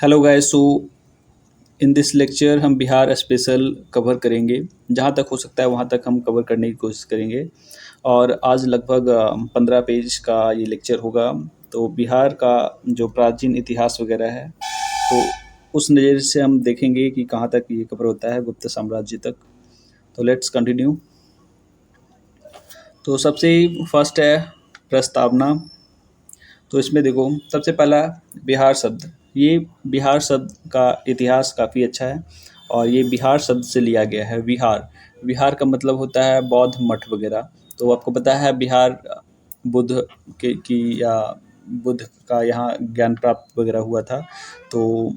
Hello guys. So in this lecture हम Bihar special cover करेंगे। जहाँ तक हो सकता है वहाँ तक हम कवर करने की कोशिश करेंगे। और आज लगभग 15 पेज का ये लेक्चर होगा। तो बिहार का जो प्राचीन इतिहास वगैरह है, तो उस नज़र से हम देखेंगे कि कहाँ तक ये कवर होता है, गुप्त साम्राज्य तक। तो लेट्स कंटिन्यू। तो सबसे फर्स्ट है प्रस्तावना। तो इसमें देखो, सबसे पहला बिहार शब्द। ये बिहार शब्द का इतिहास काफ़ी अच्छा है और ये बिहार शब्द से लिया गया है। विहार, विहार का मतलब होता है बौद्ध मठ वगैरह। तो आपको पता है बिहार बुद्ध के की या बुद्ध का यहाँ ज्ञान प्राप्त वगैरह हुआ था। तो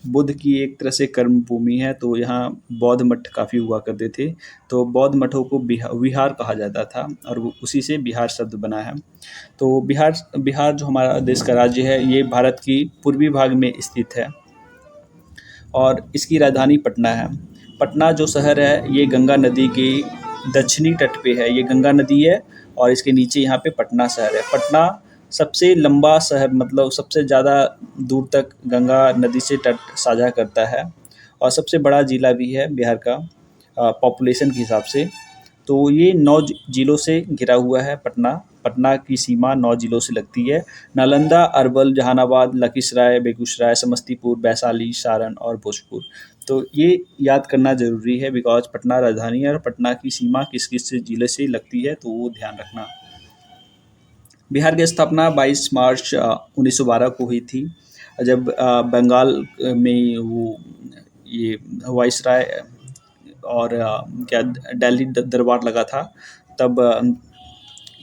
बुद्ध की एक तरह से कर्म भूमि है, तो यहाँ बौद्ध मठ काफ़ी हुआ करते थे। तो बौद्ध मठों को विहार कहा जाता था और उसी से बिहार शब्द बना है। तो बिहार बिहार जो हमारा देश का राज्य है, ये भारत की पूर्वी भाग में स्थित है और इसकी राजधानी पटना है। पटना जो शहर है, ये गंगा नदी के दक्षिणी तट पे है। ये गंगा नदी है और इसके नीचे यहाँ पे पटना शहर है। पटना सबसे लंबा शहर, मतलब सबसे ज़्यादा दूर तक गंगा नदी से तट साझा करता है और सबसे बड़ा ज़िला भी है बिहार का पॉपुलेशन के हिसाब से। तो ये 9 ज़िलों से घिरा हुआ है पटना। पटना की सीमा 9 ज़िलों से लगती है। नालंदा, अरवल, जहानाबाद, लखीसराय, बेगूसराय, समस्तीपुर, वैशाली, सारण और भोजपुर। तो ये याद करना ज़रूरी है बिकॉज़ पटना राजधानी है और पटना की सीमा किस-किस ज़िले से लगती है, तो वो ध्यान रखना। बिहार की स्थापना 22 मार्च 1912 को हुई थी, जब बंगाल में वो ये वाइसराय और क्या दिल्ली दरबार लगा था। तब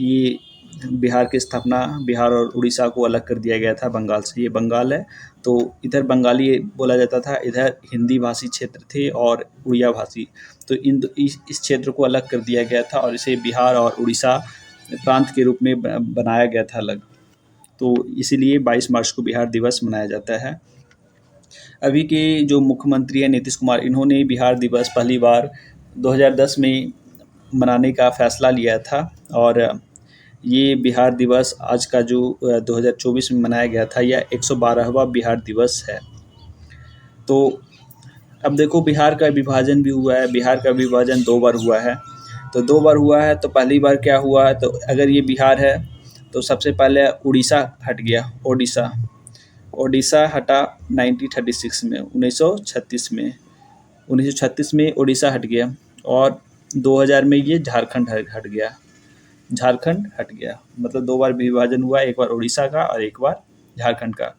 ये बिहार की स्थापना, बिहार और उड़ीसा को अलग कर दिया गया था बंगाल से। ये बंगाल है, तो इधर बंगाली बोला जाता था, इधर हिंदी भाषी क्षेत्र थे और उड़िया भाषी। तो इस क्षेत्र को अलग कर दिया गया था और इसे बिहार और उड़ीसा प्रांत के रूप में बनाया गया था अलग। तो इसीलिए 22 मार्च को बिहार दिवस मनाया जाता है। अभी के जो मुख्यमंत्री हैं नीतीश कुमार, इन्होंने बिहार दिवस पहली बार 2010 में मनाने का फैसला लिया था और ये बिहार दिवस आज का जो 2024 में मनाया गया था, यह 112वां बिहार दिवस है। तो अब देखो, बिहार का विभाजन भी हुआ है। बिहार का विभाजन 2 बार हुआ है। तो 2 बार हुआ है, तो पहली बार क्या हुआ है, तो अगर ये बिहार है तो सबसे पहले उड़ीसा हट गया। ओडिशा ओडिशा हटा 1936 में, 1936 में 1936 में ओडिशा हट गया और 2000 में ये झारखंड हट गया। झारखंड हट गया, मतलब 2 बार विभाजन हुआ, एक बार उड़ीसा का और एक बार झारखंड का।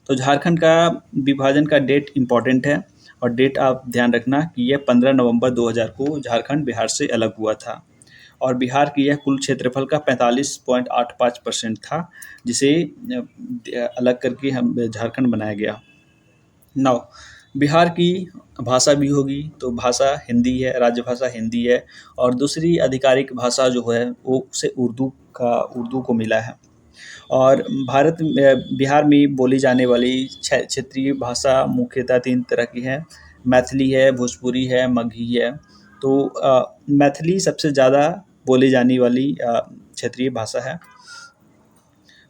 तो झारखंड का विभाजन का डेट इम्पॉर्टेंट है और डेट आप ध्यान रखना कि यह 15 नवंबर 2000 को झारखंड बिहार से अलग हुआ था और बिहार की यह कुल क्षेत्रफल का 45.85% था, जिसे अलग करके हम झारखंड बनाया गया। नौ, बिहार की भाषा भी होगी, तो भाषा हिंदी है, राजभाषा हिंदी है और दूसरी आधिकारिक भाषा जो है वो उसे उर्दू को मिला है। और बिहार में बोली जाने वाली क्षेत्रीय भाषा मुख्यतः 3 तरह की है। मैथिली है, भोजपुरी है, मगही है। तो मैथिली सबसे ज़्यादा बोली जाने वाली क्षेत्रीय भाषा है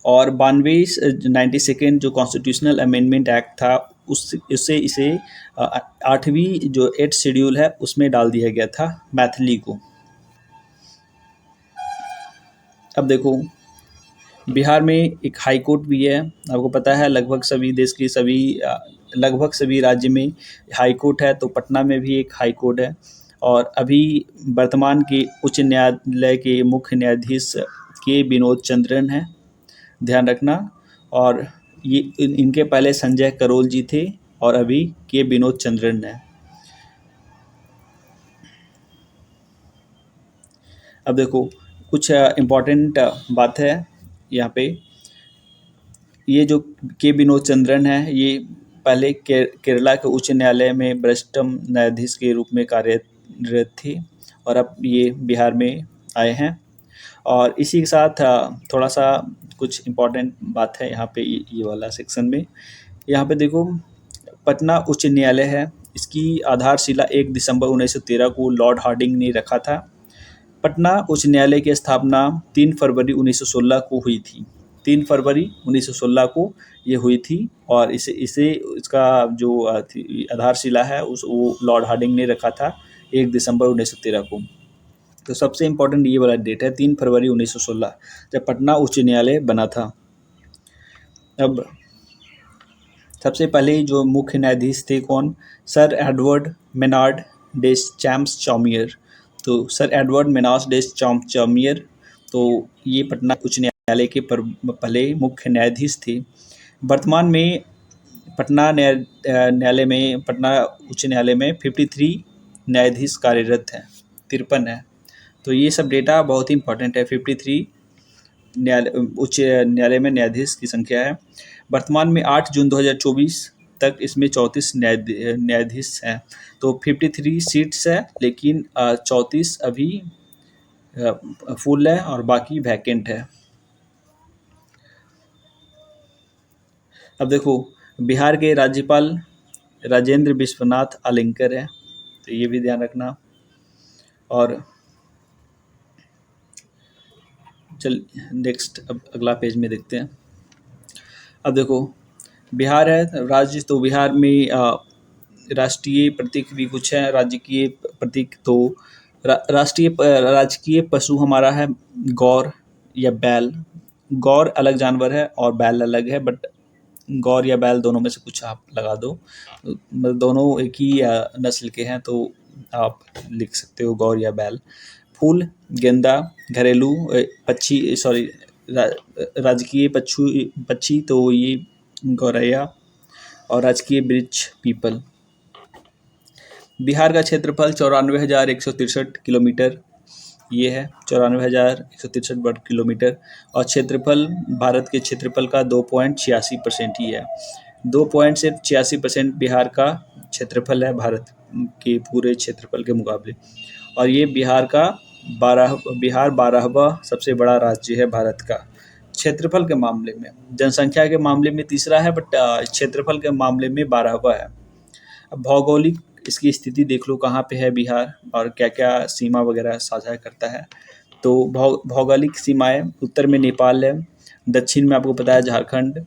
और 92 जो कॉन्स्टिट्यूशनल अमेंडमेंट एक्ट था, उससे इसे 8वीं जो 8th शेड्यूल है उसमें डाल दिया गया था मैथिली को। अब देखो, बिहार में एक हाई कोर्ट भी है। आपको पता है लगभग सभी राज्य में हाई कोर्ट है, तो पटना में भी एक हाई कोर्ट है और अभी वर्तमान के उच्च न्यायालय के मुख्य न्यायाधीश के विनोद चंद्रन हैं, ध्यान रखना। और ये इनके पहले संजय करोल जी थे और अभी के विनोद चंद्रन हैं। अब देखो, कुछ इम्पोर्टेंट बात है यहाँ पे। ये जो के विनोद चंद्रन है, ये पहले केरला के उच्च न्यायालय में वरिष्ठतम न्यायाधीश के रूप में कार्यरत थे और अब ये बिहार में आए हैं। और इसी के साथ थोड़ा सा कुछ इम्पोर्टेंट बात है यहाँ पे, ये वाला सेक्शन में। यहाँ पे देखो, पटना उच्च न्यायालय है, इसकी आधारशिला 1 दिसंबर 1913 को लॉर्ड हार्डिंग ने रखा था। पटना उच्च न्यायालय की स्थापना 3 फरवरी 1916 को हुई थी 3 फरवरी 1916 को ये हुई थी और इसे इसे इसका जो आधारशिला है उस वो लॉर्ड हार्डिंग ने रखा था 1 दिसंबर 1913 को। तो सबसे इम्पोर्टेंट ये वाला डेट है 3 फरवरी 1916 जब पटना उच्च न्यायालय बना था। अब सबसे पहले जो मुख्य न्यायाधीश थे कौन, सर एडवर्ड मेनार्ड डेस चैम्प्स चॉमियर। तो सर एडवर्ड मेनार्ड डेस चॉमियर तो ये पटना उच्च न्यायालय के पहले मुख्य न्यायाधीश थे। वर्तमान में पटना न्यायालय में पटना उच्च न्यायालय में 53 न्यायाधीश कार्यरत हैं, 53 है। तो ये सब डेटा बहुत ही इंपॉर्टेंट है। 53 उच्च न्यायालय में न्यायाधीश की संख्या है। वर्तमान में 8 जून 2024 तक इसमें 34 न्यायाधीश हैं। तो 53 सीट्स है, लेकिन 34 अभी फुल है और बाकी वैकेंट है। अब देखो, बिहार के राज्यपाल राजेंद्र विश्वनाथ आलिंगर है, तो ये भी ध्यान रखना। और चल नेक्स्ट अब अगला पेज में देखते हैं। अब देखो, बिहार है राज्य, तो बिहार में राष्ट्रीय प्रतीक भी कुछ है। राजकीय प्रतीक तो राजकीय पशु हमारा है गौर या बैल। गौर अलग जानवर है और बैल अलग है, बट गौर या बैल दोनों में से कुछ आप लगा दो, मतलब दोनों एक ही नस्ल के हैं, तो आप लिख सकते हो गौर या बैल। फूल गेंदा, घरेलू पक्षी सॉरी राजकीय पक्षी तो ये गौरैया, और राजकीय वृक्ष पीपल। बिहार का क्षेत्रफल 94,163 किलोमीटर ये है, 94,163 वर्ग किलोमीटर। और क्षेत्रफल भारत के क्षेत्रफल का 2.86% ही है। 2.86% बिहार का क्षेत्रफल है भारत के पूरे क्षेत्रफल के मुकाबले। और ये बिहार 12वां सबसे बड़ा राज्य है भारत का क्षेत्रफल के मामले में। जनसंख्या के मामले में तीसरा है, बट क्षेत्रफल के मामले में 12वां है। अब भौगोलिक इसकी स्थिति देख लो, कहाँ पे है बिहार और क्या क्या सीमा वगैरह साझा करता है। तो भौगोलिक सीमाएं, उत्तर में नेपाल है, दक्षिण में आपको पता है झारखंड,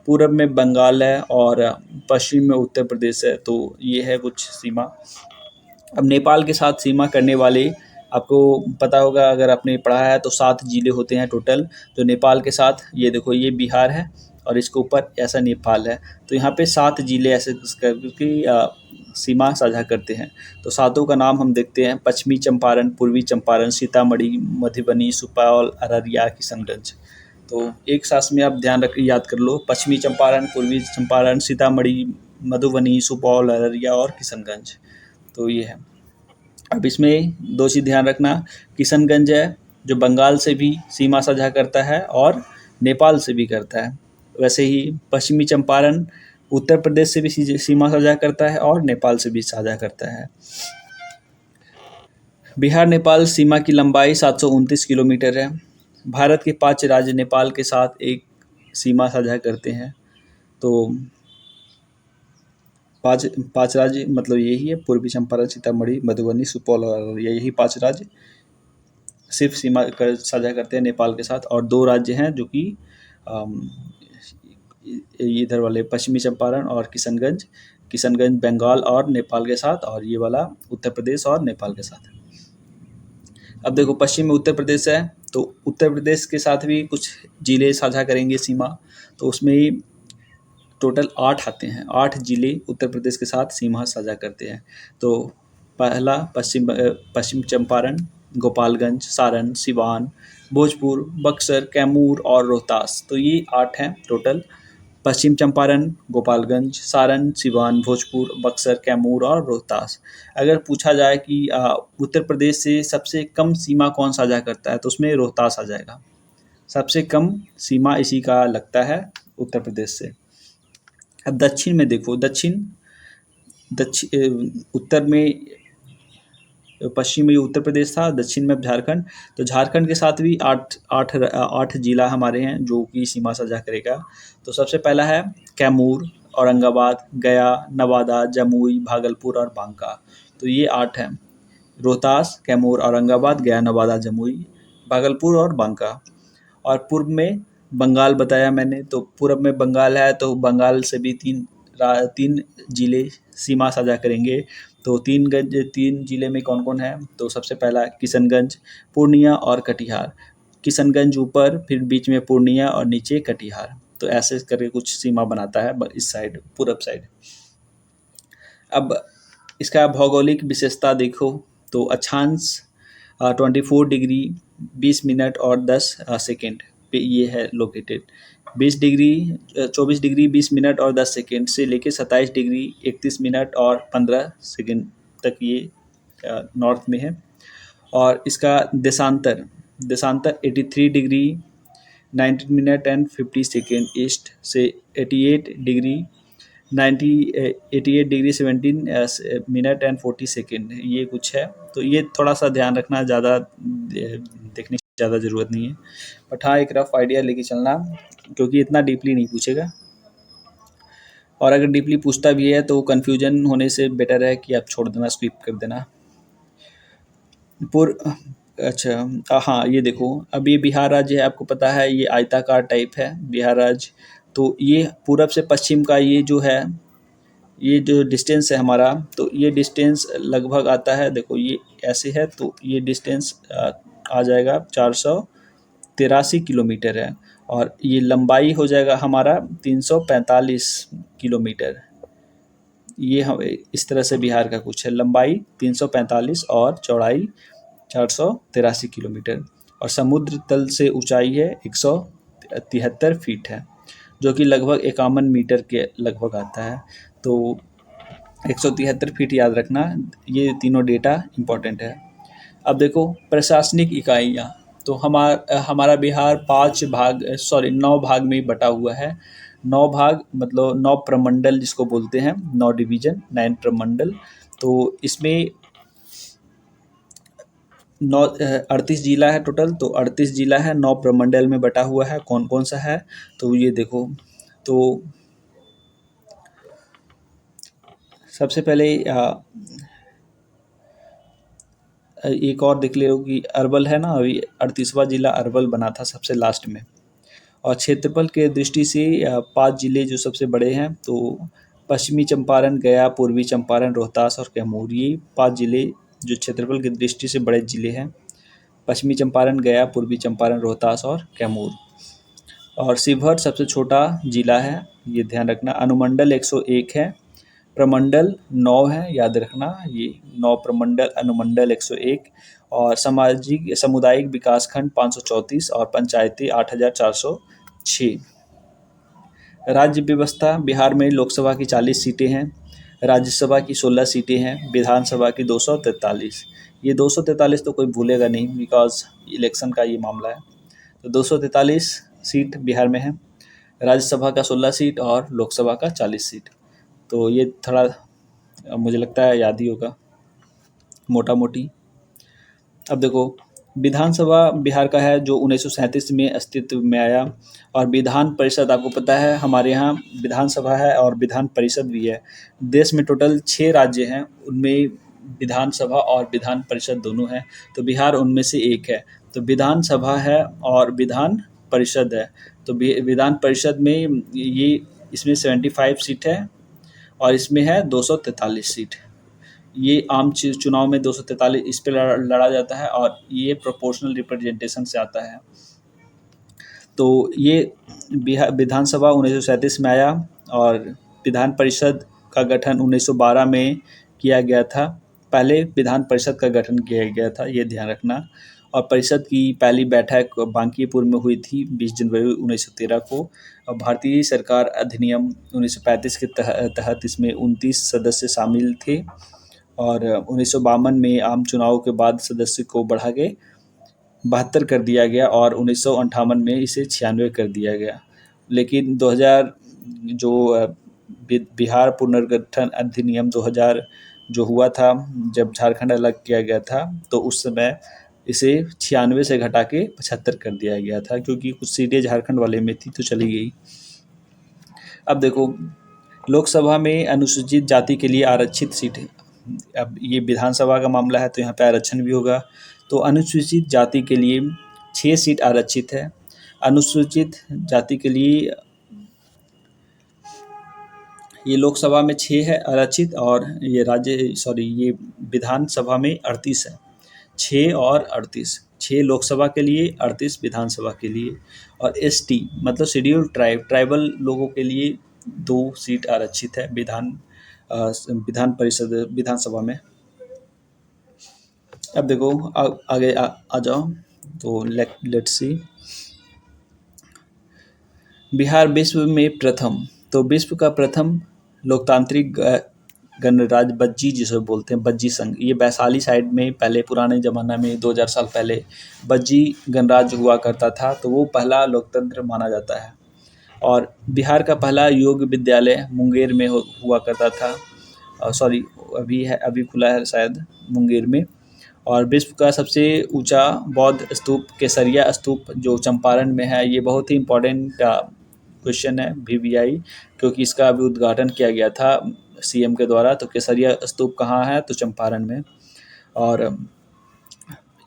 पूरब में बंगाल है और पश्चिम में उत्तर प्रदेश है। तो ये है कुछ सीमा। अब नेपाल के साथ सीमा करने वाले आपको पता होगा, अगर आपने पढ़ा है तो 7 जिले होते हैं टोटल जो नेपाल के साथ। ये देखो, ये बिहार है और इसके ऊपर ऐसा नेपाल है। तो यहाँ पे 7 जिले ऐसे करके सीमा साझा करते हैं। तो सातों का नाम हम देखते हैं, पश्चिमी चंपारण, पूर्वी चंपारण, सीतामढ़ी, मधुबनी, सुपौल, अररिया, किशनगंज। तो एक सांस में आप याद कर लो, पश्चिमी चंपारण, पूर्वी चंपारण, सीतामढ़ी, मधुबनी, सुपौल, अररिया और किशनगंज। तो ये है। अब इसमें 2 चीज़ ध्यान रखना, किशनगंज है जो बंगाल से भी सीमा साझा करता है और नेपाल से भी करता है। वैसे ही पश्चिमी चंपारण उत्तर प्रदेश से भी सीमा साझा करता है और नेपाल से भी साझा करता है। बिहार नेपाल सीमा की लंबाई 729 किलोमीटर है। भारत के 5 राज्य नेपाल के साथ एक सीमा साझा करते हैं। तो पाँच राज्य मतलब यही है, पूर्वी चंपारण, सीतामढ़ी, मधुबनी, सुपौल और यही 5 राज्य सिर्फ सीमा साझा करते हैं नेपाल के साथ। और 2 राज्य हैं जो कि इधर वाले पश्चिमी चंपारण और किशनगंज बंगाल और नेपाल के साथ, और ये वाला उत्तर प्रदेश और नेपाल के साथ। अब देखो, पश्चिम में उत्तर प्रदेश है, तो उत्तर प्रदेश के साथ भी कुछ जिले साझा करेंगे सीमा। तो उसमें टोटल 8 आते हैं, 8 जिले उत्तर प्रदेश के साथ सीमा साझा करते हैं। तो पहला पश्चिम चंपारण, गोपालगंज, सारण, सिवान, भोजपुर, बक्सर, कैमूर और रोहतास। तो ये 8 हैं टोटल, पश्चिम चंपारण, गोपालगंज, सारण, सिवान, भोजपुर, बक्सर, कैमूर और रोहतास। अगर पूछा जाए कि उत्तर प्रदेश से सबसे कम सीमा कौन साझा करता है, तो उसमें रोहतास आ जाएगा। सबसे कम सीमा इसी का लगता है उत्तर प्रदेश से। अब दक्षिण में देखो, उत्तर में पश्चिम में उत्तर प्रदेश था, दक्षिण में झारखंड। तो झारखंड के साथ भी 8 जिला हमारे हैं जो कि सीमा साझा करेगा। तो सबसे पहला है कैमूर, औरंगाबाद, गया, नवादा, जमुई, भागलपुर और बांका। तो ये 8 हैं, रोहतास, कैमूर, औरंगाबाद, गया, नवादा, जमुई, भागलपुर और बांका। और पूर्व में बंगाल बताया मैंने, तो पूरब में बंगाल है, तो बंगाल से भी तीन जिले सीमा साझा करेंगे। तो तीन जिले में कौन-कौन है? तो सबसे पहला किशनगंज, पूर्णिया और कटिहार। किशनगंज ऊपर, फिर बीच में पूर्णिया और नीचे कटिहार। तो ऐसे करके कुछ सीमा बनाता है इस साइड, पूरब साइड। अब इसका भौगोलिक विशेषता देखो, तो अक्षांश 24 डिग्री 20 मिनट और 10 सेकेंड पे ये है लोकेटेड। 24 डिग्री 20 मिनट और 10 सेकेंड से लेके 27 डिग्री 31 मिनट और 15 सेकेंड तक ये नॉर्थ में है। और इसका देशांतर देशांतर 83 degree 19 minute and 50 second east से 88 degree 88 degree 17 minute and 40 second, ये कुछ है। तो ये थोड़ा सा ध्यान रखना, ज़्यादा देखने की ज़्यादा ज़रूरत नहीं है, बट हाँ एक रफ आइडिया लेके चलना, क्योंकि इतना डीपली नहीं पूछेगा। और अगर डीपली पूछता भी है तो कन्फ्यूजन होने से बेटर है कि आप छोड़ देना, स्किप कर देना। पूर अच्छा हाँ, ये देखो, अब ये बिहार राज्य है, आपको पता है ये आयताकार टाइप है बिहार राज्य। तो ये पूरब से पश्चिम का ये जो डिस्टेंस है हमारा, तो ये डिस्टेंस लगभग आता है, देखो ये ऐसे है, तो ये डिस्टेंस आ जाएगा 483 किलोमीटर है। और ये लंबाई हो जाएगा हमारा 345 किलोमीटर। ये हम इस तरह से बिहार का कुछ है, लंबाई 345 और चौड़ाई 483 किलोमीटर। और समुद्र तल से ऊंचाई है 173 फीट है, जो कि लगभग 51 मीटर के लगभग आता है। तो 173 फीट याद रखना, ये तीनों डेटा इम्पोर्टेंट है। अब देखो प्रशासनिक इकाइयाँ, तो हमारा बिहार 9 भाग में बटा हुआ है। 9 भाग मतलब 9 प्रमंडल जिसको बोलते हैं, 9 डिवीजन, 9 प्रमंडल। तो इसमें 38 जिला है टोटल, तो 38 जिला है, 9 प्रमंडल में बटा हुआ है। कौन कौन सा है? तो ये देखो, तो सबसे पहले एक और देख ले कि अरवल है ना, अभी 38वां जिला अरवल बना था सबसे लास्ट में। और क्षेत्रफल के दृष्टि से 5 जिले जो सबसे बड़े हैं, तो पश्चिमी चंपारण, गया, पूर्वी चंपारण, रोहतास और कैमूर, ये 5 जिले जो क्षेत्रफल की दृष्टि से बड़े जिले हैं। पश्चिमी चंपारण, गया, पूर्वी चंपारण, रोहतास और कैमूर। और शिवहर सबसे छोटा जिला है, ये ध्यान रखना। अनुमंडल 101 है, प्रमंडल 9 है, याद रखना, ये 9 प्रमंडल, अनुमंडल 101। और सामुदायिक विकासखंड 534 और पंचायती 8406। राज्य व्यवस्था, बिहार में लोकसभा की 40 सीटें हैं, राज्यसभा की 16 सीटें हैं, विधानसभा की 243। ये 243 तो कोई भूलेगा नहीं, बिकॉज इलेक्शन का ये मामला है। तो 243 सीट बिहार में है, राज्यसभा का 16 सीट और लोकसभा का 40 सीट। तो ये थोड़ा मुझे लगता है याद ही होगा मोटा मोटी। अब देखो, विधानसभा बिहार का है जो 1937 में अस्तित्व में आया। और विधान परिषद, आपको पता है हमारे यहाँ विधानसभा है और विधान परिषद भी है। देश में टोटल 6 राज्य हैं, उनमें विधानसभा और विधान परिषद दोनों हैं, तो बिहार उनमें से एक है। तो विधानसभा है और विधान परिषद है। तो विधान परिषद में ये इसमें 75 सीट है और इसमें है 243 सीट। ये आम चुनाव में 243 इस पे लड़ा जाता है और ये प्रोपोर्शनल रिप्रेजेंटेशन से आता है। तो ये विधानसभा 1937 में आया और विधान परिषद का गठन 1912 में किया गया था। पहले विधान परिषद का गठन किया गया था, ये ध्यान रखना। और परिषद की पहली बैठक बांकीपुर में हुई थी 20 जनवरी 1913 को। और भारतीय सरकार अधिनियम 1935 के तहत इसमें 29 सदस्य शामिल थे। और 1952 में आम चुनाव के बाद सदस्य को बढ़ा के 72 कर दिया गया और 1958 में इसे 96 कर दिया गया। लेकिन 2000 जो बिहार पुनर्गठन अधिनियम 2000 जो हुआ था, जब झारखंड अलग किया गया था, तो उस समय इसे 96 से घटा के 75 कर दिया गया था, क्योंकि कुछ सीटें झारखंड वाले में थी तो चली गई। अब देखो, लोकसभा में अनुसूचित जाति के लिए आरक्षित सीटें, अब ये विधानसभा का मामला है तो यहाँ पे आरक्षण भी होगा। तो अनुसूचित जाति के लिए 6 सीट आरक्षित है अनुसूचित जाति के लिए ये लोकसभा में 6 है आरक्षित, और ये ये विधानसभा में 38 है। 6 और 38, 6 लोकसभा के लिए, 38 विधानसभा के लिए। और एसटी मतलब शेड्यूल ट्राइबल लोगों के लिए 2 सीट आरक्षित है विधान परिषद विधानसभा में। अब देखो आगे आ जाओ, तो लेट्स सी। बिहार विश्व में प्रथम, तो विश्व का प्रथम लोकतांत्रिक गणराज्य बज्जी जिसे बोलते हैं, बज्जी संघ, ये वैशाली साइड में पहले पुराने ज़माना में 2000 साल पहले बज्जी गणराज्य हुआ करता था, तो वो पहला लोकतंत्र माना जाता है। और बिहार का पहला योग विद्यालय मुंगेर में हुआ करता था, सॉरी अभी खुला है शायद मुंगेर में। और विश्व का सबसे ऊंचा बौद्ध स्तूप केसरिया स्तूप जो चंपारण में है, ये बहुत ही इम्पोर्टेंट क्वेश्चन है वीवीआई, क्योंकि इसका अभी उद्घाटन किया गया था सीएम के द्वारा। तो केसरिया स्तूप कहाँ है, तो चंपारण में, और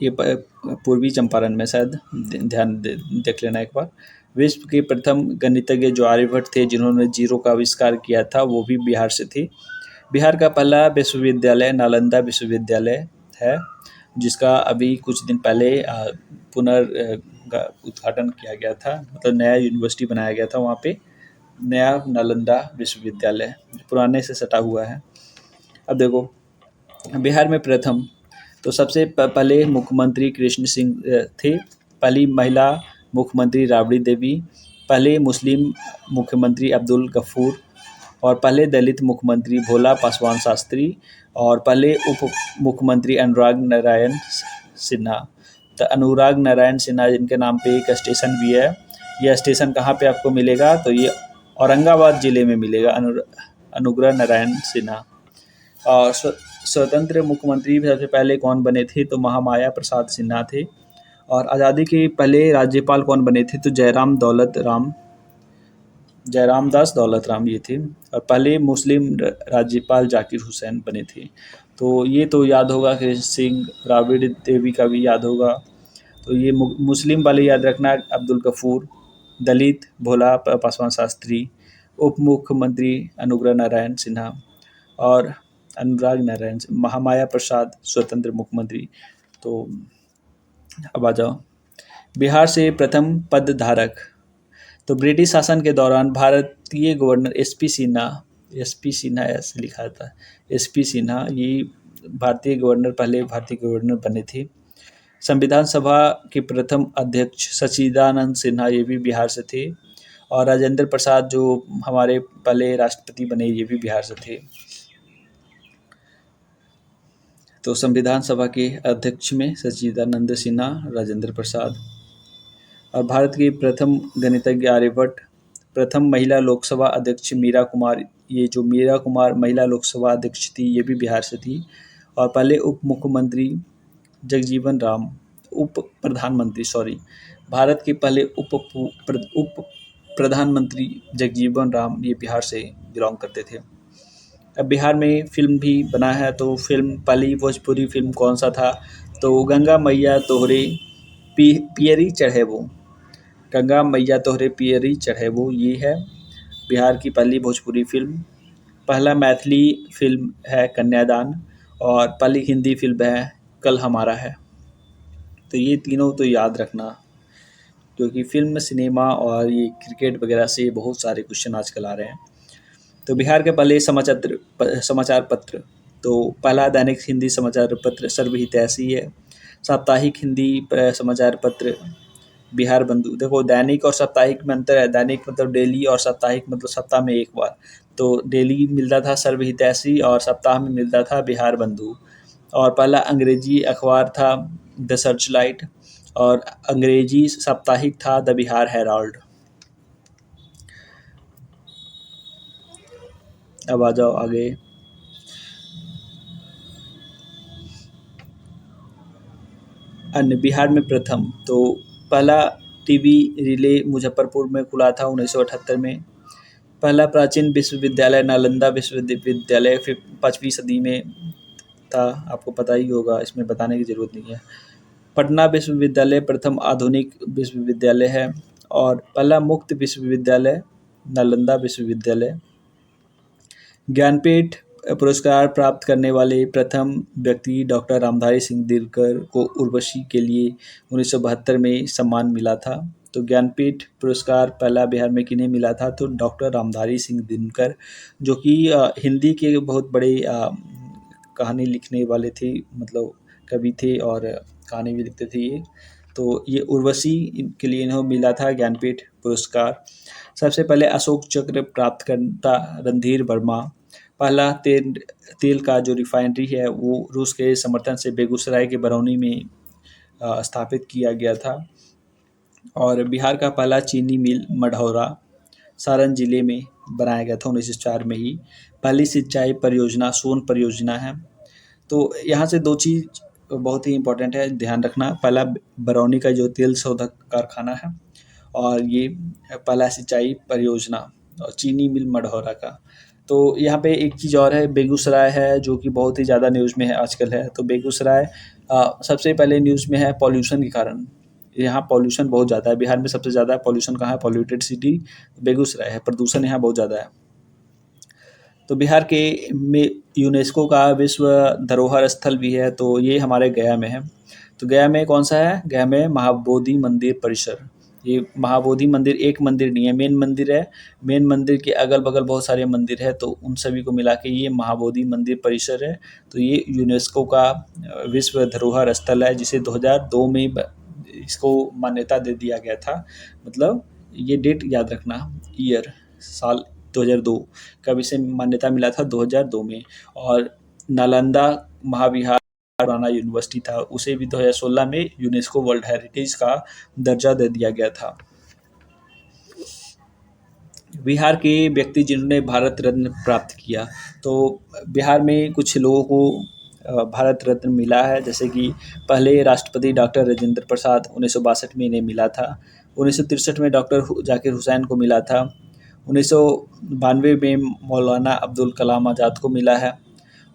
ये पूर्वी चंपारण में शायद, देख लेना एक बार। विश्व के प्रथम गणितज्ञ जो आर्यभट्ट थे, जिन्होंने जीरो का आविष्कार किया था, वो भी बिहार से थे। बिहार का पहला विश्वविद्यालय नालंदा विश्वविद्यालय है, जिसका अभी कुछ दिन पहले उद्घाटन किया गया था, मतलब नया यूनिवर्सिटी बनाया गया था वहाँ पे, नया नालंदा विश्वविद्यालय, पुराने से सटा हुआ है। अब देखो बिहार में प्रथम, तो सबसे पहले मुख्यमंत्री कृष्ण सिंह थे, पहली महिला मुख्यमंत्री राबड़ी देवी, पहले मुस्लिम मुख्यमंत्री अब्दुल गफूर, और पहले दलित मुख्यमंत्री भोला पासवान शास्त्री, और पहले उप मुख्यमंत्री अनुराग नारायण सिन्हा। तो अनुराग नारायण सिन्हा जिनके नाम पे एक स्टेशन भी है, यह स्टेशन कहाँ पे आपको मिलेगा, तो ये औरंगाबाद ज़िले में मिलेगा, अनुग्रह नारायण सिन्हा। और स्वतंत्र मुख्यमंत्री सबसे पहले कौन बने थे, तो महामाया प्रसाद सिन्हा थे। और आज़ादी के पहले राज्यपाल कौन बने थे, तो जयराम दास दौलत राम ये थे। और पहले मुस्लिम राज्यपाल जाकिर हुसैन बने थे। तो ये तो याद होगा कि सिंह, राबड़ी देवी का भी याद होगा। तो ये मुस्लिम वाले याद रखना, अब्दुल गफूर, दलित भोला पासवान शास्त्री, उप मुख्यमंत्री अनुग्रह नारायण सिन्हा, और अनुराग नारायण, महामाया प्रसाद स्वतंत्र मुख्यमंत्री। तो अब आ जाओ, बिहार से प्रथम पद धारक, तो ब्रिटिश शासन के दौरान भारतीय गवर्नर एसपी सिन्हा ऐसे लिखा था, एसपी सिन्हा, ये पहले भारतीय गवर्नर बने थे। संविधान सभा के प्रथम अध्यक्ष सच्चिदानंद सिन्हा, ये भी बिहार से थे। और राजेंद्र प्रसाद जो हमारे पहले राष्ट्रपति बने, ये भी बिहार से थे। तो संविधान सभा के अध्यक्ष में सच्चिदानंद सिन्हा, राजेंद्र प्रसाद। और भारत के प्रथम गणितज्ञ आर्यभट्ट, प्रथम महिला लोकसभा अध्यक्ष मीरा कुमार, ये जो मीरा कुमार महिला लोकसभा अध्यक्ष थी, ये भी बिहार से थी। और पहले उप मुख्यमंत्री जगजीवन राम, भारत के पहले उप प्रधानमंत्री जगजीवन राम, ये बिहार से बिलोंग करते थे। अब बिहार में फिल्म भी बना है, तो फिल्म पहली भोजपुरी फिल्म कौन सा था, तो गंगा मैया तोहरे पियरी चढ़े वो, गंगा मैया तोहरे पियरी चढ़े वो, ये है बिहार की पहली भोजपुरी फिल्म। पहला मैथिली फिल्म है कन्यादान, और पहली हिंदी फिल्म है कल हमारा है। तो ये तीनों तो याद रखना, क्योंकि फिल्म, सिनेमा और ये क्रिकेट वगैरह से बहुत सारे क्वेश्चन आजकल आ रहे हैं। तो बिहार के पहले समाचार पत्र, तो पहला दैनिक हिंदी समाचार पत्र सर्वहितैषी है। साप्ताहिक हिंदी समाचार पत्र बिहार बंधु। देखो दैनिक और साप्ताहिक में अंतर है, दैनिक मतलब डेली और साप्ताहिक मतलब सप्ताह में एक बार। तो डेली मिलता था सर्वहितैषी और सप्ताह में मिलता था बिहार बंधु। और पहला अंग्रेजी अखबार था द सर्चलाइट, और अंग्रेजी साप्ताहिक था द बिहार हेराल्ड। अब आ जाओ आगे, अन्य बिहार में प्रथम, तो पहला टीवी रिले मुजफ्फरपुर में खुला था 1978 में। पहला प्राचीन विश्वविद्यालय नालंदा विश्वविद्यालय 5वीं सदी में था, आपको पता ही होगा, इसमें बताने की ज़रूरत नहीं है। पटना विश्वविद्यालय प्रथम आधुनिक विश्वविद्यालय है। और पहला मुक्त विश्वविद्यालय नालंदा विश्वविद्यालय। ज्ञानपीठ पुरस्कार प्राप्त करने वाले प्रथम व्यक्ति डॉक्टर रामधारी सिंह दिनकर को उर्वशी के लिए 1972 में सम्मान मिला था। तो ज्ञानपीठ पुरस्कार पहला बिहार में किन्हें मिला था? तो डॉक्टर रामधारी सिंह दिनकर, जो कि हिंदी के बहुत बड़े कहानी लिखने वाले थे, मतलब कवि थे और कहानी भी लिखते थे ये। तो ये उर्वशी के लिए इन्हें मिला था ज्ञानपीठ पुरस्कार। सबसे पहले अशोक चक्र प्राप्त करता रणधीर वर्मा। पहला तेल का जो रिफाइनरी है वो रूस के समर्थन से बेगूसराय के बरौनी में स्थापित किया गया था। और बिहार का पहला चीनी मिल मढ़ौरा सारण जिले में बनाया गया था 1904 में ही। पहली सिंचाई परियोजना सोन परियोजना है। तो यहाँ से दो चीज़ बहुत ही इम्पोर्टेंट है, ध्यान रखना। पहला बरौनी का जो तेल शोधक कारखाना है, और ये पहला सिंचाई परियोजना और चीनी मिल मढ़ौरा का। तो यहाँ पे एक चीज़ और है, बेगूसराय है जो कि बहुत ही ज़्यादा न्यूज़ में है आजकल है। तो बेगूसराय सबसे पहले न्यूज़ में है पॉल्यूशन के कारण। यहाँ पॉल्यूशन बहुत ज़्यादा है, बिहार में सबसे ज़्यादा पॉल्यूशन कहाँ है? पॉल्यूटेड सिटी बेगूसराय है, प्रदूषण यहाँ बहुत ज़्यादा है। तो बिहार के में यूनेस्को का विश्व धरोहर स्थल भी है, तो ये हमारे गया में है। तो गया में कौन सा है? गया में महाबोधि मंदिर परिसर। ये महाबोधि मंदिर एक मंदिर नहीं है, मेन मंदिर है। मेन मंदिर के अगल बगल बहुत सारे मंदिर है, तो उन सभी को मिला के ये महाबोधि मंदिर परिसर है। तो ये यूनेस्को का विश्व धरोहर स्थल है, जिसे 2002 में इसको मान्यता दे दिया गया था। मतलब ये डेट याद रखना, ईयर साल 2002 कब इसे मान्यता मिला था? 2002 में। और नालंदा महाविहार पुराना यूनिवर्सिटी था, उसे भी 2016 में यूनेस्को वर्ल्ड हेरिटेज का दर्जा दे दिया गया था। बिहार के व्यक्ति जिन्होंने भारत रत्न प्राप्त किया, तो बिहार में कुछ लोगों को भारत रत्न मिला है, जैसे कि पहले राष्ट्रपति डॉक्टर राजेंद्र प्रसाद 1962 में इन्हें मिला था। 1963 में डॉक्टर जाकिर हुसैन को मिला था। 1992 में मौलाना अब्दुल कलाम आज़ाद को मिला है।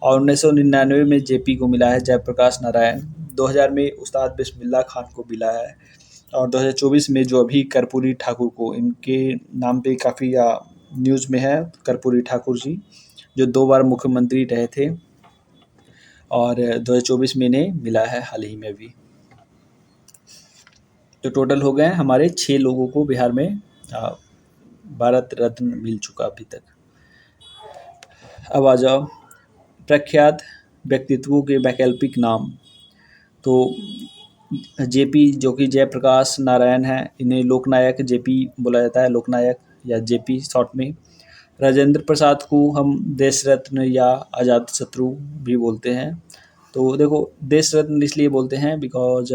और 1999 में जेपी को मिला है, जयप्रकाश नारायण। 2000 में उस्ताद बिस्मिल्लाह खान को मिला है। और 2024 में जो अभी कर्पूरी ठाकुर को, इनके नाम पे काफ़ी न्यूज़ में है, कर्पूरी ठाकुर जी जो 2 बार मुख्यमंत्री रहे थे, और 2024 में इन्हें मिला है हाल ही में भी। तो टोटल हो गए हमारे 6 लोगों को बिहार में भारत रत्न मिल चुका अभी तक। अब आ जाओ प्रख्यात व्यक्तित्वों के वैकल्पिक नाम। तो जेपी जो कि जयप्रकाश नारायण हैं, इन्हें लोकनायक जेपी बोला जाता है, लोकनायक या जेपी शॉर्ट में। राजेंद्र प्रसाद को हम देश रत्न या अजात शत्रु भी बोलते हैं। तो देखो, देश रत्न इसलिए बोलते हैं बिकॉज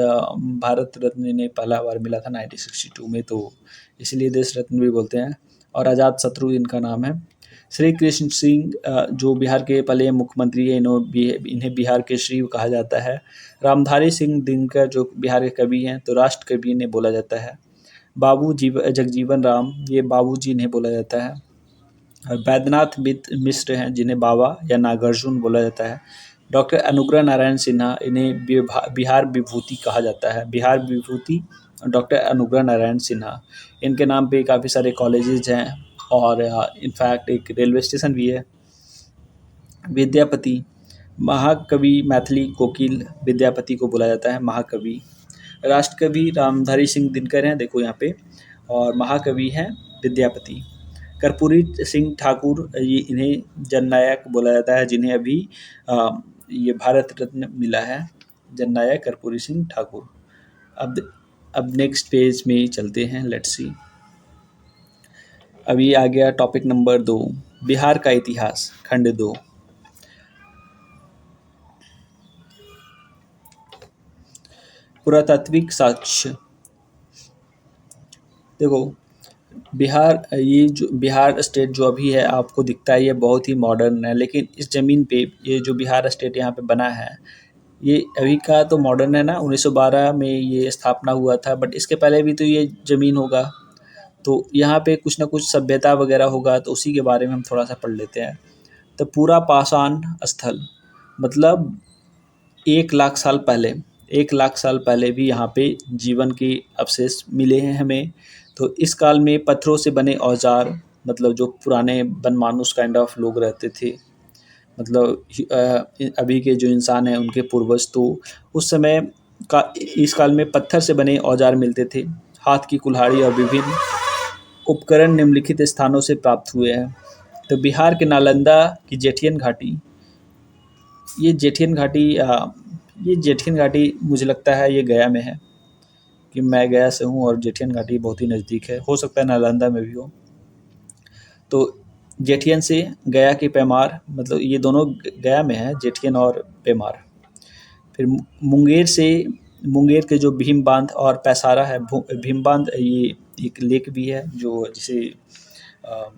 भारत रत्न इन्हें पहला बार मिला था 1962 में, तो इसलिए देश रत्न भी बोलते हैं। और अजात शत्रु इनका नाम है। श्री कृष्ण सिंह जो बिहार के पहले मुख्यमंत्री हैं, इन्हें बिहार के श्री कहा जाता है। रामधारी सिंह दिनकर जो बिहार के कवि हैं, तो राष्ट्र कवि इन्हें बोला जाता है। जगजीवन राम, ये बाबू जी इन्हें बोला जाता है। और बैद्यनाथ मिश्र हैं, जिन्हें बाबा या नागार्जुन बोला जाता है। डॉक्टर अनुग्रह नारायण सिन्हा, इन्हें बिहार विभूति कहा जाता है। बिहार विभूति डॉक्टर अनुग्रह नारायण सिन्हा, इनके नाम पे काफ़ी सारे कॉलेजेज हैं, और इनफैक्ट एक रेलवे स्टेशन भी है। विद्यापति, महाकवि मैथिली कोकिल विद्यापति को बोला जाता है महाकवि। राष्ट्रकवि रामधारी सिंह दिनकर हैं, देखो यहाँ पे, और महाकवि हैं विद्यापति। कर्पूरी सिंह ठाकुर, ये इन्हें जननायक बोला जाता है, जिन्हें अभी ये भारत रत्न मिला है, जननायक कर्पूरी सिंह ठाकुर। अब नेक्स्ट पेज में चलते हैं, लेट्स सी। अभी आ गया टॉपिक नंबर 2, बिहार का इतिहास, खंड 2। पुरातात्विक साक्ष्य। देखो, ये जो बिहार स्टेट जो अभी है आपको दिखता है, ये बहुत ही मॉडर्न है, लेकिन इस ज़मीन पे ये जो बिहार स्टेट यहाँ पे बना है, ये अभी का तो मॉडर्न है ना, 1912 में ये स्थापना हुआ था, बट इसके पहले भी तो ये ज़मीन होगा, तो यहाँ पे कुछ ना कुछ सभ्यता वगैरह होगा, तो उसी के बारे में हम थोड़ा सा पढ़ लेते हैं। तो पूरा पाषाण स्थल, मतलब 1 लाख साल पहले, 1 लाख साल पहले भी यहाँ पे जीवन के अवशेष मिले हैं हमें। तो इस काल में पत्थरों से बने औजार, मतलब जो पुराने बनमानुस काइंड ऑफ लोग रहते थे, मतलब अभी के जो इंसान हैं उनके पूर्वज, तो उस समय का इस काल में पत्थर से बने औजार मिलते थे। हाथ की कुल्हाड़ी और विभिन्न उपकरण निम्नलिखित स्थानों से प्राप्त हुए हैं। तो बिहार के नालंदा की जेठियन घाटी, ये जेठियन घाटी ये जेठियन घाटी मुझे लगता है ये गया में है, कि मैं गया से हूँ और जेठियन घाटी बहुत ही नज़दीक है, हो सकता है नालंदा में भी हो। तो जेठियन से गया के पैमार, मतलब ये दोनों गया में है, जेठियन और पैमार। फिर मुंगेर से, मुंगेर के जो भीम बांध और पैसारा है, भीम बांध ये एक लेक भी है जो जिसे अ,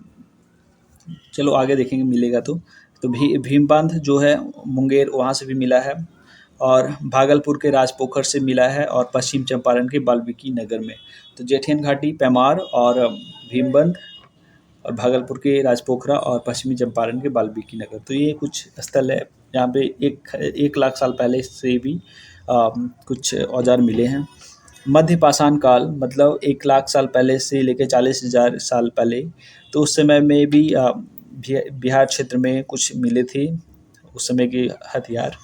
चलो आगे देखेंगे मिलेगा तो भीम बांध जो है मुंगेर, वहाँ से भी मिला है, और भागलपुर के राजपोखर से मिला है, और पश्चिम चंपारण के वाल्मीकि नगर में। तो जेठियन घाटी, पैमार और भीमबंध, और भागलपुर के राजपोखरा और पश्चिमी चंपारण के वाल्मीकि नगर। तो ये कुछ स्थल है जहाँ पे 1 लाख साल पहले से भी कुछ औजार मिले हैं। मध्य पाषाण काल, मतलब 1 लाख साल पहले से लेकर 40,000 साल पहले, तो उस समय में भी बिहार क्षेत्र में कुछ मिले थे उस समय के हथियार।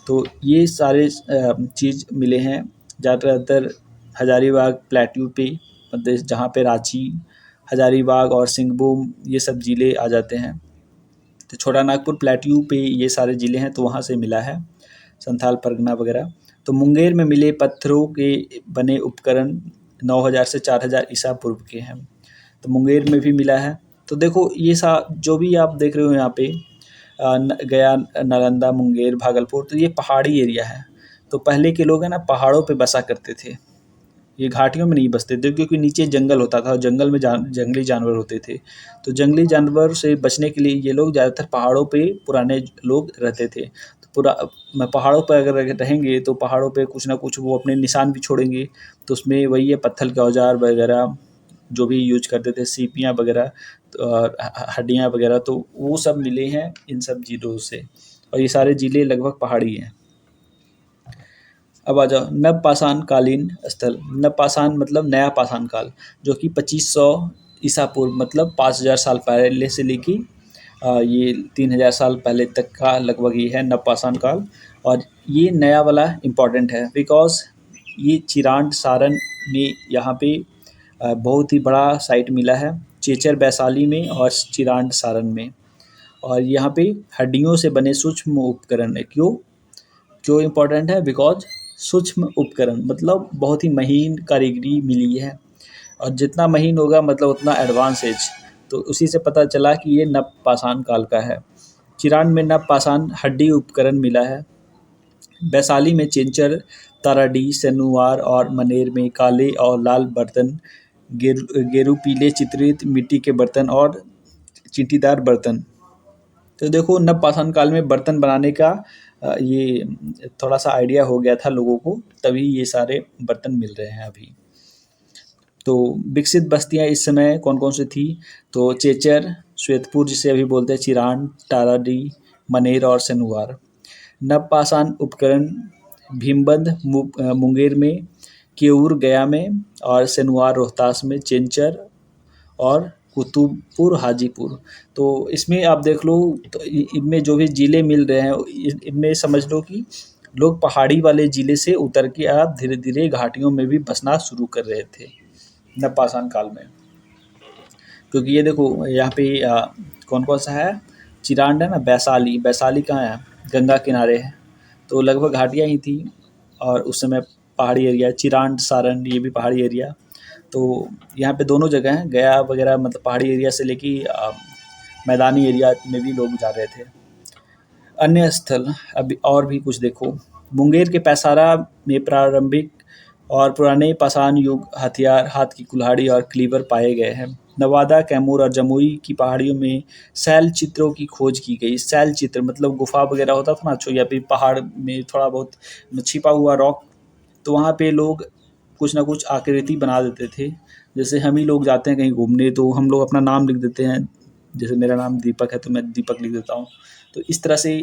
तो ये सारे चीज़ मिले हैं ज़्यादातर हजारीबाग प्लेट्यू पे, मतलब जहाँ पे रांची, हजारीबाग और सिंहभूम ये सब ज़िले आ जाते हैं। तो छोटा नागपुर प्लेट्यू पे ये सारे ज़िले हैं, तो वहाँ से मिला है, संथाल परगना वगैरह। तो मुंगेर में मिले पत्थरों के बने उपकरण 9,000 से 4,000 ईसा पूर्व के हैं, तो मुंगेर में भी मिला है। तो देखो ये जो भी आप देख रहे हो यहाँ पे गया, नालंदा, मुंगेर, भागलपुर, तो ये पहाड़ी एरिया है। तो पहले के लोग हैं ना पहाड़ों पे बसा करते थे, ये घाटियों में नहीं बसते थे, क्योंकि नीचे जंगल होता था और जंगल में जंगली जानवर होते थे। तो जंगली जानवर से बचने के लिए ये लोग ज़्यादातर पहाड़ों पे पुराने लोग रहते थे। तो पहाड़ों पर अगर रहेंगे तो पहाड़ों पे कुछ ना कुछ वो अपने निशान भी छोड़ेंगे। तो उसमें वही है, पत्थर के औजार वगैरह जो भी यूज करते थे, सीपियाँ वगैरह, और हड्डियाँ वगैरह, तो वो सब मिले हैं इन सब ज़िलों से, और ये सारे ज़िले लगभग पहाड़ी हैं। अब आ जाओ नवपाषाण कालीन स्थल। नवपाषाण मतलब नया पाषाण काल, जो कि 2500 ईसा पूर्व, मतलब 5,000 साल पहले से लेके ये 3,000 साल पहले तक का लगभग ये है नवपाषाण काल। और ये नया वाला इम्पॉर्टेंट है बिकॉज ये चिरांड सारण में यहाँ पे बहुत ही बड़ा साइट मिला है, चेचर वैशाली में और चिरांड सारण में। और यहाँ पे हड्डियों से बने सूक्ष्म उपकरण है। क्यों क्यों इम्पोर्टेंट है? बिकॉज सूक्ष्म उपकरण मतलब बहुत ही महीन कारीगरी मिली है, और जितना महीन होगा मतलब उतना एडवांस एज। तो उसी से पता चला कि ये नव पाषाण काल का है। चिरान में नव पाषाण हड्डी उपकरण मिला है। वैशाली में चिंचर, ताराडी, सनुवार और मनेर में काले और लाल बर्तन, गेरू पीले चित्रित मिट्टी के बर्तन और चींटीदार बर्तन। तो देखो नवपाषाण काल में बर्तन बनाने का ये थोड़ा सा आइडिया हो गया था लोगों को, तभी ये सारे बर्तन मिल रहे हैं अभी। तो विकसित बस्तियां इस समय कौन कौन सी थी? तो चेचर, श्वेतपुर जिसे अभी बोलते हैं, चिरान, टाराडी, मनेर और सनुवार। नवपाषाण उपकरण भीमबंध मुंगेर में, केऊर गया में, और सनुवार रोहतास में, चेंचर और कुतुबपुर हाजीपुर। तो इसमें आप देख लो, तो इनमें जो भी ज़िले मिल रहे हैं इनमें समझ लो कि लोग पहाड़ी वाले ज़िले से उतर के आप धीरे धीरे घाटियों में भी बसना शुरू कर रहे थे नवपाषाण काल में। क्योंकि ये देखो यहाँ पे कौन कौन सा है, चिरांड है ना, वैशाली, वैशाली कहाँ है? गंगा किनारे है, तो लगभग घाटियाँ ही थी। और उस समय पहाड़ी एरिया, चिरांड सारण ये भी पहाड़ी एरिया। तो यहाँ पे दोनों जगह हैं, गया वगैरह मतलब पहाड़ी एरिया से लेके मैदानी एरिया में भी लोग जा रहे थे। अन्य स्थल अभी और भी कुछ देखो, मुंगेर के पैसारा में प्रारंभिक और पुराने पाषाण युग हथियार, हाथ की कुल्हाड़ी और क्लीवर पाए गए हैं। नवादा, कैमूर और जमुई की पहाड़ियों में शैल चित्रों की खोज की गई। शैल चित्र मतलब गुफा वगैरह होता था ना, या फिर पहाड़ में थोड़ा बहुत छिपा हुआ रॉक, तो वहाँ पे लोग कुछ ना कुछ आकृति बना देते थे। जैसे हम ही लोग जाते हैं कहीं घूमने तो हम लोग अपना नाम लिख देते हैं, जैसे मेरा नाम दीपक है तो मैं दीपक लिख देता हूँ। तो इस तरह से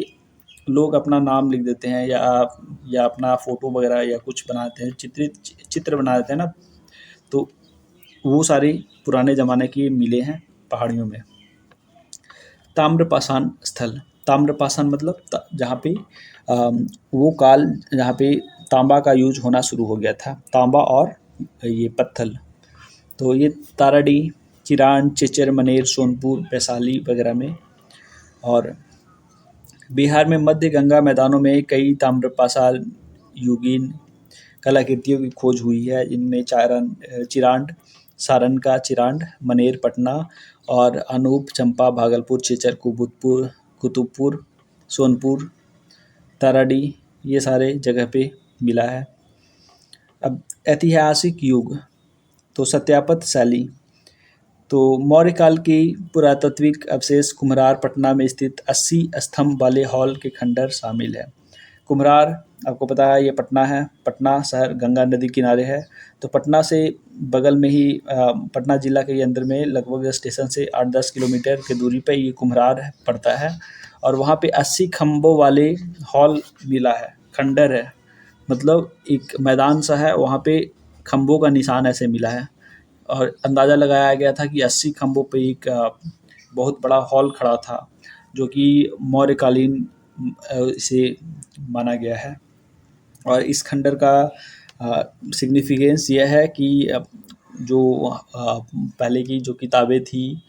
लोग अपना नाम लिख देते हैं, या अपना फ़ोटो वगैरह या कुछ बनाते हैं, चित्र बना देते हैं ना। तो वो सारे पुराने ज़माने के मिले हैं पहाड़ियों में। ताम्रपाषाण स्थल, ताम्रपाषाण मतलब जहाँ पे वो काल जहाँ पे तांबा का यूज होना शुरू हो गया था, तांबा और ये पत्थल। तो ये ताराडीह, चिरान, चेचर, मनेर, सोनपुर, वैशाली वगैरह में। और बिहार में मध्य गंगा मैदानों में कई ताम्रपाषाण युगीन कलाकृतियों की खोज हुई है। इनमें चिरांड, सारण का चिरांड, मनेर पटना और अनूप, चंपा, भागलपुर, चेचर, कुतुबपुर, सोनपुर, ताराडीह, ये सारे जगह पे मिला है। अब ऐतिहासिक युग, तो सत्यापत शैली, तो मौर्य काल की पुरातात्विक अवशेष कुम्हरार पटना में स्थित 80 स्तंभ वाले हॉल के खंडर शामिल है। कुम्हरार आपको पता है ये पटना है, पटना शहर गंगा नदी किनारे है। तो पटना से बगल में ही पटना जिला के अंदर में लगभग स्टेशन से 8-10 किलोमीटर की दूरी पे ये कुम्हरार पड़ता है। और वहाँ पे 80 खम्भों वाले हॉल मिला है, खंडर है, मतलब एक मैदान सा है, वहाँ पे खम्भों का निशान ऐसे मिला है। और अंदाज़ा लगाया गया था कि 80 खम्भों पे एक बहुत बड़ा हॉल खड़ा था, जो कि मौर्यकालीन इसे माना गया है। और इस खंडर का सिग्निफिकेंस यह है कि जो पहले की जो किताबें थी,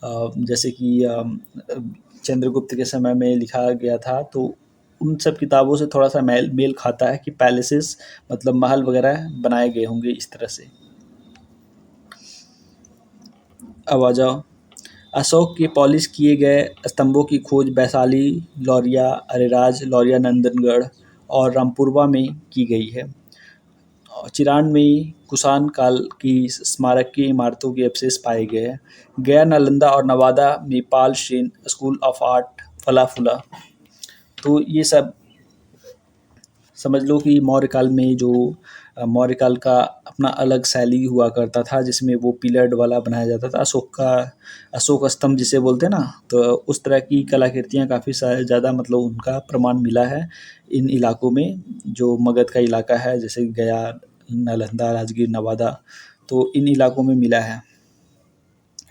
जैसे कि चंद्रगुप्त के समय में लिखा गया था, तो उन सब किताबों से थोड़ा सा मेल खाता है कि पैलेसेस मतलब महल वगैरह बनाए गए होंगे इस तरह से। अब आ जाओ, अशोक के पॉलिश किए गए स्तंभों की खोज वैशाली, लौरिया, अरेराज, लौरिया नंदनगढ़ और रामपुरवा में की गई है। चिरान में कुषाण काल की स्मारक की इमारतों के अवशेष पाए गए हैं। गया, नालंदा और नवादा में पाल सेन स्कूल ऑफ आर्ट, फला-फूला। तो ये सब समझ लो कि मौर्य काल में जो मौर्य काल का अपना अलग शैली हुआ करता था, जिसमें वो पिलर्ड वाला बनाया जाता था, अशोक स्तंभ जिसे बोलते हैं ना, तो उस तरह की कलाकृतियाँ काफ़ी ज़्यादा मतलब उनका प्रमाण मिला है इन इलाकों में। जो मगध का इलाका है, जैसे गया, नालंदा, राजगीर, नवादा, तो इन इलाकों में मिला है।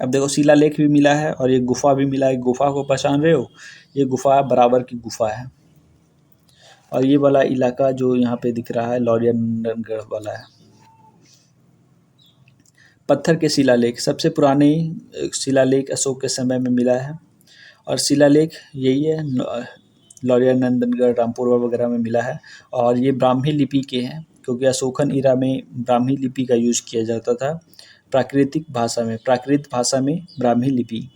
अब देखो शिलालेख भी मिला है और एक गुफा भी मिला है। गुफा को पहचान रहे हो? ये गुफा बराबर की गुफा है। और ये वाला इलाका जो यहाँ पे दिख रहा है, लौरिया नंदनगढ़ वाला है। पत्थर के शिलालेख, सबसे पुराने शिलालेख अशोक के समय में मिला है। और शिलालेख यही है, लौरिया नंदनगढ़, रामपुरवा वगैरह में मिला है। और ये ब्राह्मी लिपि के हैं, क्योंकि अशोकन ईरा में ब्राह्मी लिपि का यूज़ किया जाता था। प्राकृत भाषा में ब्राह्मी लिपि,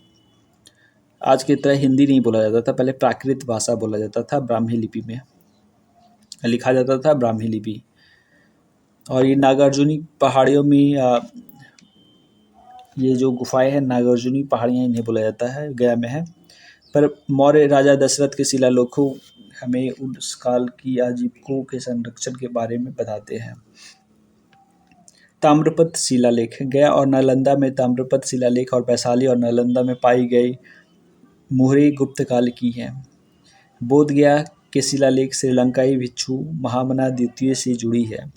आज की तरह हिंदी नहीं बोला जाता था, पहले प्राकृत भाषा बोला जाता था, ब्राह्मी लिपि में लिखा जाता था, ब्राह्मी लिपि। और ये नागार्जुनी पहाड़ियों में ये जो गुफाएं हैं, नागार्जुनी पहाड़ियाँ इन्हें बोला जाता है, गया में है। पर मौर्य राजा दशरथ के शिलालेखों हमें उस काल की आजीविकों के संरक्षण के बारे में बताते हैं। ताम्रपत्र शिलालेख, गया और नालंदा में ताम्रपत्र शिलालेख और वैशाली और नालंदा में पाई गई मुहरें गुप्त काल की हैं। बोधगया के शिलालेख श्रीलंकाई भिक्षु महामना द्वितीय से जुड़ी है।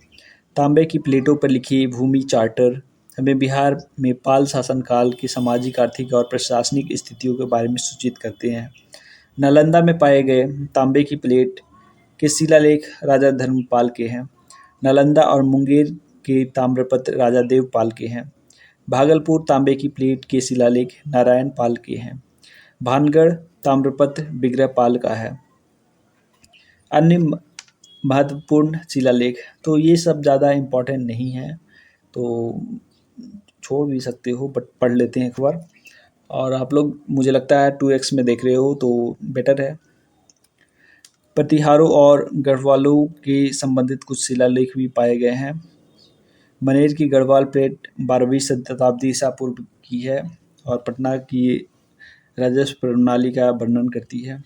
तांबे की प्लेटों पर लिखी भूमि चार्टर हमें बिहार में पाल शासन काल की सामाजिक, आर्थिक और प्रशासनिक स्थितियों के बारे में सूचित करते हैं। नालंदा में पाए गए तांबे की प्लेट के शिलालेख राजा धर्मपाल के हैं। नालंदा और मुंगेर के ताम्रपत्र राजा देवपाल के हैं। भागलपुर तांबे की प्लेट के शिलालेख नारायण पाल के हैं। भानगढ़ ताम्रपत्र विग्रहपाल का है। अन्य महत्वपूर्ण शिलालेख, तो ये सब ज़्यादा इम्पोर्टेंट नहीं है, तो छोड़ भी सकते हो, बट पढ़ लेते हैं एक बार। और आप लोग मुझे लगता है 2x में देख रहे हो तो बेटर है। प्रतिहारों और गढ़वालों के संबंधित कुछ शिलालेख भी पाए गए हैं। मनेर की गढ़वाल प्लेट 12वीं शताब्दी ईसा पूर्व की है और पटना की राजस्व प्रणाली का वर्णन करती है।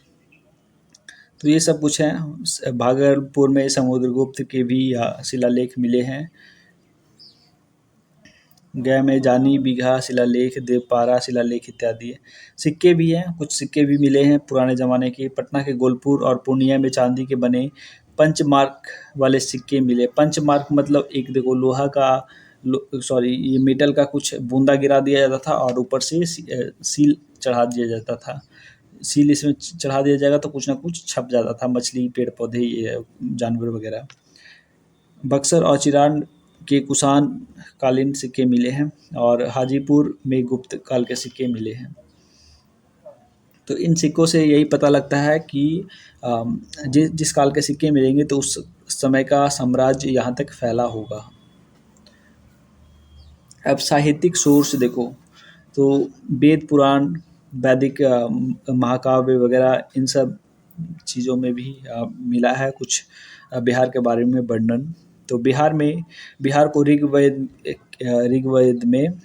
तो ये सब कुछ है। भागलपुर में समुद्रगुप्त के भी शिलालेख मिले हैं। गया में जानी बीघा शिलालेख, देवपारा शिलालेख इत्यादि है। सिक्के भी हैं, कुछ सिक्के भी मिले हैं पुराने ज़माने के। पटना के गोलपुर और पूर्णिया में चांदी के बने पंचमार्क वाले सिक्के मिले। पंचमार्क मतलब एक देखो लोहा का सॉरी, ये मेटल का कुछ बूंदा गिरा दिया जाता था और ऊपर से सील चढ़ा दिया जाता था। सील इसमें चढ़ा दिया जाएगा तो कुछ ना कुछ छप जाता था, मछली, पेड़ पौधे, ये जानवर वगैरह। बक्सर और चिरान के कुषाण कालीन सिक्के मिले हैं और हाजीपुर में गुप्त काल के सिक्के मिले हैं। तो इन सिक्कों से यही पता लगता है कि जिस काल के सिक्के मिलेंगे तो उस समय का साम्राज्य यहाँ तक फैला होगा। अब साहित्यिक सोर्स देखो, तो वेद पुराण, वैदिक महाकाव्य वगैरह, इन सब चीज़ों में भी मिला है कुछ बिहार के बारे में वर्णन। तो बिहार को ऋग्वेद में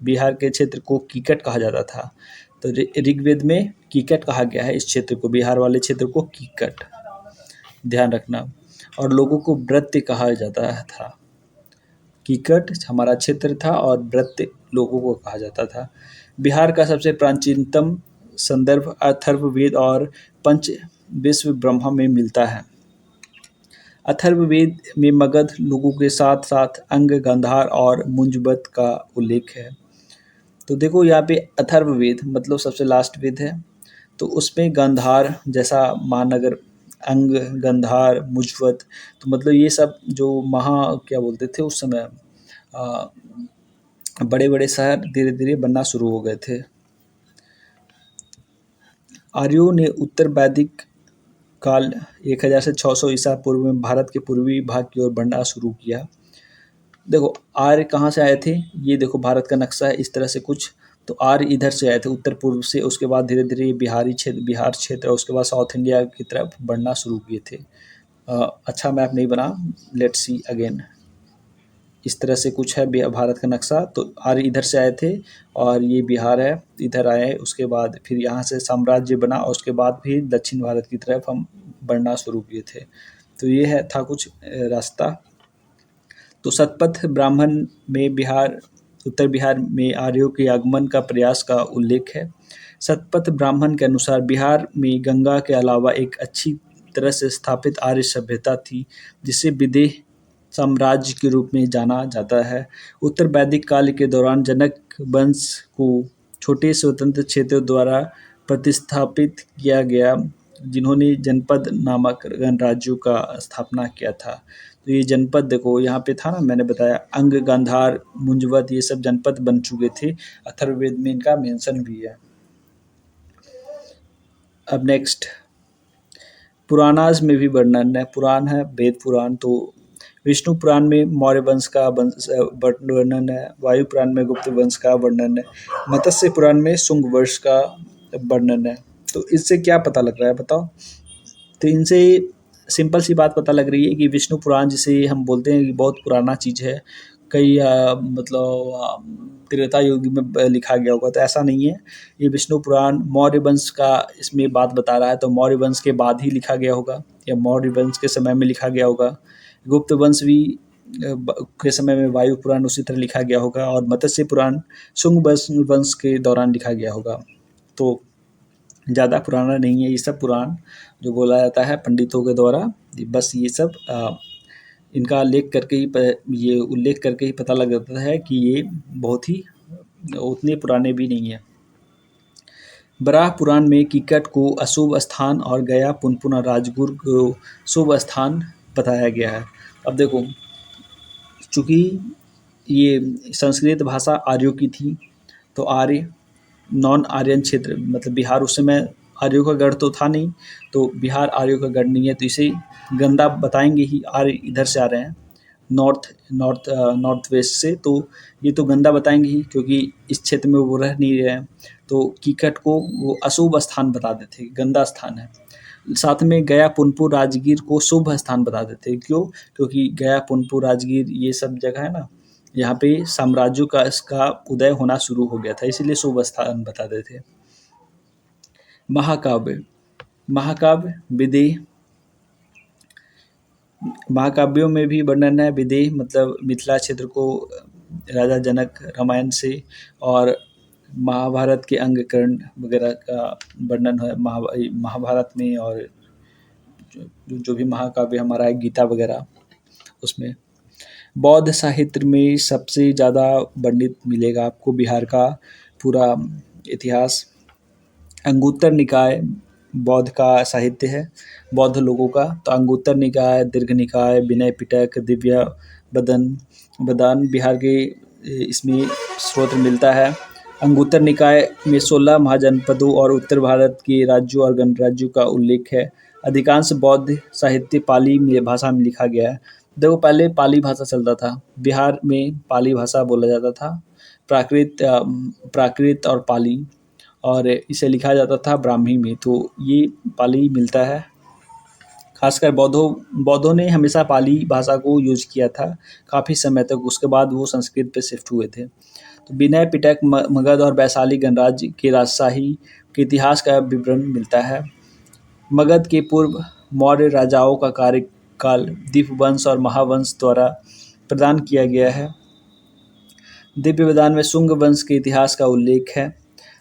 बिहार के क्षेत्र को कीकट कहा जाता था। तो ऋग्वेद में कीकट कहा गया है इस क्षेत्र को, बिहार वाले क्षेत्र को कीकट, ध्यान रखना। और लोगों को व्रत्य कहा जाता था। कीकट हमारा क्षेत्र था और व्रत्य लोगों को कहा जाता था। बिहार का सबसे प्राचीनतम संदर्भ अथर्ववेद और पंच विश्व ब्रह्मा में मिलता है। अथर्ववेद में मगध लोगों के साथ साथ अंग, गांधार और मुंजबत का उल्लेख है। तो देखो यहाँ पे अथर्ववेद मतलब सबसे लास्ट वेद है, तो उसमें गांधार जैसा महानगर, अंग, गांधार, मुंजबत, तो मतलब ये सब जो क्या बोलते थे उस समय, बड़े बड़े शहर धीरे धीरे बनना शुरू हो गए थे। आर्यों ने उत्तर वैदिक काल 1000 से 600 ईसा पूर्व में भारत के पूर्वी भाग की ओर बढ़ना शुरू किया। देखो आर्य कहाँ से आए थे, ये देखो भारत का नक्शा है इस तरह से कुछ, तो आर्य इधर से आए थे उत्तर पूर्व से, उसके बाद धीरे धीरे बिहार क्षेत्र, उसके बाद साउथ इंडिया की तरफ बढ़ना शुरू किए थे। अच्छा मैप नहीं बना, लेट्स सी अगेन। इस तरह से कुछ है भारत का नक्शा। तो आर्य इधर से आए थे और ये बिहार है, इधर आए, उसके बाद फिर यहाँ से साम्राज्य बना और उसके बाद फिर दक्षिण भारत की तरफ हम बढ़ना शुरू किए थे। तो ये था कुछ रास्ता। तो शतपथ ब्राह्मण में उत्तर बिहार में आर्यों के आगमन का प्रयास का उल्लेख है। शतपथ ब्राह्मण के अनुसार बिहार में गंगा के अलावा एक अच्छी तरह से स्थापित आर्य सभ्यता थी, जिसे विदेह साम्राज्य के रूप में जाना जाता है। उत्तर वैदिक काल के दौरान जनक वंश को छोटे स्वतंत्र क्षेत्रों द्वारा प्रतिस्थापित किया गया, जिन्होंने जनपद नामक गणराज्यों का स्थापना किया था। तो ये जनपद देखो यहाँ पे था ना, मैंने बताया अंग, गांधार, मुंजवत, ये सब जनपद बन चुके थे। अथर्ववेद में इनका मेंशन भी है। अब नेक्स्ट पुराणास में भी वर्णन है, पुराण है वेद पुराण। तो विष्णु पुराण में मौर्य वंश का वर्णन है, वायु पुराण में गुप्त वंश का वर्णन है, मत्स्य पुराण में शुंग वंश का वर्णन है। तो इससे क्या पता लग रहा है बताओ? तो इनसे सिंपल सी बात पता लग रही है कि विष्णु पुराण, जिसे हम बोलते हैं कि बहुत पुराना चीज़ है, कई त्रेता युग में लिखा गया होगा, तो ऐसा नहीं है। ये विष्णु पुराण मौर्य वंश का इसमें बात बता रहा है, तो मौर्य वंश के बाद ही लिखा गया होगा या मौर्य वंश के समय में लिखा गया होगा। गुप्त वंश भी के समय में वायु पुराण उसी तरह लिखा गया होगा, और मत्स्य पुराण शुंग वंश के दौरान लिखा गया होगा। तो ज़्यादा पुराना नहीं है ये सब पुराण जो बोला जाता है पंडितों के द्वारा। बस ये सब इनका ये उल्लेख करके ही पता लग जाता है कि ये बहुत ही उतने पुराने भी नहीं है। बराह पुराण में कीकट को अशुभ स्थान और गया पुनपुना राजगुर को शुभ स्थान बताया गया है। अब देखो, चूँकि ये संस्कृत भाषा आर्यों की थी, तो आर्य नॉन आर्यन क्षेत्र, मतलब बिहार उस समय आर्यों का गढ़ तो था नहीं, तो बिहार आर्यों का गढ़ नहीं है, तो इसे गंदा बताएंगे ही। आर्य इधर से आ रहे हैं नॉर्थ वेस्ट से, तो ये तो गंदा बताएंगे ही, क्योंकि इस क्षेत्र में वो रह नहीं रहे हैं। तो कीकट को वो अशुभ स्थान बता देते, गंदा स्थान है। साथ में गया पुनपुर राजगीर को शुभ स्थान बता देते, क्यों? क्योंकि गया पुनपुर राजगीर ये सब जगह है ना, यहाँ पे साम्राज्यों का इसका उदय होना शुरू हो गया था, इसीलिए शुभ स्थान बता देते। महाकाव्य विदेह, महाकाव्यों में भी वर्णन है। विदेह मतलब मिथिला क्षेत्र को राजा जनक रामायण से, और महाभारत के अंग कर्ण वगैरह का वर्णन है महाभारत में, और जो भी महाकाव्य हमारा है गीता वगैरह उसमें। बौद्ध साहित्य में सबसे ज़्यादा वर्णित मिलेगा आपको बिहार का पूरा इतिहास। अंगुत्तर निकाय बौद्ध का साहित्य है, बौद्ध लोगों का। तो अंगुत्तर निकाय, दीर्घ निकाय, विनय पिटक, दिव्य बदन बदान बिहार के इसमें स्रोत मिलता है। अंगुत्तर निकाय में 16 महाजनपदों और उत्तर भारत के राज्यों और गणराज्यों का उल्लेख है। अधिकांश बौद्ध साहित्य पाली में भाषा में लिखा गया है। देखो पहले पाली भाषा चलता था, बिहार में पाली भाषा बोला जाता था। प्राकृत और पाली, और इसे लिखा जाता था ब्राह्मी में। तो ये पाली मिलता है। खासकर बौद्धों ने हमेशा पाली भाषा को यूज़ किया था काफ़ी समय तक, उसके बाद वो संस्कृत पे शिफ्ट हुए थे। तो विनय पिटक मगध और वैशाली गणराज्य के राजशाही के इतिहास का विवरण मिलता है। मगध के पूर्व मौर्य राजाओं का कार्यकाल दीपवंश और महावंश द्वारा प्रदान किया गया है। दिव्यवदान में शुंग वंश के इतिहास का उल्लेख है।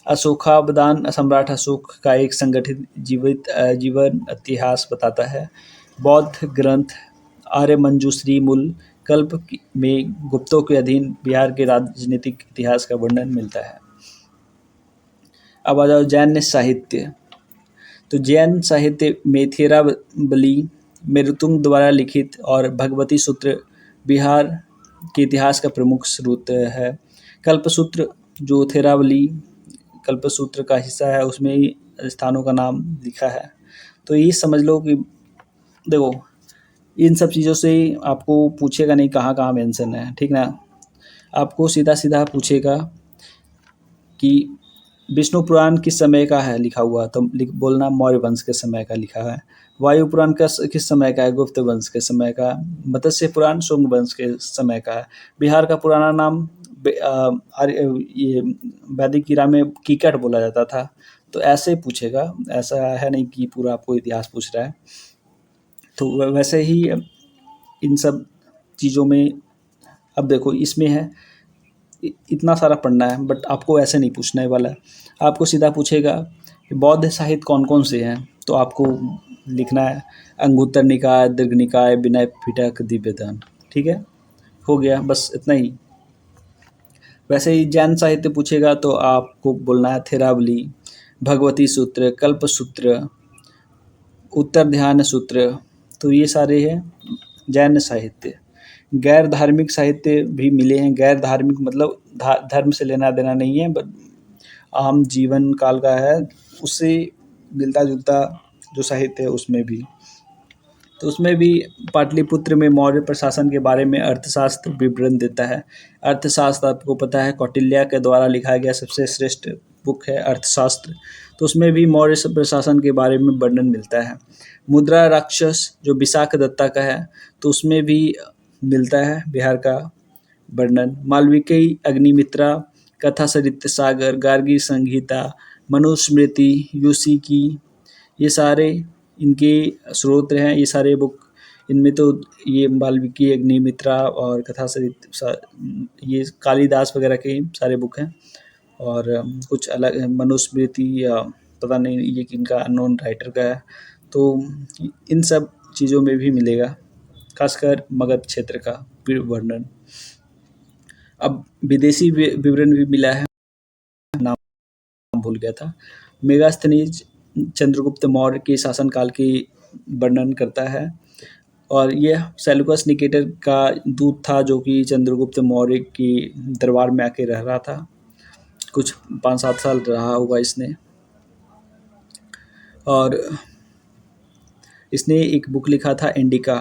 अशोकावदान सम्राट अशोक का एक संगठित जीवन इतिहास बताता है। बौद्ध ग्रंथ आर्यमंजूश्री मूल कल्प में गुप्तों के अधीन बिहार के राजनीतिक इतिहास का वर्णन मिलता है। अब आ जाओ जैन साहित्य। तो जैन साहित्य में थेरावली मेरुतुंग द्वारा लिखित और भगवती सूत्र बिहार के इतिहास का प्रमुख स्रोत है। कल्पसूत्र जो थेरावली कल्पसूत्र का हिस्सा है, उसमें ही स्थानों का नाम लिखा है। तो ये समझ लो कि देखो इन सब चीज़ों से आपको पूछेगा नहीं कहाँ कहाँ मेंशन है, ठीक ना। आपको सीधा सीधा पूछेगा कि विष्णु पुराण किस समय का है लिखा हुआ, तो बोलना मौर्य वंश के समय का लिखा है। वायु पुराण किस समय का है, गुप्त वंश के समय का। मत्स्य पुराण शुंग वंश के समय का है। बिहार का पुराना नाम ये वैदिक इरा में कीकट बोला जाता था। तो ऐसे पूछेगा, ऐसा है नहीं कि पूरा आपको इतिहास पूछ रहा है। तो वैसे ही इन सब चीज़ों में अब देखो इसमें है इतना सारा पढ़ना है, बट आपको ऐसे नहीं पूछने वाला है। आपको सीधा पूछेगा कि बौद्ध साहित्य कौन कौन से हैं, तो आपको लिखना है अंगुत्तर निकाय, दीर्घ निकाय, विनय पिटक, दिव्यदान। ठीक है, हो गया, बस इतना ही। वैसे ही जैन साहित्य पूछेगा तो आपको बोलना है थेरावली, भगवती सूत्र, कल्प सूत्र, उत्तर ध्यान सूत्र। तो ये सारे हैं जैन साहित्य। गैर धार्मिक साहित्य भी मिले हैं। गैर धार्मिक मतलब धर्म से लेना देना नहीं है, बट आम जीवन काल का है, उससे मिलता जुलता जो साहित्य है उसमें भी। तो उसमें भी पाटलिपुत्र में मौर्य प्रशासन के बारे में अर्थशास्त्र विवरण देता है। अर्थशास्त्र आपको पता है कौटिल्य के द्वारा लिखा गया सबसे श्रेष्ठ बुक है अर्थशास्त्र। तो उसमें भी मौर्य प्रशासन के बारे में वर्णन मिलता है। मुद्रा राक्षस जो विशाख दत्ता का है, तो उसमें भी मिलता है बिहार का वर्णन। मालविकी अग्निमित्रा, कथा साहित्य सागर, गार्गी संहिता, मनुस्मृति, यूसी की, ये सारे इनके स्रोत हैं। ये सारे बुक इनमें तो ये वाल्मीकि अग्निमित्रा और कथा साहित्य ये कालिदास वगैरह के सारे बुक हैं। और कुछ अलग मनुस्मृति या पता नहीं ये किनका अननोन राइटर का है। तो इन सब चीज़ों में भी मिलेगा, खासकर मगध क्षेत्र का वर्णन। अब विदेशी विवरण भी मिला है, नाम भूल गया था। मेगास्थनीज चंद्रगुप्त मौर्य के शासनकाल की वर्णन करता है, और यह सेल्यूकस निकेटर का दूत था जो कि चंद्रगुप्त मौर्य की दरबार में आके रह रहा था। कुछ 5-7 साल रहा होगा इसने। और इसने एक बुक लिखा था इंडिका।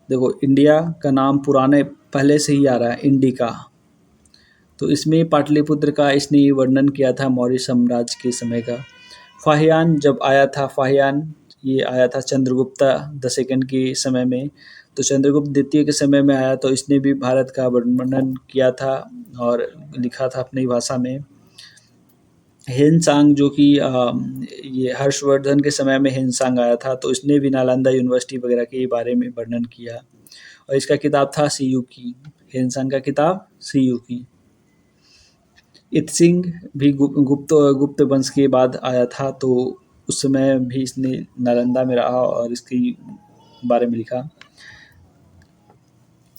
देखो इंडिया का नाम पुराने पहले से ही आ रहा है, इंडिका। तो इसमें पाटलिपुत्र का इसने वर्णन किया था मौर्य साम्राज्य के समय का। फाहियान जब आया था, फाहियान ये आया था चंद्रगुप्ता द सेकंड के समय में। तो चंद्रगुप्त द्वितीय के समय में आया, तो इसने भी भारत का वर्णन किया था और लिखा था अपनी भाषा में। हेनसांग जो कि ये हर्षवर्धन के समय में हेनसांग आया था, तो इसने भी नालंदा यूनिवर्सिटी वगैरह के बारे में वर्णन किया। और इसका किताब था सीयूकी, हेनसांग का किताब सीयूकी। इत्सिंग भी गुप्त वंश के बाद आया था, तो उस समय भी इसने नालंदा में रहा और इसके बारे में लिखा।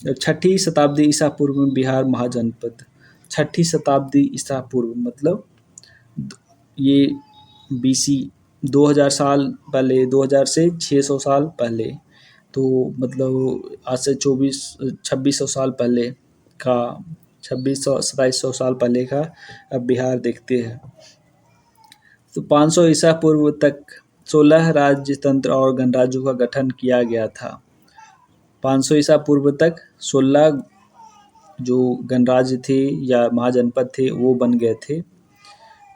छठी शताब्दी ईसा पूर्व में बिहार महाजनपद। छठी शताब्दी ईसा पूर्व मतलब ये बीसी 2000 साल पहले, 2000 से 600 साल पहले, तो मतलब आज से 2600 साल पहले का, 2600 2700 साल पहले का अब बिहार देखते हैं। तो 500 ईसा पूर्व तक 16 राज्य तंत्र और गणराज्यों का गठन किया गया था। 500 ईसा पूर्व तक 16 जो गणराज्य थे या महाजनपद थे वो बन गए थे,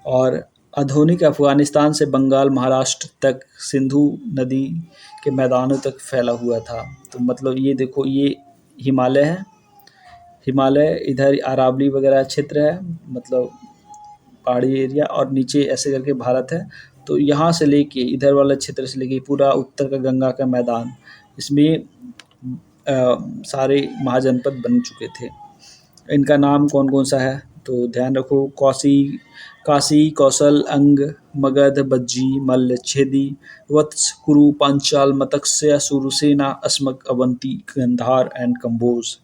और आधुनिक अफ़गानिस्तान से बंगाल, महाराष्ट्र तक सिंधु नदी के मैदानों तक फैला हुआ था। तो मतलब ये देखो, ये हिमालय है, हिमालय इधर अरावली वगैरह क्षेत्र है, मतलब पहाड़ी एरिया, और नीचे ऐसे करके भारत है। तो यहाँ से लेके इधर वाला क्षेत्र से लेके पूरा उत्तर का गंगा का मैदान, इसमें सारे महाजनपद बन चुके थे। इनका नाम कौन कौन सा है तो ध्यान रखो, काशी, कौशल, अंग, मगध, बज्जी, मल्ल, छेदी, वत्स, कुरु, पांचाल, मत्स्य, सुरसेना, अस्मक, अवंती, गंधार एंड कंबोज।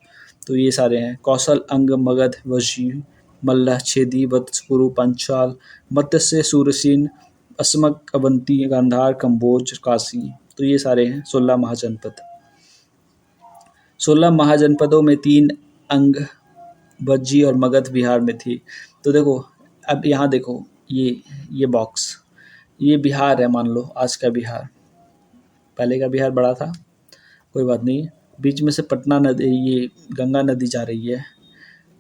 तो ये सारे हैं, कौशल, अंग, मगध, वज्जी, मल्ल, छेदी, वत्स, कुरु, पांचाल, मत्स्य, सुरसेन, अस्मक, अवंती, गांधार, कंबोज, काशी। तो ये सारे हैं 16 महाजनपद। 16 महाजनपदों में 3 अंग, बज्जी और मगध बिहार में थी। तो देखो, अब यहाँ देखो, ये बॉक्स, ये बिहार है, मान लो आज का बिहार। पहले का बिहार बड़ा था, कोई बात नहीं। बीच में से पटना नदी, ये गंगा नदी जा रही है।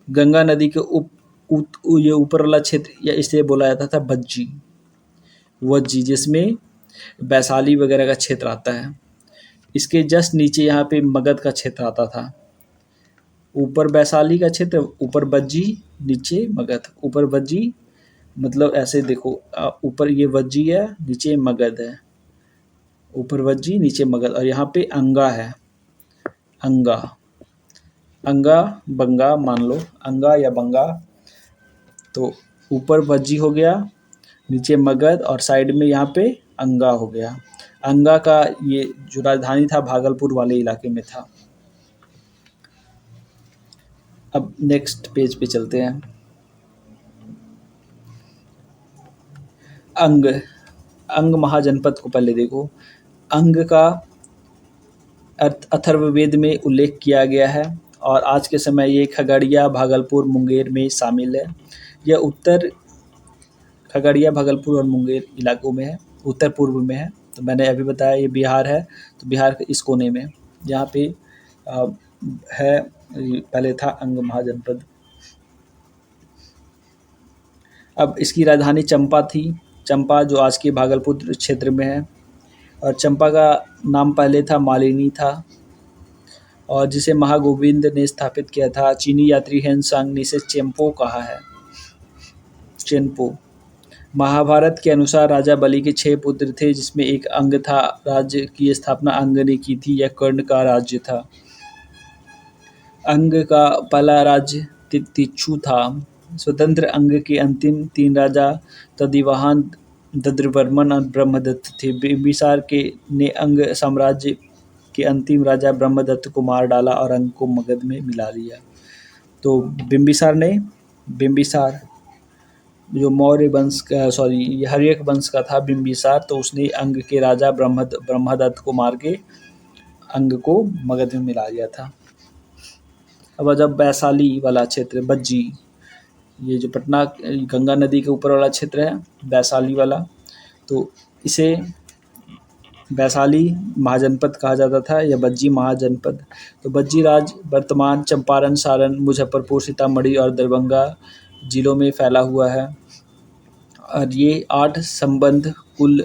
गंगा नदी के ये ऊपर वाला क्षेत्र, या इसे बोला जाता था बज्जी, वज्जी, जिसमें वैशाली वगैरह का क्षेत्र आता है। इसके जस्ट नीचे यहाँ पे मगध का क्षेत्र आता था। ऊपर वैशाली का क्षेत्र, ऊपर बज्जी, नीचे मगध। ऊपर बज्जी मतलब ऐसे देखो, ऊपर ये वज्जी है, नीचे मगध है। ऊपर वज्जी, नीचे मगध, और यहाँ पे अंगा है, अंगा, अंगा बंगा मान लो, अंगा या बंगा। तो ऊपर वज्जी हो गया, नीचे मगध, और साइड में यहाँ पे अंगा हो गया। अंगा का ये जो राजधानी था भागलपुर वाले इलाके में था। अब नेक्स्ट पेज पे चलते हैं। अंग, अंग महाजनपद को पहले देखो। अंग का अथर्ववेद में उल्लेख किया गया है, और आज के समय ये खगड़िया, भागलपुर, मुंगेर में शामिल है। यह उत्तर खगड़िया, भागलपुर और मुंगेर इलाकों में है, उत्तर पूर्व में है। तो मैंने अभी बताया ये बिहार है, तो बिहार के इस कोने में यहाँ पे है, पहले था अंग महाजनपद। अब इसकी राजधानी चंपा थी, चंपा जो आज के भागलपुर क्षेत्र में है, और चंपा का नाम पहले था मालिनी था, और जिसे महागोविंद ने स्थापित किया था। चीनी यात्री हेनसांग ने इसे चेम्पो कहा है, चेनपो। महाभारत के अनुसार राजा बलि के 6 पुत्र थे, जिसमें एक अंग था। राज्य की स्थापना अंग ने की थी, यह कर्ण का राज्य था। अंग का पहला राज्य तिच्छु था। स्वतंत्र अंग के अंतिम 3 राजा तदिवाहन, दद्रवर्मन और ब्रह्मदत्त थे। बिंबिसार के ने अंग साम्राज्य के अंतिम राजा ब्रह्मदत्त को मार डाला और अंग को मगध में मिला लिया। तो बिंबिसार जो मौर्य वंश का, सॉरी हर्यक वंश का था बिंबिसार, तो उसने अंग के राजा ब्रह्मदत्त को मार के अंग को मगध में मिला लिया था। अब जब वैशाली वाला क्षेत्र, बज्जी, ये जो पटना गंगा नदी के ऊपर वाला क्षेत्र है वैशाली वाला, तो इसे वैशाली महाजनपद कहा जाता था, या बज्जी महाजनपद। तो बज्जी राज वर्तमान चंपारण, सारण, मुजफ्फरपुर, सीतामढ़ी और दरभंगा जिलों में फैला हुआ है, और ये 8 संबंध कुल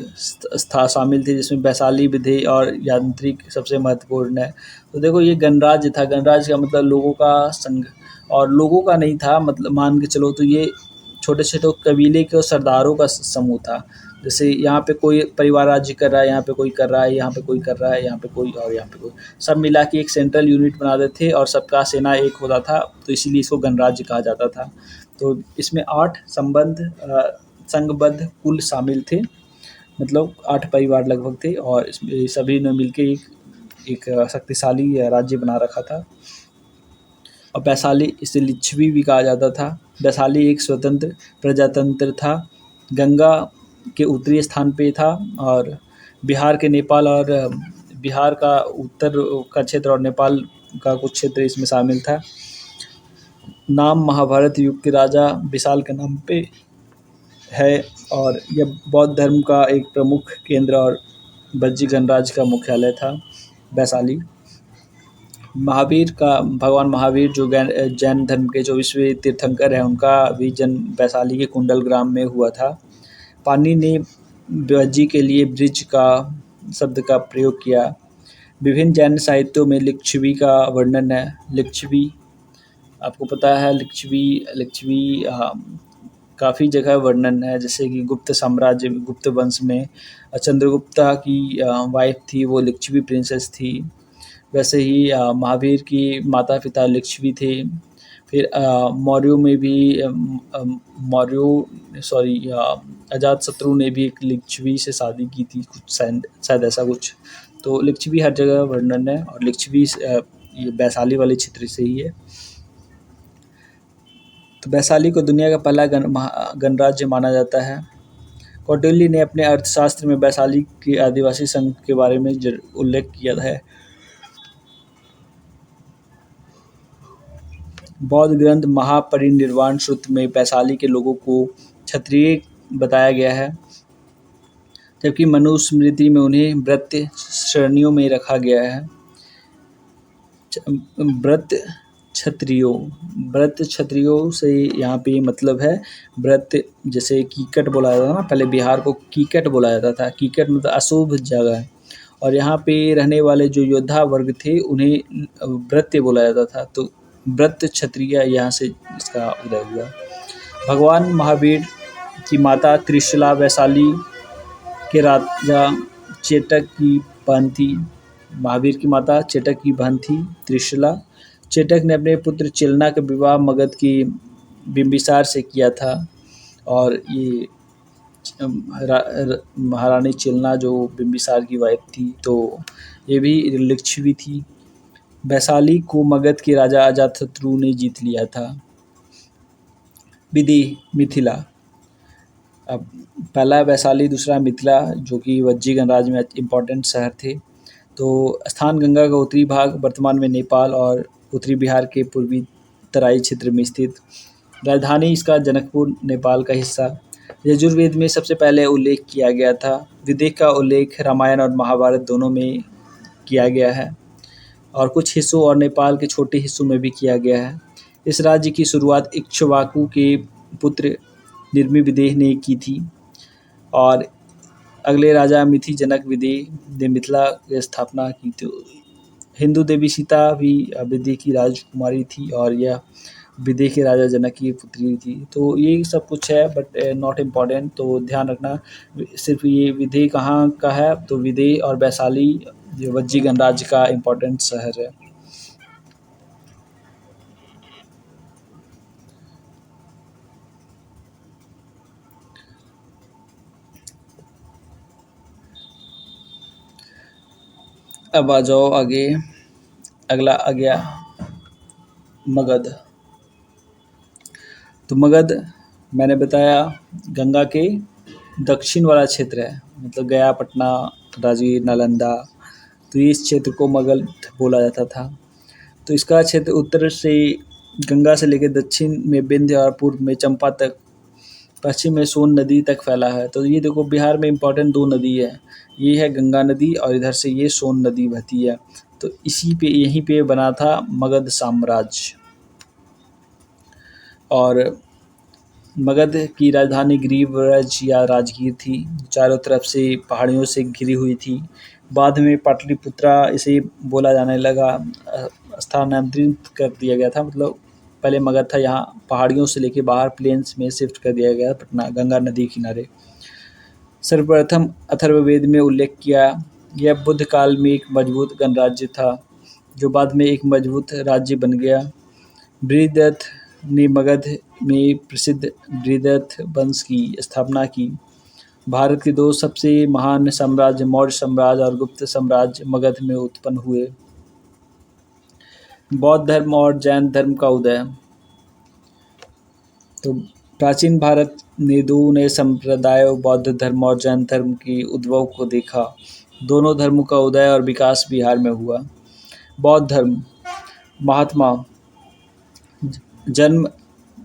शामिल थे, जिसमें वैशाली, विधेय और यांत्रिक सबसे महत्वपूर्ण है। तो देखो, ये गणराज्य था, गणराज्य का मतलब लोगों का संघ, और लोगों का नहीं था, मतलब मान के चलो तो ये छोटे छोटे कबीले के और सरदारों का समूह था। जैसे यहाँ पे कोई परिवार राज्य कर रहा है, यहाँ पे कोई कर रहा है, यहाँ पे कोई कर रहा है, यहाँ पे कोई, और यहाँ पे कोई, सब मिला के एक सेंट्रल यूनिट बनाते थे, और सबका सेना एक होता था, तो इसीलिए इसको गणराज्य कहा जाता था। तो इसमें 8 संघबद्ध कुल शामिल थे, मतलब 8 परिवार लगभग थे, और इसमें सभी ने मिलके एक शक्तिशाली राज्य बना रखा था। और वैशाली इसे लिच्छवी भी कहा जाता था। वैशाली एक स्वतंत्र प्रजातंत्र था, गंगा के उत्तरी स्थान पे था और बिहार के नेपाल और बिहार का उत्तर का क्षेत्र और नेपाल का कुछ क्षेत्र इसमें शामिल था। नाम महाभारत युग के राजा विशाल के नाम पे है और यह बौद्ध धर्म का एक प्रमुख केंद्र और बज्जी गणराज्य का मुख्यालय था वैशाली। महावीर का भगवान महावीर जो जैन धर्म के 24वें तीर्थंकर हैं, उनका भी जन्म वैशाली के कुंडल ग्राम में हुआ था। पानी ने बज्जी के लिए ब्रिज का शब्द का प्रयोग किया। विभिन्न जैन साहित्यों में लिच्छवी का वर्णन है। लिच्छवी आपको पता है, लिच्छवी लिच्छवी काफ़ी जगह वर्णन है, जैसे कि गुप्त साम्राज्य गुप्त वंश में चंद्रगुप्ता की वाइफ थी, वो लिच्छवी प्रिंसेस थी। वैसे ही महावीर की माता पिता लिच्छवी थे। फिर मौर्यों में भी मौर्यों सॉरी अजातशत्रु ने भी एक लिच्छवी से शादी की थी, कुछ शायद ऐसा कुछ। तो लिच्छवी हर जगह वर्णन है और लिच्छवी ये वैशाली वाले क्षेत्र से ही है। तो वैशाली को दुनिया का पहला गणराज्य माना जाता है। कौटिल्य ने अपने अर्थशास्त्र में वैशाली के आदिवासी संघ के बारे में उल्लेख किया है। बौद्ध ग्रंथ महापरिनिर्वाण सूत्र में वैशाली के लोगों को क्षत्रिय बताया गया है, जबकि मनुस्मृति में उन्हें व्रत श्रेणियों में रखा गया है। व्रत क्षत्रियों से यहाँ पे मतलब है व्रत, जैसे कीकट बोला जाता था ना, पहले बिहार को कीकट बोला जाता था। कीकट मतलब अशुभ जगह है, और यहाँ पे रहने वाले जो योद्धा वर्ग थे उन्हें व्रत्य बोला जाता था। तो व्रत क्षत्रिय यहाँ से इसका उदय हुआ। भगवान महावीर की माता त्रिशला वैशाली के राजा चेटक की बहन थी। महावीर की माता चेटक की बहन थी त्रिशला। चेटक ने अपने पुत्र चिलना का विवाह मगध की बिंबिसार से किया था, और ये महारानी चिलना जो बिंबिसार की वाइफ थी, तो ये भी लिच्छवी थी। वैशाली को मगध के राजा अजातशत्रु ने जीत लिया था। विदेह मिथिला, अब पहला वैशाली, दूसरा मिथिला, जो कि वज्जी गणराज्य में इम्पोर्टेंट शहर थे। तो स्थान गंगा का उत्तरी भाग वर्तमान में नेपाल और उत्तरी बिहार के पूर्वी तराई क्षेत्र में स्थित। राजधानी इसका जनकपुर, नेपाल का हिस्सा। यजुर्वेद में सबसे पहले उल्लेख किया गया था। विदेह का उल्लेख रामायण और महाभारत दोनों में किया गया है, और कुछ हिस्सों और नेपाल के छोटे हिस्सों में भी किया गया है। इस राज्य की शुरुआत इक्ष्वाकु के पुत्र निर्मिविदेह ने की थी, और अगले राजा मिथि जनक विदेह ने मिथिला की स्थापना की थी। हिंदू देवी सीता भी विदेह की राजकुमारी थी, और यह विदेह के राजा जनक की पुत्री थी। तो ये सब कुछ है, बट नॉट इम्पॉर्टेंट, तो ध्यान रखना। सिर्फ ये विदेह कहाँ का है, तो विदेह और वैशाली जो वज्जी गणराज्य का इम्पोर्टेंट शहर है। अब आ जाओ आगे, अगला आ गया मगध। तो मगध मैंने बताया गंगा के दक्षिण वाला क्षेत्र है, मतलब गया, पटना, राजगीर, नालंदा। तो इस क्षेत्र को मगध बोला जाता था। तो इसका क्षेत्र उत्तर से गंगा से लेकर दक्षिण में विंध्य और पूर्व में चंपा तक, पश्चिम में सोन नदी तक फैला है। तो ये देखो, बिहार में इम्पोर्टेंट दो नदी है, ये है गंगा नदी और इधर से ये सोन नदी बहती है। तो यहीं पे बना था मगध साम्राज्य। और मगध की राजधानी गिरिव्रज या राजगीर थी, चारों तरफ से पहाड़ियों से घिरी हुई थी। बाद में पाटलिपुत्रा इसे बोला जाने लगा, स्थानांतरित कर दिया गया था। मतलब पहले मगध था, यहाँ पहाड़ियों से लेके बाहर प्लेन्स में शिफ्ट कर दिया गया पटना, गंगा नदी किनारे। सर्वप्रथम अथर्ववेद में उल्लेख किया, यह बुद्ध काल में एक मजबूत गणराज्य था, जो बाद में एक मजबूत राज्य बन गया। बृहद्रथ ने मगध में प्रसिद्ध बृहद्रथ वंश की स्थापना की। भारत के दो सबसे महान साम्राज्य, मौर्य साम्राज्य और गुप्त साम्राज्य, मगध में उत्पन्न हुए। बौद्ध धर्म और जैन धर्म का उदय। तो प्राचीन भारत ने दो नए संप्रदायों बौद्ध धर्म और जैन धर्म की उद्भव को देखा। दोनों धर्मों का उदय और विकास बिहार में हुआ। बौद्ध धर्म। महात्मा जन्म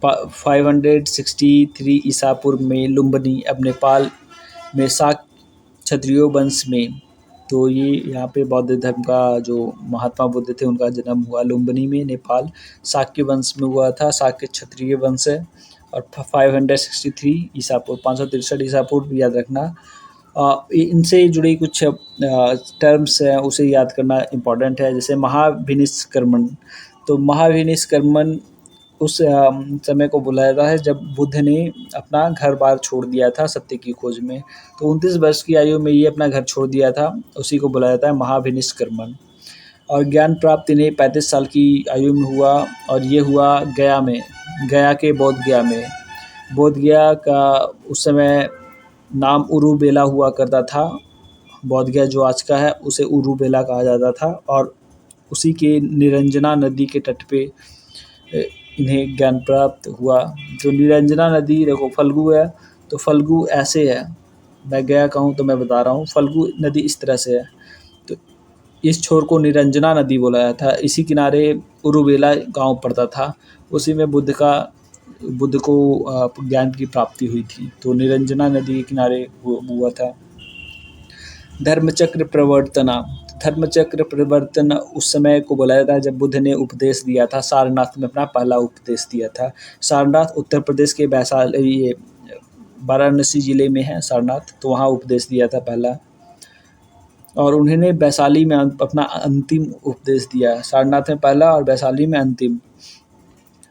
563 ईसा पूर्व में लुम्बिनी अब नेपाल में शाक क्षत्रियो वंश में। तो ये यहाँ पे बौद्ध धर्म का जो महात्मा बुद्ध थे उनका जन्म हुआ लुम्बिनी में, नेपाल, शाक्य वंश में हुआ था। शाक्य क्षत्रिय वंश है और 563 ईसा पूर्व, 563 ईसा पूर्व याद रखना। इनसे जुड़ी कुछ टर्म्स हैं उसे याद करना इम्पॉर्टेंट है, जैसे महाविनिष्क्रमण। तो महाविनिष्क्रमण उस समय को बुलाया जाता है जब बुद्ध ने अपना घर बार छोड़ दिया था सत्य की खोज में। तो 29 वर्ष की आयु में ये अपना घर छोड़ दिया था, उसी को बुलाया जाता है महाविनिष्क्रमण। और ज्ञान प्राप्त इन्हें 35 साल की आयु में हुआ और ये हुआ गया में, गया के बोध गया में। बोध गया का उस समय नाम उरुबेला हुआ करता था। बोध गया जो आज का है उसे उरुबेला कहा जाता था और उसी के निरंजना नदी के तट पे इन्हें ज्ञान प्राप्त हुआ। जो निरंजना नदी देखो फल्गु है, तो फल्गु ऐसे है, मैं गया कहूँ तो मैं बता रहा हूँ, फल्गु नदी इस तरह से है। तो इस छोर को निरंजना नदी बोला जाता था। इसी किनारे उरुबेला गांव पड़ता था, उसी में बुद्ध को ज्ञान की प्राप्ति हुई थी। तो निरंजना नदी के किनारे हुआ था। धर्मचक्र प्रवर्तना। धर्मचक्र प्रवर्तन उस समय को बुलाया था जब बुद्ध ने उपदेश दिया था, सारनाथ में अपना पहला उपदेश दिया था। सारनाथ उत्तर प्रदेश के ये वाराणसी जिले में है सारनाथ, तो वहाँ उपदेश दिया था पहला। और उन्होंने वैशाली में अपना अंतिम उपदेश दिया। सारनाथ में पहला और वैशाली में अंतिम।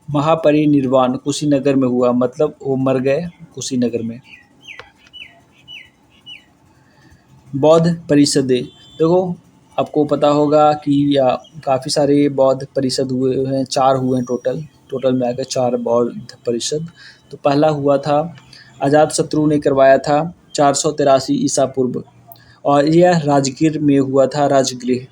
महापरिनिर्वाण कुशीनगर में हुआ, मतलब वो मर गए कुशीनगर में। बौद्ध परिषदें। देखो आपको पता होगा कि काफ़ी सारे बौद्ध परिषद हुए हैं, 4 हुए हैं टोटल में आकर 4 बौद्ध परिषद। तो पहला हुआ था अजातशत्रु ने करवाया था 483 ईसा पूर्व और यह राजगीर में हुआ था, राजगृह।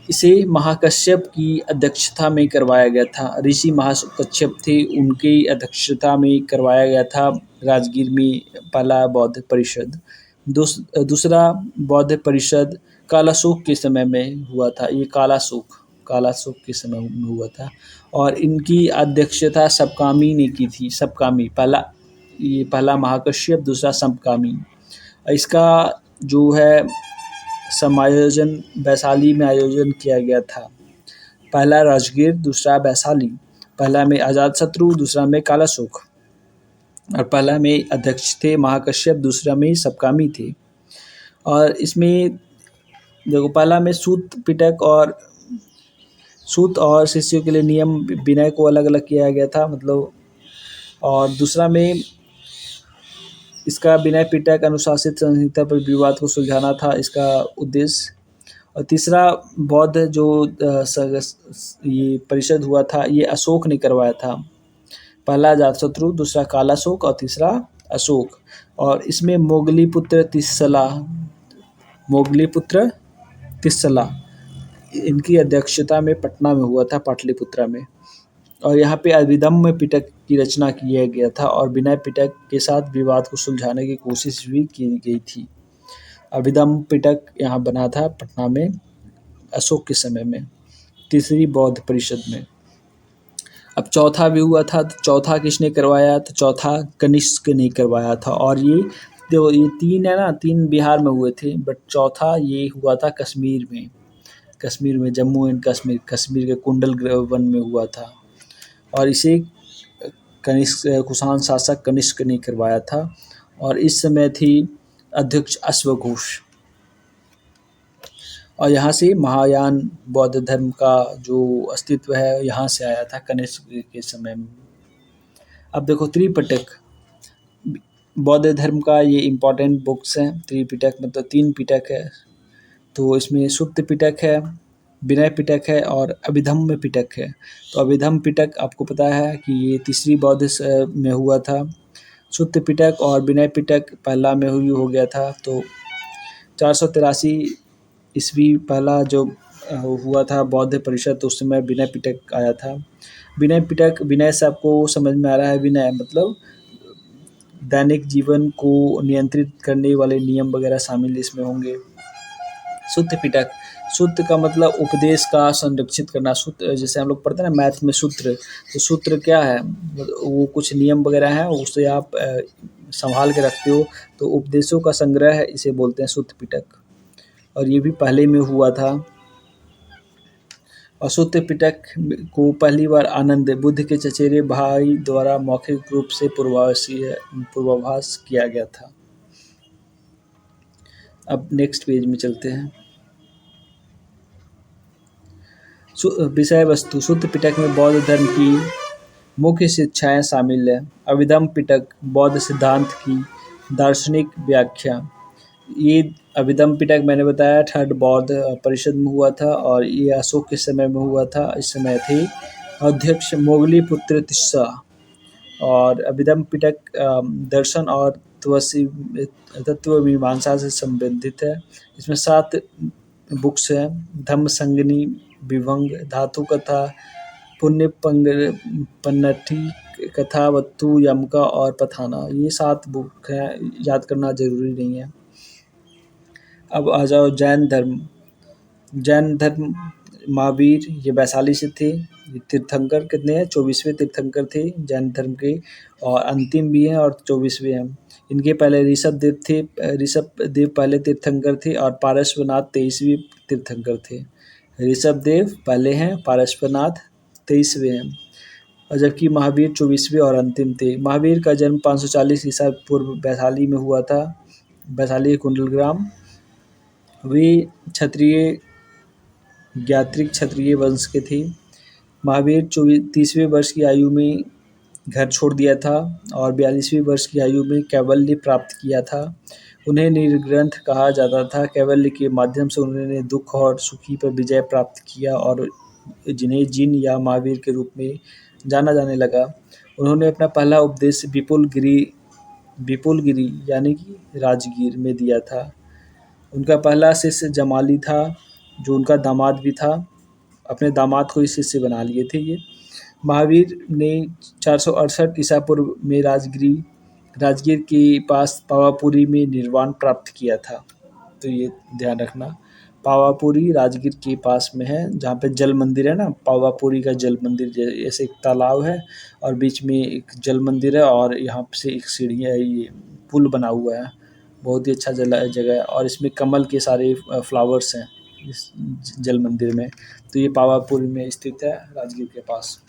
इसे महाकश्यप की अध्यक्षता में करवाया गया था। ऋषि महाकश्यप थे, उनकी अध्यक्षता में करवाया गया था राजगीर में पहला बौद्ध परिषद। दूसरा बौद्ध परिषद कालाशोक के समय में हुआ था। ये कालाशोक के समय में हुआ था और इनकी अध्यक्षता सबकामी ने की थी। सबकामी पहला महाकश्यप, दूसरा सबकामी। इसका जो है समायोजन वैशाली में आयोजन किया गया था। पहला राजगीर, दूसरा वैशाली। पहला में अजातशत्रु, दूसरा में कालाशोक। और पहला में अध्यक्ष थे महाकश्यप, दूसरा में सबकामी थे। और इसमें देखो पहला में सूत और शिष्यों के लिए नियम विनय को अलग अलग किया गया था, मतलब। और दूसरा में इसका विनय पिटक अनुशासित संहिता पर विवाद को सुलझाना था इसका उद्देश्य। और तीसरा बौद्ध जो ये परिषद हुआ था ये अशोक ने करवाया था। पहला अजातशत्रु, दूसरा कालाशोक और तीसरा अशोक। और इसमें मोगलीपुत्र तिस्सला इनकी अध्यक्षता में पटना में हुआ था, पाटलिपुत्रा में। और यहाँ पे अभिधम्म पिटक की रचना किया गया था और विनय पिटक के साथ विवाद को सुलझाने की कोशिश भी की गई थी। अभिधम्म पिटक यहाँ बना था पटना में अशोक के समय में, तीसरी बौद्ध परिषद में। अब चौथा भी हुआ था, तो चौथा किसने करवाया? तो चौथा कनिष्क ने करवाया था। और ये 3 है ना, 3 बिहार में हुए थे, बट चौथा ये हुआ था कश्मीर में, जम्मू एंड कश्मीर के कुंडल वन में हुआ था। और इसे कुषाण शासक कनिष्क ने करवाया था और इस समय थी अध्यक्ष अश्वघोष। और यहाँ से महायान बौद्ध धर्म का जो अस्तित्व है यहाँ से आया था कनिष्क के समय में। अब देखो त्रिपिटक बौद्ध धर्म का ये इम्पोर्टेंट बुक्स हैं। त्रिपिटक मतलब 3 पिटक है, तो इसमें सुत्त पिटक है, विनय पिटक है और अभिधम्म पिटक है। तो अभिधम्म पिटक आपको पता है कि ये तीसरी बौद्ध में हुआ था। सुत्त पिटक और विनय पिटक पहला में हो गया था। तो 483 ईस्वी पहला जो हुआ था बौद्ध परिषद, तो उस समय विनय पिटक आया था। विनय पिटक, विनय से आपको समझ में आ रहा है, विनय मतलब दैनिक जीवन को नियंत्रित करने वाले नियम वगैरह शामिल इसमें होंगे। शुद्ध पिटक, सूत्र का मतलब उपदेश का संरक्षित करना। सूत्र जैसे हम लोग पढ़ते हैं ना मैथ में सूत्र, तो सूत्र क्या है, वो कुछ नियम वगैरह हैं, उसे आप संभाल के रखते हो, तो उपदेशों का संग्रह है, इसे बोलते हैं शुद्ध पिटक। और ये भी पहले में हुआ था। और शुद्ध पिटक को पहली बार आनंद बुद्ध के चचेरे भाई द्वारा मौखिक रूप से पूर्वाभास किया गया था। अब नेक्स्ट पेज में चलते हैं। विषय वस्तु, शुद्ध पिटक में बौद्ध धर्म की मुख्य शिक्षाएं शामिल हैं। अभिधम्म पिटक बौद्ध सिद्धांत की दार्शनिक व्याख्या। ये अभिधम्म पिटक मैंने बताया थर्ड बौद्ध परिषद में हुआ था, और ये अशोक के समय में हुआ था। इस समय थे अध्यक्ष मोगली पुत्र तिस्सा। और अभिधम्म पिटक दर्शन और तत्व मीमांसा से संबंधित है। इसमें 7 बुक्स हैं। धम्म संगिनी, विभंग, धातु कथा, पुण्य पन्नठी कथा, वत्तु, यमका और पथाना, ये 7 बुक हैं, याद करना जरूरी नहीं है। अब आ जाओ जैन धर्म। जैन धर्म महावीर, ये वैशाली से थे। ये तीर्थंकर कितने हैं, 24वें तीर्थंकर थे जैन धर्म के, और अंतिम भी हैं और 24वें हैं। इनके पहले ऋषभ देव थे। ऋषभ देव पहले तीर्थंकर थे, और पारश्वनाथ 23वें तीर्थंकर थे। ऋषभ देव पहले हैं, पारश्वनाथ 23वें हैं, और जबकि महावीर 24वें और अंतिम थे। महावीर का जन्म 540 ईसा पूर्व वैशाली में हुआ था, वैशाली के कुंडलग्राम। वे क्षत्रिय ज्ञात्रिक क्षत्रिय वंश के थे। महावीर 30वें वर्ष की आयु में घर छोड़ दिया था, और 42वें वर्ष की आयु में कैवल्य प्राप्त किया था। उन्हें निर्ग्रंथ कहा जाता था। कैवल्य के माध्यम से उन्होंने दुख और सुखी पर विजय प्राप्त किया, और जिन्हें जिन या महावीर के रूप में जाना जाने लगा। उन्होंने अपना पहला उपदेश विपुलगिरी यानी कि राजगीर में दिया था। उनका पहला शिष्य जमाली था, जो उनका दामाद भी था। अपने दामाद को ही शिष्य बना लिए थे ये। महावीर ने 468 ईसा पूर्व में राजगीर के पास पावापुरी में निर्वाण प्राप्त किया था। तो ये ध्यान रखना, पावापुरी राजगीर के पास में है, जहाँ पे जल मंदिर है ना, पावापुरी का जल मंदिर। जैसे एक तालाब है और बीच में एक जल मंदिर है, और यहाँ से एक सीढ़ी है, ये पुल बना हुआ है। बहुत ही अच्छा जगह है, और इसमें कमल के सारे फ्लावर्स हैं इस जल मंदिर में। तो ये पावापुरी में स्थित है, राजगीर के पास।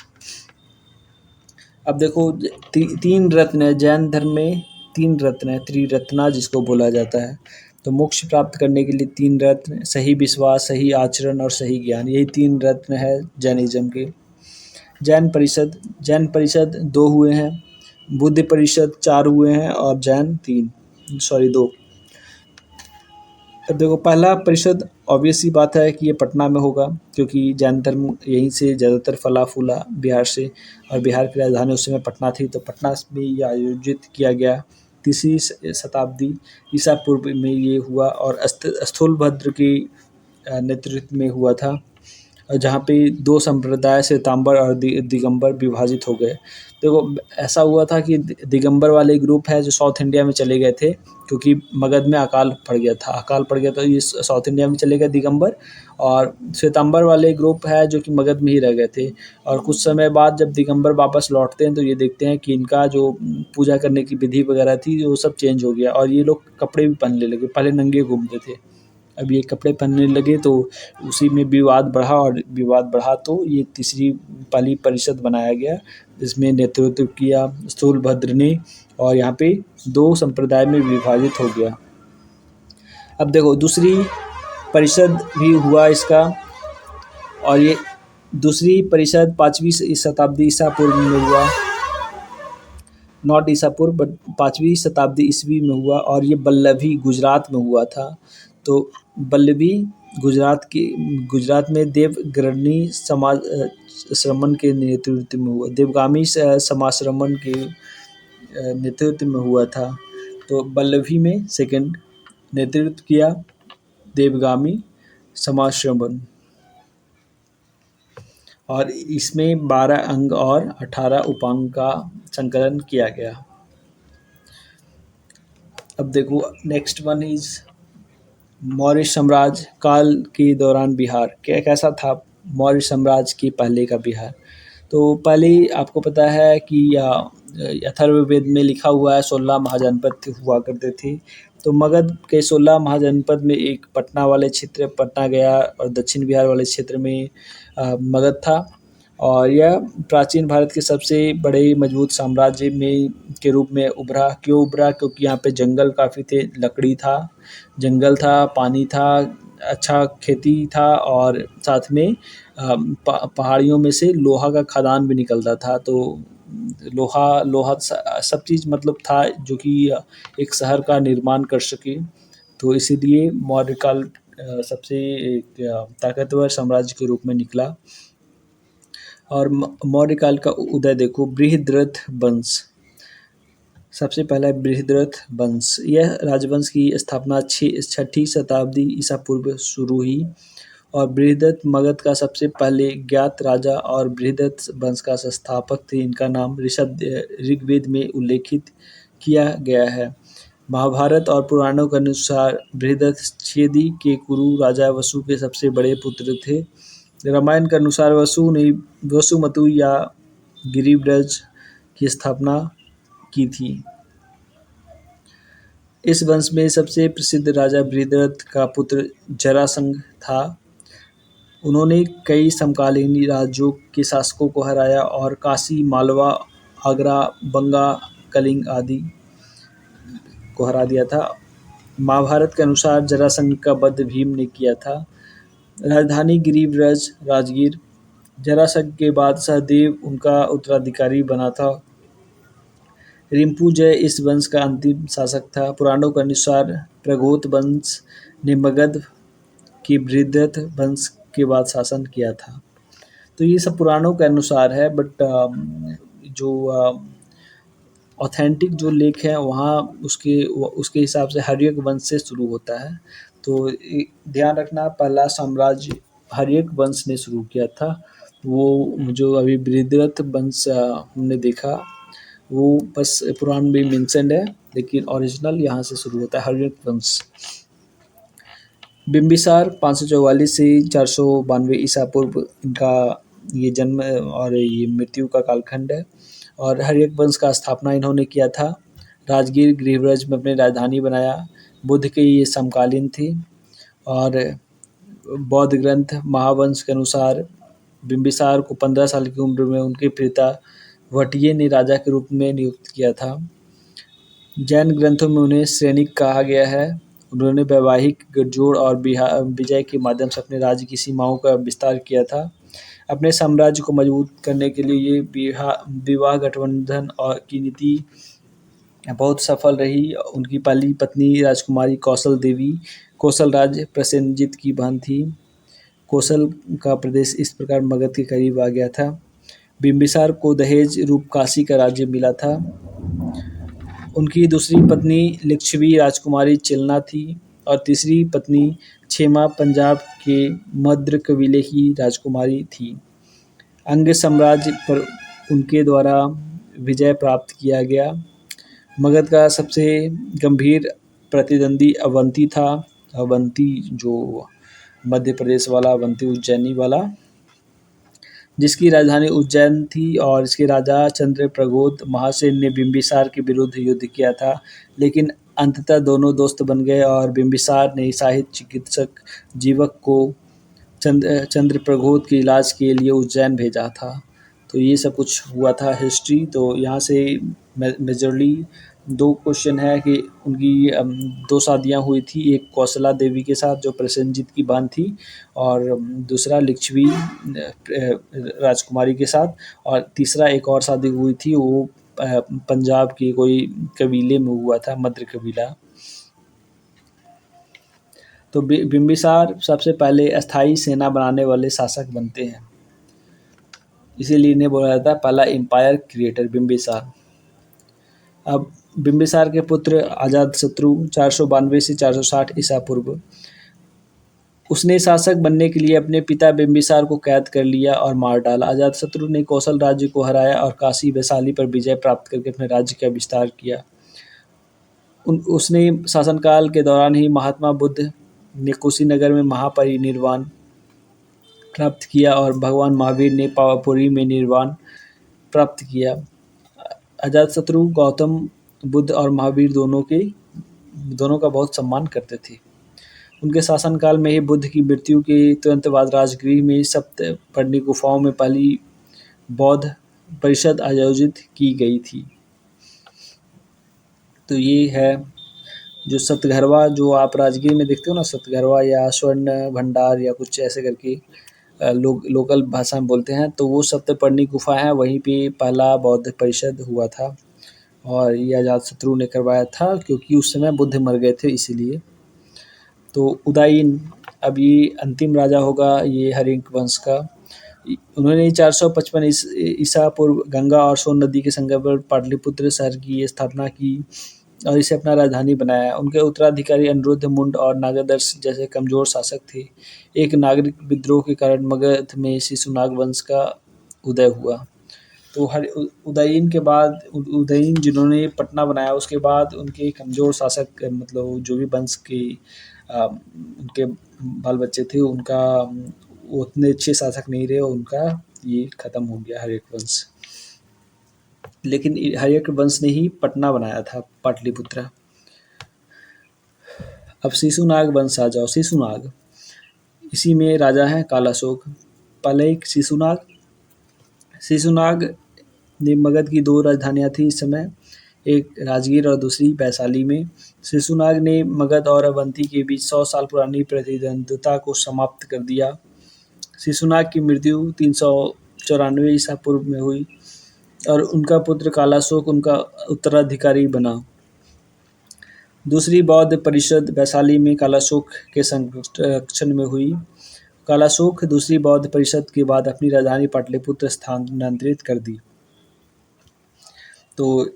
अब देखो, 3 रत्न है जैन धर्म में। 3 रत्न है, त्रिरत्ना जिसको बोला जाता है। तो मोक्ष प्राप्त करने के लिए 3 रत्न, सही विश्वास, सही आचरण और सही ज्ञान, यही 3 रत्न है जैनिज्म के। जैन परिषद 2 हुए हैं, बुद्ध परिषद 4 हुए हैं, और जैन 2। अब देखो, पहला परिषद ऑब्वियस सी बात है कि ये पटना में होगा, क्योंकि जैन धर्म यहीं से ज़्यादातर फला फूला, बिहार से। और बिहार की राजधानी उस समय पटना थी, तो पटना में ये आयोजित किया गया। 3वीं शताब्दी ईसा पूर्व में ये हुआ, और स्थूलभद्र के नेतृत्व में हुआ था, जहाँ पे 2 संप्रदाय श्वेतांबर और दिगंबर विभाजित हो गए। देखो, ऐसा हुआ था कि दिगंबर वाले ग्रुप है जो साउथ इंडिया में चले गए थे, क्योंकि मगध में अकाल पड़ गया था, ये साउथ इंडिया में चले गए दिगंबर। और श्वेतांबर वाले ग्रुप है जो कि मगध में ही रह गए थे। और कुछ समय बाद जब दिगंबर वापस लौटते हैं, तो ये देखते हैं कि इनका जो पूजा करने की विधि वगैरह थी, वो सब चेंज हो गया, और ये लोग कपड़े भी पहनने लगे। पहले नंगे घूमते थे, अब ये कपड़े पहनने लगे, तो उसी में विवाद बढ़ा, और विवाद बढ़ा तो ये पहली परिषद बनाया गया, जिसमें नेतृत्व किया स्थूलभद्र ने, और यहाँ पे 2 संप्रदाय में विभाजित हो गया। अब देखो, दूसरी परिषद भी हुआ इसका, और ये दूसरी परिषद 5वीं शताब्दी ईसा पूर्व में हुआ, नॉट ईसा पूर्व बट 5वीं शताब्दी ईस्वी में हुआ, और ये बल्लभी गुजरात में हुआ था। तो बल्लभी गुजरात में देवगिरनी समाज श्रमण के नेतृत्व में हुआ, देवगामी समाश्रमण के नेतृत्व में हुआ था। तो बल्लभी में सेकंड नेतृत्व किया देवगामी समाश्रमण। और इसमें 12 अंग और 18 उपांग का संकलन किया गया। अब देखो नेक्स्ट वन इज मौर्य साम्राज्य काल के दौरान बिहार कैसा था। मौर्य साम्राज्य के पहले का बिहार, तो पहले आपको पता है कि अथर्ववेद में लिखा हुआ है 16 महाजनपद हुआ करते थे। तो मगध के 16 महाजनपद में एक पटना वाले क्षेत्र पटना गया और दक्षिण बिहार वाले क्षेत्र में मगध था। और यह प्राचीन भारत के सबसे बड़े मजबूत साम्राज्य में के रूप में उभरा। क्यों उभरा? क्योंकि यहाँ पे जंगल काफ़ी थे, लकड़ी था, जंगल था, पानी था, अच्छा खेती था और साथ में पहाड़ियों में से लोहा का खदान भी निकलता था। तो लोहा लोहा सब चीज़ मतलब था जो कि एक शहर का निर्माण कर सके। तो इसीलिए मौर्य काल सबसे एक ताकतवर साम्राज्य के रूप में निकला। और मौर्य काल का उदय देखो, बृहद्रथ वंश। सबसे पहला बृहद्रथ वंश। यह राजवंश की स्थापना 6ठी शताब्दी ईसा पूर्व शुरू हुई और बृहद्रथ मगध का सबसे पहले ज्ञात राजा और बृहद्रथ वंश का संस्थापक थे। इनका नाम ऋग्वेद में उल्लेखित किया गया है। महाभारत और पुराणों के अनुसार बृहद्रथ छेदी के कुरु राजा वसु के सबसे बड़े पुत्र थे। रामायण के अनुसार वसुमतु या गिरिव्रज की स्थापना की थी। इस वंश में सबसे प्रसिद्ध राजा बृहद्रथ का पुत्र जरासंध था। उन्होंने कई समकालीन राज्यों के शासकों को हराया और काशी, मालवा, आगरा, बंगा, कलिंग आदि को हरा दिया था। महाभारत के अनुसार जरासंध का वध भीम ने किया था। राजधानी गिरिव्रज राजगीर। जरासंध के बाद सहदेव उनका उत्तराधिकारी बना था। रिम्पुजय इस वंश का अंतिम शासक था। पुराणों के अनुसार प्रगोत वंश ने मगध के बृहद्रथ वंश के बाद शासन किया था। तो ये सब पुराणों के अनुसार है, बट जो ऑथेंटिक जो लेख है वहाँ उसके हिसाब से हर्यक वंश से शुरू होता है। तो ध्यान रखना, पहला साम्राज्य हर्यक वंश ने शुरू किया था। वो जो अभी बृहद्रथ वंश हमने देखा वो बस पुराण में मेंशन्ड है, लेकिन ओरिजिनल यहाँ से शुरू होता है, हर्यक वंश। बिम्बिसार 544 से 492 ईसा पूर्व इनका ये जन्म और ये मृत्यु का कालखंड है। और हर्यक वंश का स्थापना इन्होंने किया था। राजगीर गिरिव्रज में अपनी राजधानी बनाया। बुद्ध के ये समकालीन थे। और बौद्ध ग्रंथ महावंश के अनुसार बिम्बिसार को 15 साल की उम्र में उनके पिता वटिये ने राजा के रूप में नियुक्त किया था। जैन ग्रंथों में उन्हें सैनिक कहा गया है। उन्होंने वैवाहिक गठजोड़ और विजय के माध्यम से अपने राज्य की सीमाओं का विस्तार किया था। अपने साम्राज्य को मजबूत करने के लिए ये विवाह गठबंधन और की नीति बहुत सफल रही। उनकी पहली पत्नी राजकुमारी कौशल देवी कौशल राज्य प्रसेनजित की बहन थी। कौशल का प्रदेश इस प्रकार मगध के करीब आ गया था। बिम्बिसार को दहेज रूप काशी का राज्य मिला था। उनकी दूसरी पत्नी लिच्छवी राजकुमारी चिलना थी और तीसरी पत्नी क्षेमा पंजाब के मद्र कबीले की राजकुमारी थी। अंग साम्राज्य पर उनके द्वारा विजय प्राप्त किया गया। मगध का सबसे गंभीर प्रतिद्वंदी अवंती था। अवंती जो मध्य प्रदेश वाला अवंती उज्जैनी वाला, जिसकी राजधानी उज्जैन थी और इसके राजा चंद्रप्रगोत महासेन ने बिम्बिसार के विरुद्ध युद्ध किया था। लेकिन अंततः दोनों दोस्त बन गए और बिम्बिसार ने साहित्य चिकित्सक जीवक को चंद्रप्रगोत के इलाज के लिए उज्जैन भेजा था। तो ये सब कुछ हुआ था हिस्ट्री। तो यहाँ से मेजरली 2 क्वेश्चन है कि उनकी 2 शादियाँ हुई थी, एक कौशला देवी के साथ जो प्रसेनजित की बहन थी और दूसरा लिच्छवी राजकुमारी के साथ, और तीसरा एक और शादी हुई थी वो पंजाब के कोई कबीले में हुआ था, मद्र कबीला। तो बिम्बिसार सबसे पहले अस्थाई सेना बनाने वाले शासक बनते हैं, इसीलिए इन्हें बोला जाता है पहला एम्पायर क्रिएटर बिम्बिसार। अब बिम्बिसार के पुत्र अजातशत्रु 492 से 460 ईसा पूर्व उसने शासक बनने के लिए अपने पिता बिंबिसार को कैद कर लिया और मार डाला। अजातशत्रु ने कौशल राज्य को हराया और काशी वैशाली पर विजय प्राप्त करके अपने राज्य का विस्तार किया। उसने शासनकाल के दौरान ही महात्मा बुद्ध ने कुशीनगर में महापरिनिर्वाण प्राप्त किया और भगवान महावीर ने पावापुरी में निर्वाण प्राप्त किया। अजातशत्रु गौतम बुद्ध और महावीर दोनों का बहुत सम्मान करते थे। उनके शासनकाल में ही बुद्ध की मृत्यु के तुरंत बाद राजगृह में सप्तपर्णी गुफाओं में पहली बौद्ध परिषद आयोजित की गई थी। तो ये है जो सतघरवा, जो आप राजगीर में देखते हो ना, सतघरवा या स्वर्ण भंडार या कुछ ऐसे करके लोग लोकल भाषा में बोलते हैं, तो वो सप्तपर्णी गुफा है, वहीं पे पहला बौद्ध परिषद हुआ था और ये अजातशत्रु ने करवाया था क्योंकि उस समय बुद्ध मर गए थे इसीलिए। तो उदयीन अब ये अंतिम राजा होगा ये हर्यक वंश का। उन्होंने 455 ईसा पूर्व गंगा और सोन नदी के संगम पर पाटलिपुत्र शहर की स्थापना की और इसे अपना राजधानी बनाया। उनके उत्तराधिकारी अनिरुद्ध, मुंड और नागदर्श जैसे कमजोर शासक थे। एक नागरिक विद्रोह के कारण मगध में शिशुनाग वंश का उदय हुआ। तो उदयीन के बाद उदयीन जिन्होंने पटना बनाया, उसके बाद उनके कमजोर शासक मतलब जो भी वंश के उनके बाल बच्चे थे, उनका वो उतने अच्छे शासक नहीं रहे और उनका ये खत्म हो गया हर्यक वंश। लेकिन हर्यक वंश ने ही पटना बनाया था, पाटलिपुत्र। अब शिशुनाग वंश आ जाओ। शिशुनाग, इसी में राजा है कालाशोक। पहले एक शिशुनाग ने मगध की 2 राजधानियां थी इस समय, एक राजगीर और दूसरी वैशाली में। शिशुनाग ने मगध और अवंती के बीच 100 साल पुरानी प्रतिद्वंद्विता को समाप्त कर दिया। शिशुनाग की मृत्यु 394 ईसा पूर्व में हुई और उनका पुत्र कालाशोक उनका उत्तराधिकारी बना। दूसरी बौद्ध परिषद वैशाली में कालाशोक के संरक्षण में हुई। कालाशोक दूसरी बौद्ध परिषद के बाद अपनी राजधानी पाटलिपुत्र स्थानांतरित कर दी। तो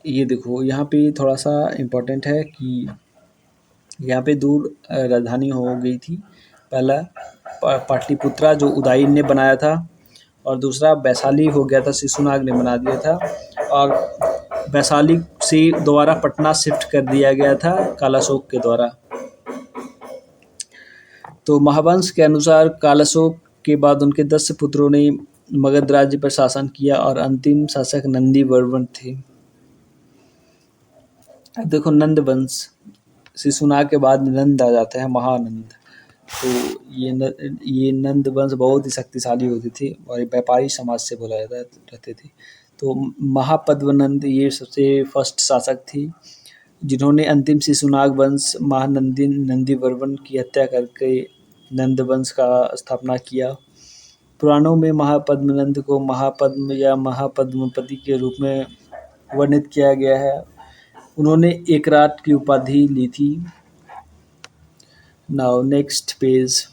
ये देखो, यहाँ पे थोड़ा सा इम्पोर्टेंट है कि यहाँ पे 2 राजधानी हो गई थी। पहला पाटलिपुत्रा जो उदयीन ने बनाया था और दूसरा वैशाली हो गया था, शिशुनाग ने बना दिया था। और वैशाली से दोबारा पटना शिफ्ट कर दिया गया था कालाशोक के द्वारा। तो महावंश के अनुसार कालाशोक के बाद उनके 10 पुत्रों ने मगध राज्य पर शासन किया और अंतिम शासक नंदीवर्मन थे। अब देखो नंद वंश, शिशुनाग के बाद नंद आ जाते हैं, महानंद। तो ये नंद वंश बहुत ही शक्तिशाली होते थे और व्यापारी समाज से बोला जाता रहते थे। तो महापद्मनंद ये सबसे फर्स्ट शासक थी जिन्होंने अंतिम शिशुनाग वंश नंदीवर्मन की हत्या करके नंद वंश का स्थापना किया। पुराणों में महापद्मनंद को महापद्म या महापद्मपति के रूप में वर्णित किया गया है। उन्होंने एकराट की उपाधि ली थी। Now next page.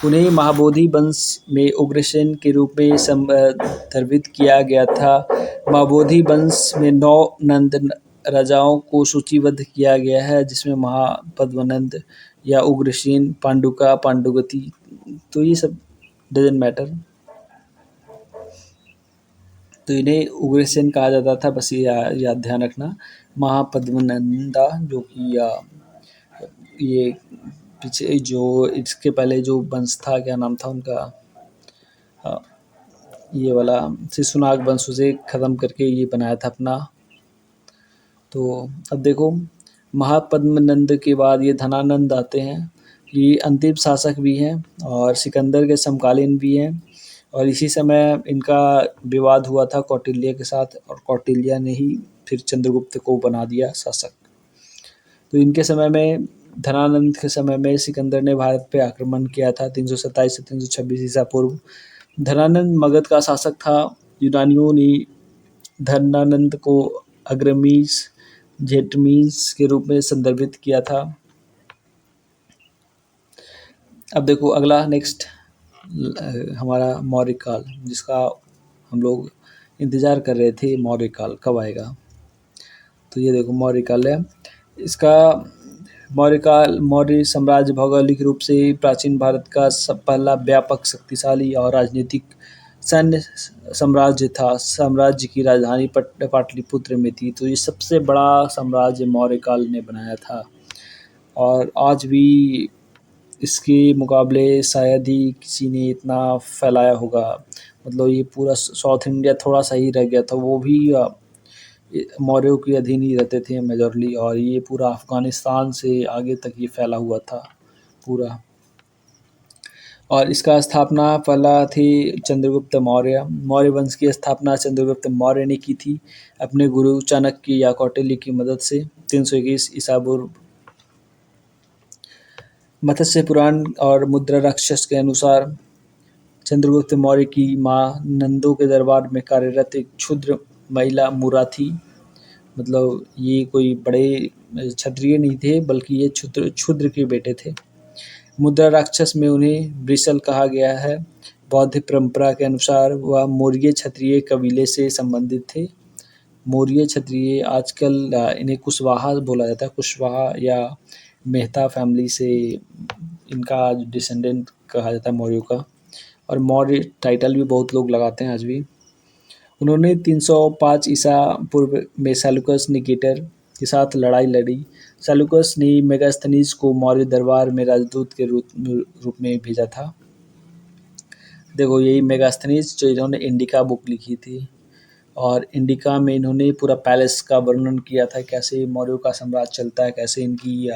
उन्हें महाबोधि वंश में उग्रसेन के रूप में संदर्भित किया गया था। महाबोधि वंश में 9 नंद राजाओं को सूचीबद्ध किया गया है, जिसमें महापद्मनंद या उग्रसेन, पांडुका, पांडुगति, तो ये सब डजंट मैटर। तो इन्हें उग्रसेन कहा जाता था, बस ये याद ध्यान रखना। महापद्मनंदा जो कि ये पीछे जो इसके पहले जो वंश था, क्या नाम था उनका, ये वाला शिशुनाग वंश, उसे ख़त्म करके ये बनाया था अपना। तो अब देखो, महापद्मनंद के बाद ये धनानंद आते हैं। ये अंतिम शासक भी हैं और सिकंदर के समकालीन भी हैं और इसी समय इनका विवाद हुआ था कौटिल्य के साथ और कौटिल्य ने ही फिर चंद्रगुप्त को बना दिया शासक। तो इनके समय में, धनानंद के समय में सिकंदर ने भारत पे आक्रमण किया था 327 से 326 ईसा पूर्व। धनानंद मगध का शासक था। यूनानियों ने धनानंद को अग्रमीस जेटमीस के रूप में संदर्भित किया था। अब देखो अगला नेक्स्ट हमारा मौर्य काल, जिसका हम लोग इंतज़ार कर रहे थे, मौर्य काल कब आएगा। तो ये देखो मौर्य काल है। इसका मौर्य साम्राज्य भौगोलिक रूप से प्राचीन भारत का सब पहला व्यापक, शक्तिशाली और राजनीतिक सैन्य साम्राज्य था। साम्राज्य की राजधानी पाटलिपुत्र में थी, तो ये सबसे बड़ा साम्राज्य मौर्य काल ने बनाया था। और आज भी इसके मुकाबले शायद ही किसी ने इतना फैलाया होगा। मतलब ये पूरा साउथ इंडिया थोड़ा सा ही रह गया था, वो भी ये मौर्यों के अधीन ही रहते थे मेजॉरली, और ये पूरा अफ़गानिस्तान से आगे तक ये फैला हुआ था पूरा। और इसका स्थापना पहला थे चंद्रगुप्त मौर्य। मौर्य वंश की स्थापना चंद्रगुप्त मौर्य ने की थी अपने गुरु चाणक्य या कौटिल्य की मदद से 321 ईसा पूर्व। मत्स्य पुराण और मुद्रा राक्षस के अनुसार चंद्रगुप्त मौर्य की माँ नंदों के दरबार में कार्यरत एक क्षुद्र महिला मुरा थी। मतलब ये कोई बड़े क्षत्रिय नहीं थे, बल्कि ये क्षुद्र क्षुद्र के बेटे थे। मुद्रा राक्षस में उन्हें वृषल कहा गया है। बौद्ध परंपरा के अनुसार वह मौर्य क्षत्रिय कबीले से संबंधित थे। मौर्य क्षत्रिय आजकल इन्हें कुशवाहा बोला जाता है, कुशवाहा या मेहता फैमिली से इनका डिसेंडेंट कहा जाता है मौर्यों का। और मौर्य टाइटल भी बहुत लोग लगाते हैं आज भी। उन्होंने 305 ईसा पूर्व में सेल्यूकस निकेटर के साथ लड़ाई लड़ी। सेल्यूकस ने मेगास्थनीज को मौर्य दरबार में राजदूत के रूप में भेजा था। देखो यही मेगास्थनीज जो इन्होंने इंडिका बुक लिखी थी, और इंडिका में इन्होंने पूरा पैलेस का वर्णन किया था, कैसे मौर्यों का साम्राज्य चलता है, कैसे इनकी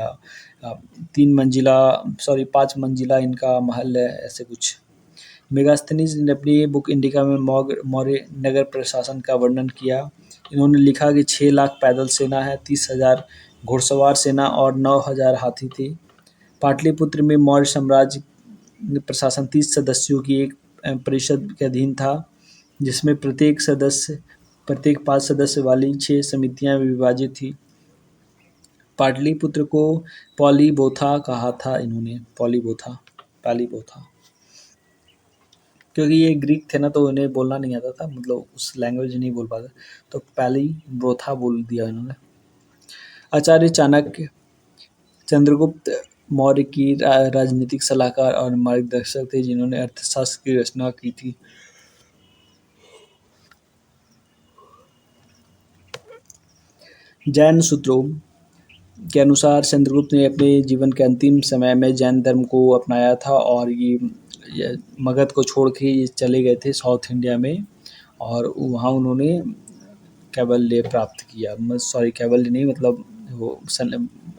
5 मंजिला इनका महल है, ऐसे कुछ। मेगास्थनीज ने अपनी बुक इंडिका में मौर्य नगर प्रशासन का वर्णन किया। इन्होंने लिखा कि 6 लाख पैदल सेना है, 30,000 घुड़सवार सेना और 9,000 हाथी थे। पाटलिपुत्र में मौर्य साम्राज्य प्रशासन 30 सदस्यों की एक परिषद के अधीन था, जिसमें प्रत्येक 5 सदस्य वाली 6 समितियां विभाजित थी। पाटलिपुत्र को पॉलीबोथा कहा था इन्होंने, पालीबोथा, क्योंकि ये ग्रीक थे ना, तो इन्हें बोलना नहीं आता था, मतलब उस लैंग्वेज नहीं बोल पाते, तो पालीबोथा बोल दिया इन्होंने। आचार्य चाणक्य चंद्रगुप्त मौर्य की राजनीतिक सलाहकार और मार्गदर्शक थे, जिन्होंने अर्थशास्त्र की रचना की थी। जैन सूत्रों के अनुसार चंद्रगुप्त ने अपने जीवन के अंतिम समय में जैन धर्म को अपनाया था, और ये मगध को छोड़ के ये चले गए थे साउथ इंडिया में, और वहाँ उन्होंने कैवल्य प्राप्त किया। सॉरी, कैवल्य नहीं, मतलब वो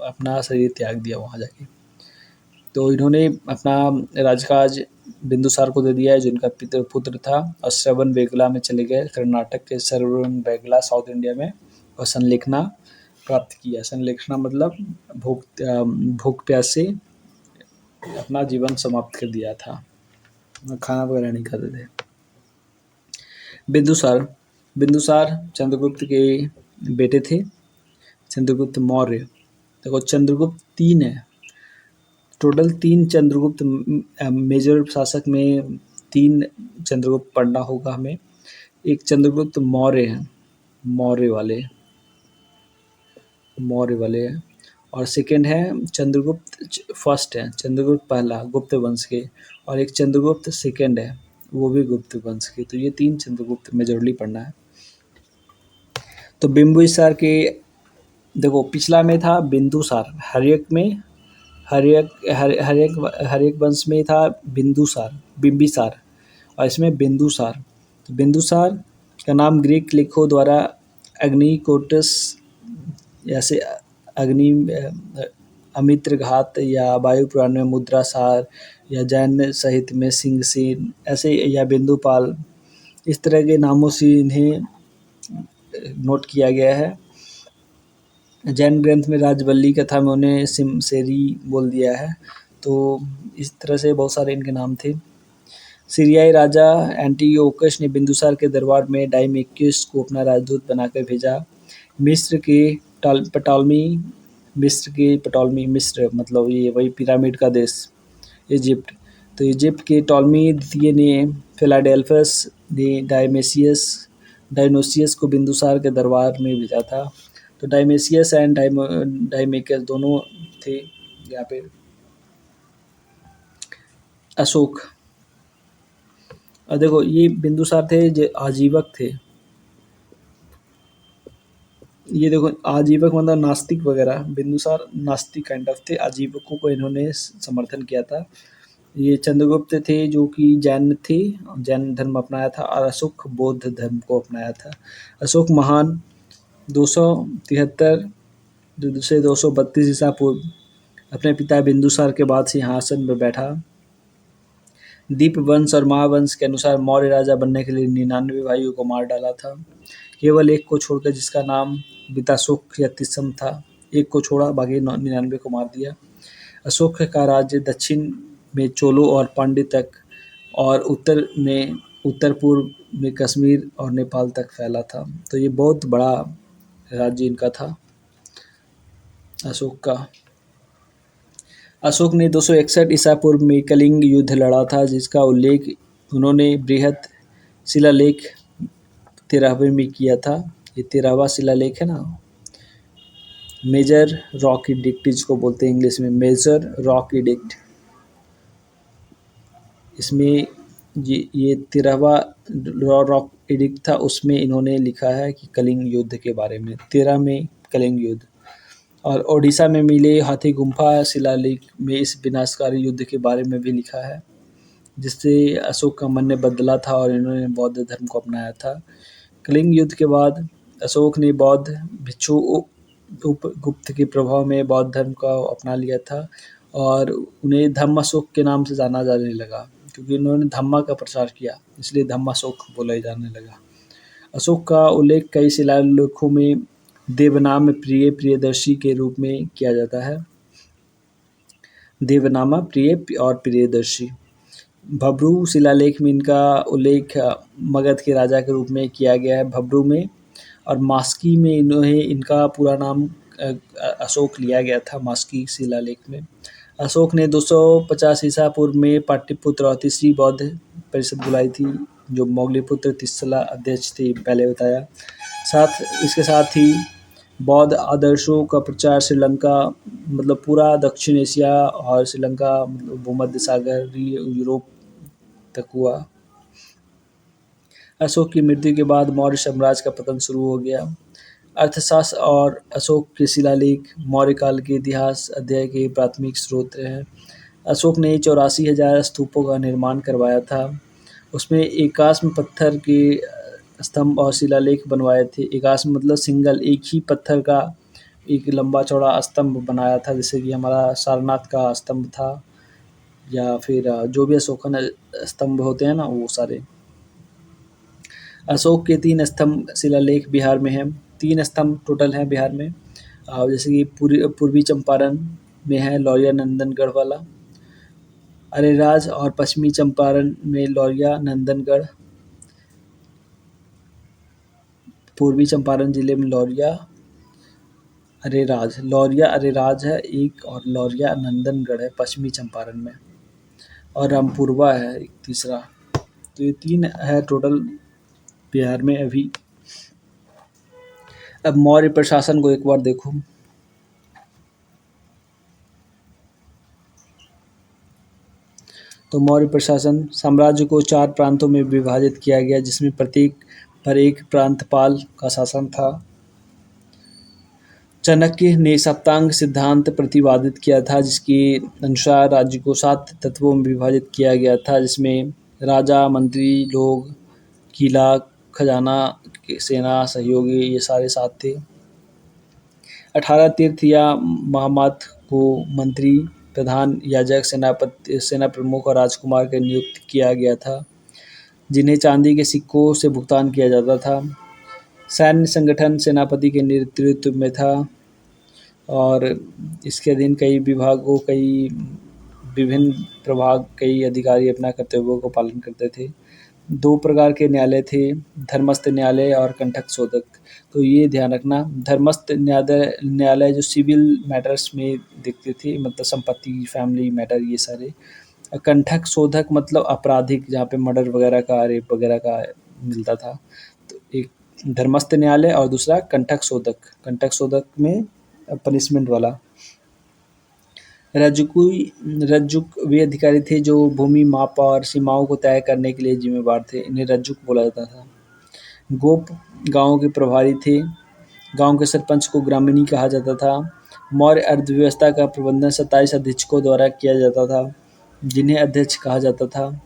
अपना शरीर त्याग दिया वहाँ जाके। तो इन्होंने अपना राजकाज बिंदुसार को दे दिया है, जो इनका पुत्र था, और श्रवण बेगला में चले गए, कर्नाटक के श्रवण बेगला साउथ इंडिया में, और संलेखना प्राप्त किया। संलेखना मतलब भूख प्यास से अपना जीवन समाप्त कर दिया था, खाना वगैरह नहीं खाते थे। बिंदुसार चंद्रगुप्त के बेटे थे, चंद्रगुप्त मौर्य। देखो चंद्रगुप्त 3 है, टोटल 3 चंद्रगुप्त मेजर शासक में 3 चंद्रगुप्त पढ़ना होगा हमें। एक चंद्रगुप्त मौर्य है, मौर्य वाले हैं, और सेकंड है चंद्रगुप्त फर्स्ट है, चंद्रगुप्त पहला गुप्त वंश के, और एक चंद्रगुप्त सेकंड है, वो भी गुप्त वंश के। तो ये 3 चंद्रगुप्त मेजरली पढ़ना है। तो बिंबिसार के, देखो पिछला में था बिंदुसार, हर्यक वंश में था बिंबिसार, और इसमें बिंदुसार। तो बिंदुसार का नाम ग्रीक लेखों द्वारा अग्निकोटस, जैसे अग्नि, अमित्रघात, या वायु पुराण में मुद्रासार, या जैन साहित्य में सिंहसेन ऐसे, या बिंदुपाल, इस तरह के नामों से इन्हें नोट किया गया है। जैन ग्रंथ में राजवल्ली कथा में उन्हें सिमसेरी बोल दिया है। तो इस तरह से बहुत सारे इनके नाम थे। सीरियाई राजा एंटीओकस ने बिंदुसार के दरबार में डायमेक्युस को अपना राजदूत बनाकर भेजा। मिस्र के पटॉलमी, मिस्र मतलब ये वही पिरामिड का देश, इजिप्ट। तो इजिप्ट के टॉलमी द्वितीय ने फिलाडेल्फस ने डायनोसियस को बिंदुसार के दरबार में भेजा था। तो डायमेशियस एंड डायमेकस दोनों थे यहाँ पे। अशोक, देखो ये बिंदुसार थे जो आजीवक थे। ये देखो आजीवक मतलब नास्तिक वगैरह, बिंदुसार नास्तिक काइंड ऑफ थे, आजीवकों को इन्होंने समर्थन किया था। ये चंद्रगुप्त थे जो कि जैन थे, जैन धर्म अपनाया था, और अशोक बौद्ध धर्म को अपनाया था। अशोक महान 273 से 232 ईसा पूर्व अपने पिता बिंदुसार के बाद सिंहासन पर बैठा। दीप वंश और महावंश के अनुसार मौर्य राजा बनने के लिए 99 भाइयों को मार डाला था, केवल एक को छोड़कर जिसका नाम विताशोक या तिसम था। एक को छोड़ा, बाकी 99 को मार दिया। अशोक का राज्य दक्षिण में चोलों और पांड्य तक, और उत्तर पूर्व में कश्मीर और नेपाल तक फैला था। तो ये बहुत बड़ा राज्य इनका था अशोक का। अशोक ने 261 ईसा पूर्व में कलिंग युद्ध लड़ा था, जिसका उल्लेख उन्होंने बृहत शिलालेख 13वें में किया था। ये 13वां शिलालेख है ना, मेजर रॉक इडिक्ट जिसको बोलते हैं इंग्लिश में, मेजर रॉक इडिक्ट। इसमें ये 13वां रॉक एडिक्ट था, उसमें इन्होंने लिखा है कि कलिंग युद्ध के बारे में, 13 में कलिंग युद्ध। और ओडिशा में मिले हाथी गुम्फा शिलालेख में इस विनाशकारी युद्ध के बारे में भी लिखा है, जिससे अशोक का मन ने बदला था और इन्होंने बौद्ध धर्म को अपनाया था। कलिंग युद्ध के बाद अशोक ने बौद्ध भिक्षु उपगुप्त के प्रभाव में बौद्ध धर्म को अपना लिया था, और उन्हें धम्माशोक के नाम से जाना जाने लगा, क्योंकि उन्होंने धम्मा का प्रचार किया, इसलिए धम्माशोक बोला जाने लगा। अशोक का उल्लेख कई शिलालेखों में देवनाम प्रिय प्रियदर्शी के रूप में किया जाता है। देवनामा प्रिय और प्रियदर्शी। भब्रू शिलालेख में इनका उल्लेख मगध के राजा के रूप में किया गया है, भब्रू में। और मास्की में इनका पूरा नाम अशोक लिया गया था, मास्की शिलालेख में। अशोक ने 250 ईसा पूर्व में पाटलिपुत्र और तीसरी बौद्ध परिषद बुलाई थी, जो मोगलीपुत्र तिस्सला अध्यक्ष थे, पहले बताया। इसके साथ ही बौद्ध आदर्शों का प्रचार श्रीलंका, मतलब पूरा दक्षिण एशिया और श्रीलंका, मतलब भूमध्य सागरीय यूरोप तक हुआ। अशोक की मृत्यु के बाद मौर्य साम्राज्य का पतन शुरू हो गया। अर्थशास्त्र और अशोक के शिलालेख मौर्य काल के इतिहास अध्ययन के प्राथमिक स्रोत हैं। अशोक ने 84,000 स्तूपों का निर्माण करवाया था। उसमें एकाश्म पत्थर के स्तंभ और शिलालेख बनवाए थे। एकाश्म मतलब सिंगल, एक ही पत्थर का एक लंबा चौड़ा स्तंभ बनाया था, जैसे कि हमारा सारनाथ का स्तंभ था, या फिर जो भी अशोकन स्तंभ होते हैं ना, वो सारे। अशोक के 3 स्तंभ शिलालेख बिहार में हैं। 3 स्तंभ टोटल हैं बिहार में, जैसे कि पूर्वी चंपारण में है लौरिया नंदनगढ़ वाला, अरेराज, और पश्चिमी चंपारण में लौरिया नंदनगढ़। पूर्वी चंपारण जिले में लौरिया अरेराज है एक, और लौरिया नंदनगढ़ है पश्चिमी चंपारण में, और रामपुरवा है एक तीसरा। तो ये 3 है टोटल बिहार में अभी। अब मौर्य प्रशासन को एक बार देखो। तो मौर्य प्रशासन साम्राज्य को 4 प्रांतों में विभाजित किया गया, जिसमें प्रत्येक पर एक प्रांतपाल का शासन था। चाणक्य ने सप्तांग सिद्धांत प्रतिपादित किया था, जिसके अनुसार राज्य को 7 तत्वों में विभाजित किया गया था, जिसमें राजा, मंत्री, लोग, किला, खजाना, सेना, सहयोगी, ये सारे 7 थे। 18 तीर्थ या महामात को मंत्री, प्रधान, याजक, सेना प्रमुख और राजकुमार का नियुक्त किया गया था, जिन्हें चांदी के सिक्कों से भुगतान किया जाता था। सैन्य संगठन सेनापति के नेतृत्व में था, और इसके अधीन कई विभिन्न प्रभाग, कई अधिकारी अपना कर्तव्यों को पालन करते थे। 2 प्रकार के न्यायालय थे, धर्मस्थ न्यायालय और कंठक शोधक। तो ये ध्यान रखना, धर्मस्थ न्यायालय जो सिविल मैटर्स में देखते थे, मतलब संपत्ति, फैमिली मैटर, ये सारे। कंठक शोधक मतलब आपराधिक, जहाँ पे मर्डर वगैरह का, रेप वगैरह का मिलता था। तो एक धर्मस्थ न्यायालय और दूसरा कंटक शोधक। कंटक शोधक में पनिशमेंट वाला। रज्जुक वे अधिकारी थे जो भूमि माप और सीमाओं को तय करने के लिए जिम्मेवार थे। इन्हें रज्जुक बोला जाता था। गोप गाँव के प्रभारी थे। गांव के सरपंच को ग्रामीणी कहा जाता था। मौर्य अर्थव्यवस्था का प्रबंधन 27 अधीक्षकों द्वारा किया जाता था, जिन्हें अध्यक्ष कहा जाता था।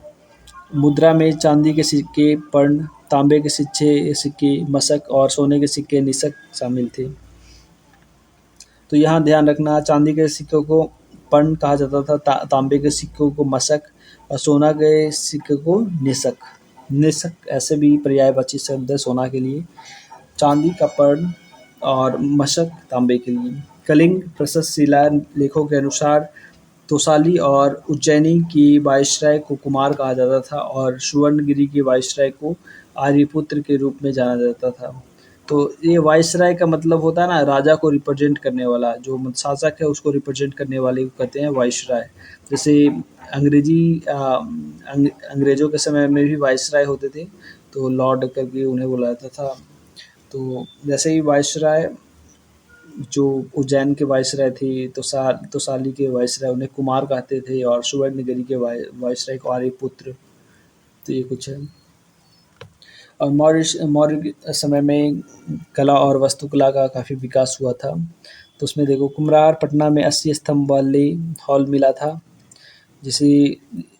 मुद्रा में चांदी के सिक्के पर्ण, तांबे के सिक्के मशक और सोने के सिक्के निशक शामिल थे। तो यहाँ ध्यान रखना, चांदी के सिक्कों को पर्ण कहा जाता था, तांबे के सिक्कों को मशक और सोना के सिक्के को निशक। निशक ऐसे भी पर्यायवाची शब्द है सोना के लिए, चांदी का पर्ण और मशक तांबे के लिए। कलिंग प्रशस्त शिलालेखों के अनुसार तोसाली और उज्जैनी की वायसराय को कुमार कहा जाता था और सुवर्णगिरी के वायसराय को आर्यपुत्र के रूप में जाना जाता था। तो ये वायसराय का मतलब होता है ना, राजा को रिप्रेजेंट करने वाला, जो शासक है उसको रिप्रेजेंट करने वाले को कहते हैं वायसराय। जैसे अंग्रेजों के समय में भी वायसराय होते थे, तो लॉर्ड करके उन्हें बुलाया जाता था। तो जैसे ही वायसराय जो उज्जैन के वायसराय थे, तोसाली के वायसराय उन्हें कुमार कहते थे और सुवर्णगिरी के वायसराय को आर्यपुत्र। तो ये कुछ है। और मौर्य समय में कला और वास्तुकला का काफ़ी विकास हुआ था। तो उसमें देखो, कुम्हरार पटना में 80 स्तंभ वाले हॉल मिला था, जिसे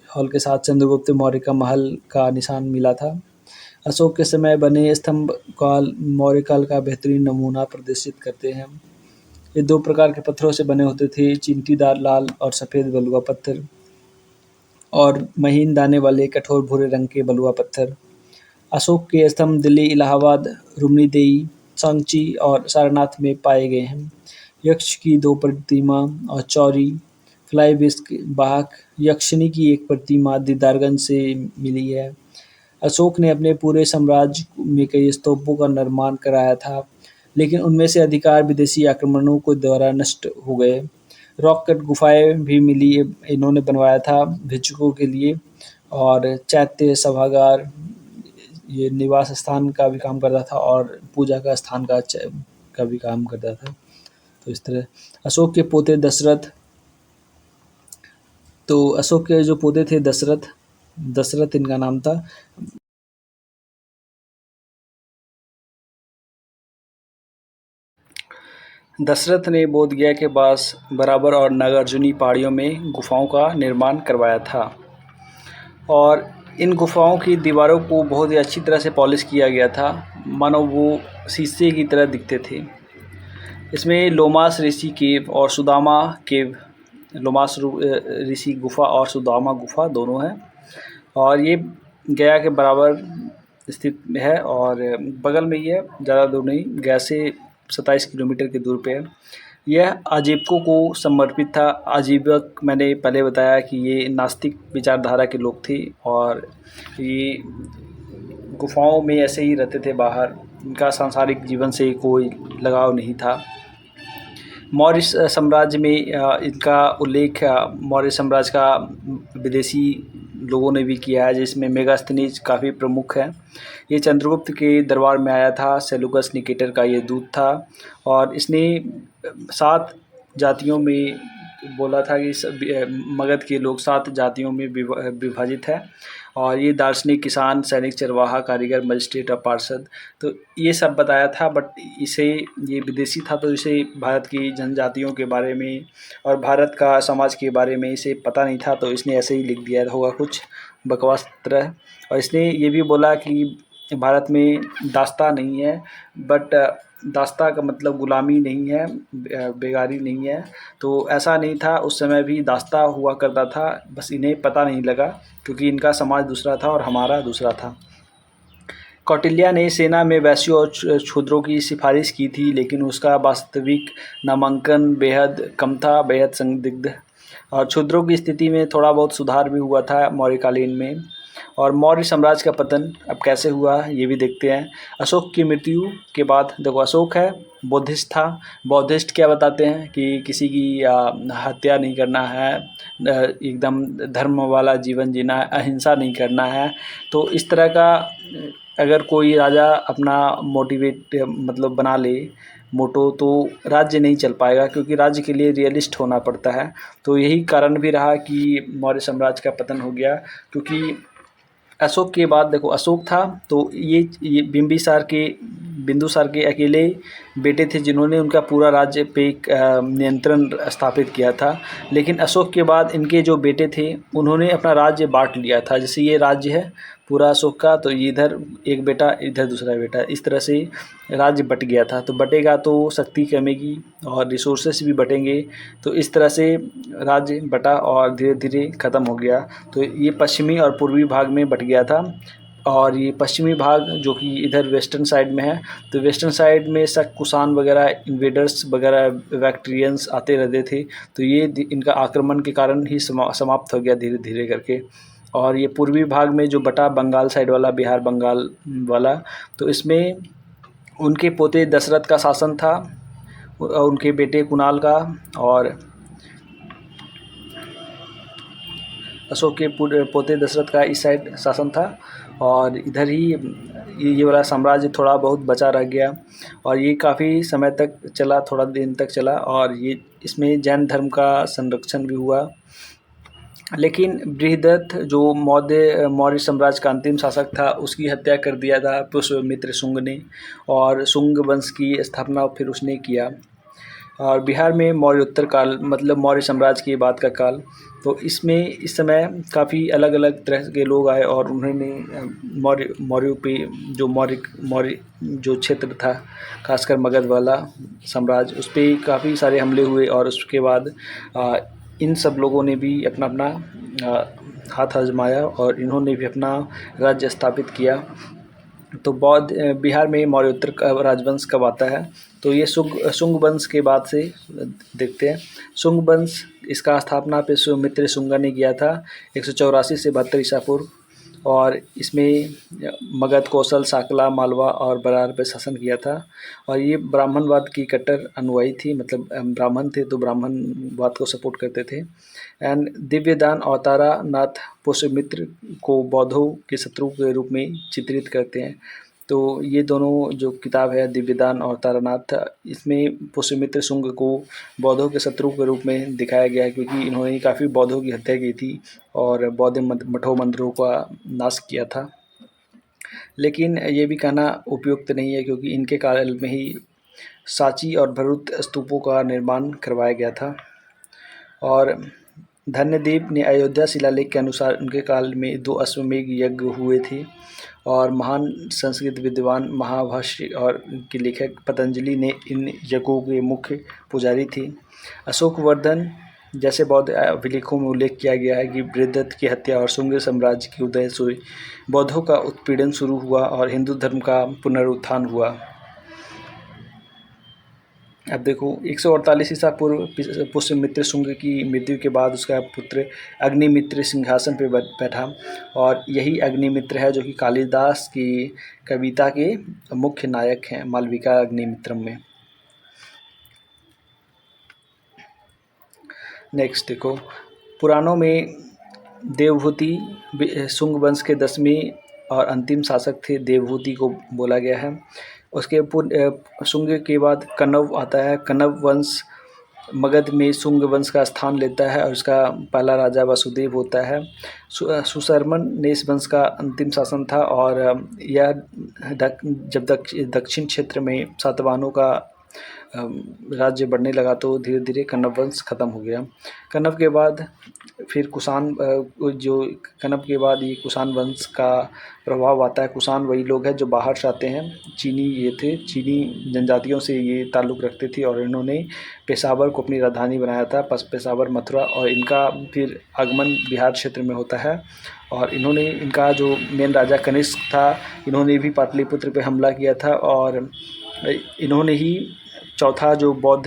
हॉल के साथ चंद्रगुप्त मौर्य का महल का निशान मिला था। अशोक के समय बने स्तंभ काल मौर्य काल का बेहतरीन नमूना प्रदर्शित करते हैं। ये 2 प्रकार के पत्थरों से बने होते थे, चींटीदार लाल और सफ़ेद बलुआ पत्थर और महीन दाने वाले कठोर भूरे रंग के बलुआ पत्थर। अशोक के स्तंभ दिल्ली, इलाहाबाद, रुक्मिणीदेवी, सांची और सारनाथ में पाए गए हैं। यक्ष की 2 प्रतिमा और चौरी, फ्लाईबिस्क, बाघ, यक्षिणी की 1 प्रतिमा दीदारगंज से मिली है। अशोक ने अपने पूरे साम्राज्य में कई स्तूपों का निर्माण कराया था, लेकिन उनमें से अधिकांश विदेशी आक्रमणों के द्वारा नष्ट हो गए। रॉक कट गुफाएं भी मिली, इन्होंने बनवाया था भिक्षुकों के लिए। और चैत्य सभागार ये निवास स्थान का भी काम करता था और पूजा का स्थान का भी काम करता था। तो इस तरह अशोक के पोते दशरथ, तो अशोक के जो पोते थे दशरथ इनका नाम था। दशरथ ने बोधगया के पास बराबर और नागार्जुनी पहाड़ियों में गुफाओं का निर्माण करवाया था और इन गुफाओं की दीवारों को बहुत ही अच्छी तरह से पॉलिश किया गया था, मानो वो शीशे की तरह दिखते थे। इसमें लोमास ऋषि केव और सुदामा केव, लोमास ऋषि गुफा और सुदामा गुफा दोनों हैं और ये गया के बराबर स्थित है और बगल में ही है, ज़्यादा दूर नहीं, गया से 27 किलोमीटर की दूर पे है। यह आजीवकों को समर्पित था। आजीवक मैंने पहले बताया कि ये नास्तिक विचारधारा के लोग थे और ये गुफाओं में ऐसे ही रहते थे बाहर, इनका सांसारिक जीवन से कोई लगाव नहीं था। मौर्य साम्राज्य में इनका उल्लेख मौर्य साम्राज्य का विदेशी लोगों ने भी किया है, जिसमें मेगास्थनीज काफ़ी प्रमुख है। ये चंद्रगुप्त के दरबार में आया था, सेलुकस निकेटर का ये दूत था और इसने 7 जातियों में बोला था कि मगध के लोग 7 जातियों में विभाजित है और ये दार्शनिक, किसान, सैनिक, चरवाहा, कारीगर, मजिस्ट्रेट और पार्षद, तो ये सब बताया था। बट इसे ये विदेशी था तो इसे भारत की जनजातियों के बारे में और भारत का समाज के बारे में इसे पता नहीं था, तो इसने ऐसे ही लिख दिया होगा कुछ बकवास तरह। और इसने ये भी बोला कि भारत में दास्ता नहीं है, बट दास्ता का मतलब गुलामी नहीं है, बेगारी नहीं है। तो ऐसा नहीं था, उस समय भी दास्ता हुआ करता था, बस इन्हें पता नहीं लगा क्योंकि इनका समाज दूसरा था और हमारा दूसरा था। कौटिल्य ने सेना में वैश्यों और शूद्रों की सिफारिश की थी, लेकिन उसका वास्तविक नामांकन बेहद कम था, बेहद संदिग्ध। और शूद्रों की स्थिति में थोड़ा बहुत सुधार भी हुआ था मौर्यकालीन में। और मौर्य साम्राज्य का पतन अब कैसे हुआ ये भी देखते हैं। अशोक की मृत्यु के बाद, देखो अशोक है बौद्धिस्ट था। बौद्धिस्ट क्या बताते हैं कि किसी की हत्या नहीं करना है, एकदम धर्म वाला जीवन जीना है, अहिंसा नहीं करना है। तो इस तरह का अगर कोई राजा अपना मोटिवेट मतलब बना ले मोटो, तो राज्य नहीं चल पाएगा, क्योंकि राज्य के लिए रियलिस्ट होना पड़ता है। तो यही कारण भी रहा कि मौर्य साम्राज्य का पतन हो गया, क्योंकि अशोक के बाद देखो, अशोक था तो ये बिंदुसार के अकेले बेटे थे जिन्होंने उनका पूरा राज्य पे एक नियंत्रण स्थापित किया था। लेकिन अशोक के बाद इनके जो बेटे थे उन्होंने अपना राज्य बांट लिया था। जैसे ये राज्य है पूरा अशोक का, तो ये इधर एक बेटा, इधर दूसरा बेटा, इस तरह से राज्य बट गया था। तो बटेगा तो शक्ति कमेगी और रिसोर्सेस भी बटेंगे, तो इस तरह से राज्य बटा और धीरे धीरे ख़त्म हो गया। तो ये पश्चिमी और पूर्वी भाग में बट गया था। और ये पश्चिमी भाग जो कि इधर वेस्टर्न साइड में है, तो वेस्टर्न साइड में शक, कुषाण वगैरह, इन्वेडर्स वगैरह, बैक्ट्रियंस आते रहते थे। तो ये इनका आक्रमण के कारण ही समाप्त हो गया धीरे धीरे करके। और ये पूर्वी भाग में जो बटा बंगाल साइड वाला, बिहार बंगाल वाला, तो इसमें उनके पोते दशरथ का शासन था और उनके बेटे कुणाल का, और अशोक के पोते दशरथ का इस साइड शासन था। और इधर ही ये वाला साम्राज्य थोड़ा बहुत बचा रह गया, और ये काफ़ी समय तक चला, थोड़ा दिन तक चला, और ये इसमें जैन धर्म का संरक्षण भी हुआ। लेकिन बृहदत्त जो मौर्य साम्राज्य का अंतिम शासक था, उसकी हत्या कर दिया था पुष्यमित्र शुंग ने, और शुंग वंश की स्थापना फिर उसने किया। और बिहार में मौर्योत्तर काल, मतलब मौर्य साम्राज्य की बात का काल, तो इसमें इस समय काफ़ी अलग अलग तरह के लोग आए और उन्होंने मौर्यों पे मौर्य जो क्षेत्र था, खासकर मगध वाला साम्राज्य, उस पर काफ़ी सारे हमले हुए। और उसके बाद इन सब लोगों ने भी अपना अपना हाथ आजमाया और इन्होंने भी अपना राज्य स्थापित किया। तो बिहार में मौर्योत्तर का राजवंश कब आता है, तो ये शुंग वंश के बाद से देखते हैं। शुंग वंश, इसका स्थापना पुष्यमित्र शुंग ने किया था 184 से 72 ईसा पूर्व। और इसमें मगध, कौशल, साकला, मालवा और बरार पर शासन किया था। और ये ब्राह्मणवाद की कट्टर अनुयायी थी, मतलब ब्राह्मण थे तो ब्राह्मणवाद को सपोर्ट करते थे। एंड दिव्यदान और तारानाथ पुष्यमित्र को बौद्धों के शत्रु के रूप में चित्रित करते हैं। तो ये दोनों जो किताब है, दिव्यदान और तारानाथ, इसमें पुष्यमित्र शुंग को बौद्धों के शत्रु के रूप में दिखाया गया है, क्योंकि इन्होंने काफ़ी बौद्धों की हत्या की थी और बौद्ध मठों मंदिरों का नाश किया था। लेकिन ये भी कहना उपयुक्त नहीं है, क्योंकि इनके काल में ही सांची और भरूच स्तूपों का निर्माण करवाया गया था। और धन्यदेव ने अयोध्या शिलालेख के अनुसार उनके काल में 2 अश्वमेध यज्ञ हुए थे। और महान संस्कृत विद्वान महाभाष्य और के लेखक पतंजलि ने इन यज्ञों के मुख्य पुजारी थे। अशोकवर्धन जैसे बौद्ध अभिलेखों में उल्लेख किया गया है कि बृहदत्त की हत्या और शुंग साम्राज्य के उदय से बौद्धों का उत्पीड़न शुरू हुआ और हिंदू धर्म का पुनरुत्थान हुआ। अब देखो, 148 ईसा पूर्व पुष्यमित्र शुंग की मृत्यु के बाद उसका पुत्र अग्निमित्र सिंहासन पर बैठा। और यही अग्निमित्र है जो कि कालिदास की कविता के मुख्य नायक हैं, मालविका अग्निमित्रम में। नेक्स्ट देखो, पुराणों में देवहूति शुंग वंश के 10वें और अंतिम शासक थे, देवहूति को बोला गया है। उसके शुंग के बाद कण्व आता है। कण्व वंश मगध में शुंग वंश का स्थान लेता है और उसका पहला राजा वसुदेव होता है। सुशर्मन ने इस वंश का अंतिम शासन था। और यह जब दक्षिण क्षेत्र में सातवाहनों का राज्य बढ़ने लगा तो धीरे धीरे कण्व वंश खत्म हो गया। कण्व के बाद फिर कुषाण, जो कण्व के बाद ये कुषाण वंश का प्रभाव आता है। कुषाण वही लोग हैं जो बाहर से आते हैं, चीनी ये थे, चीनी जनजातियों से ये ताल्लुक़ रखते थे और इन्होंने पेशावर को अपनी राजधानी बनाया था, पेशावर, मथुरा। और इनका फिर आगमन बिहार क्षेत्र में होता है। और इनका जो मेन राजा कनिष्क था, इन्होंने भी पाटलिपुत्र पे हमला किया था। और इन्होंने ही चौथा जो बौद्ध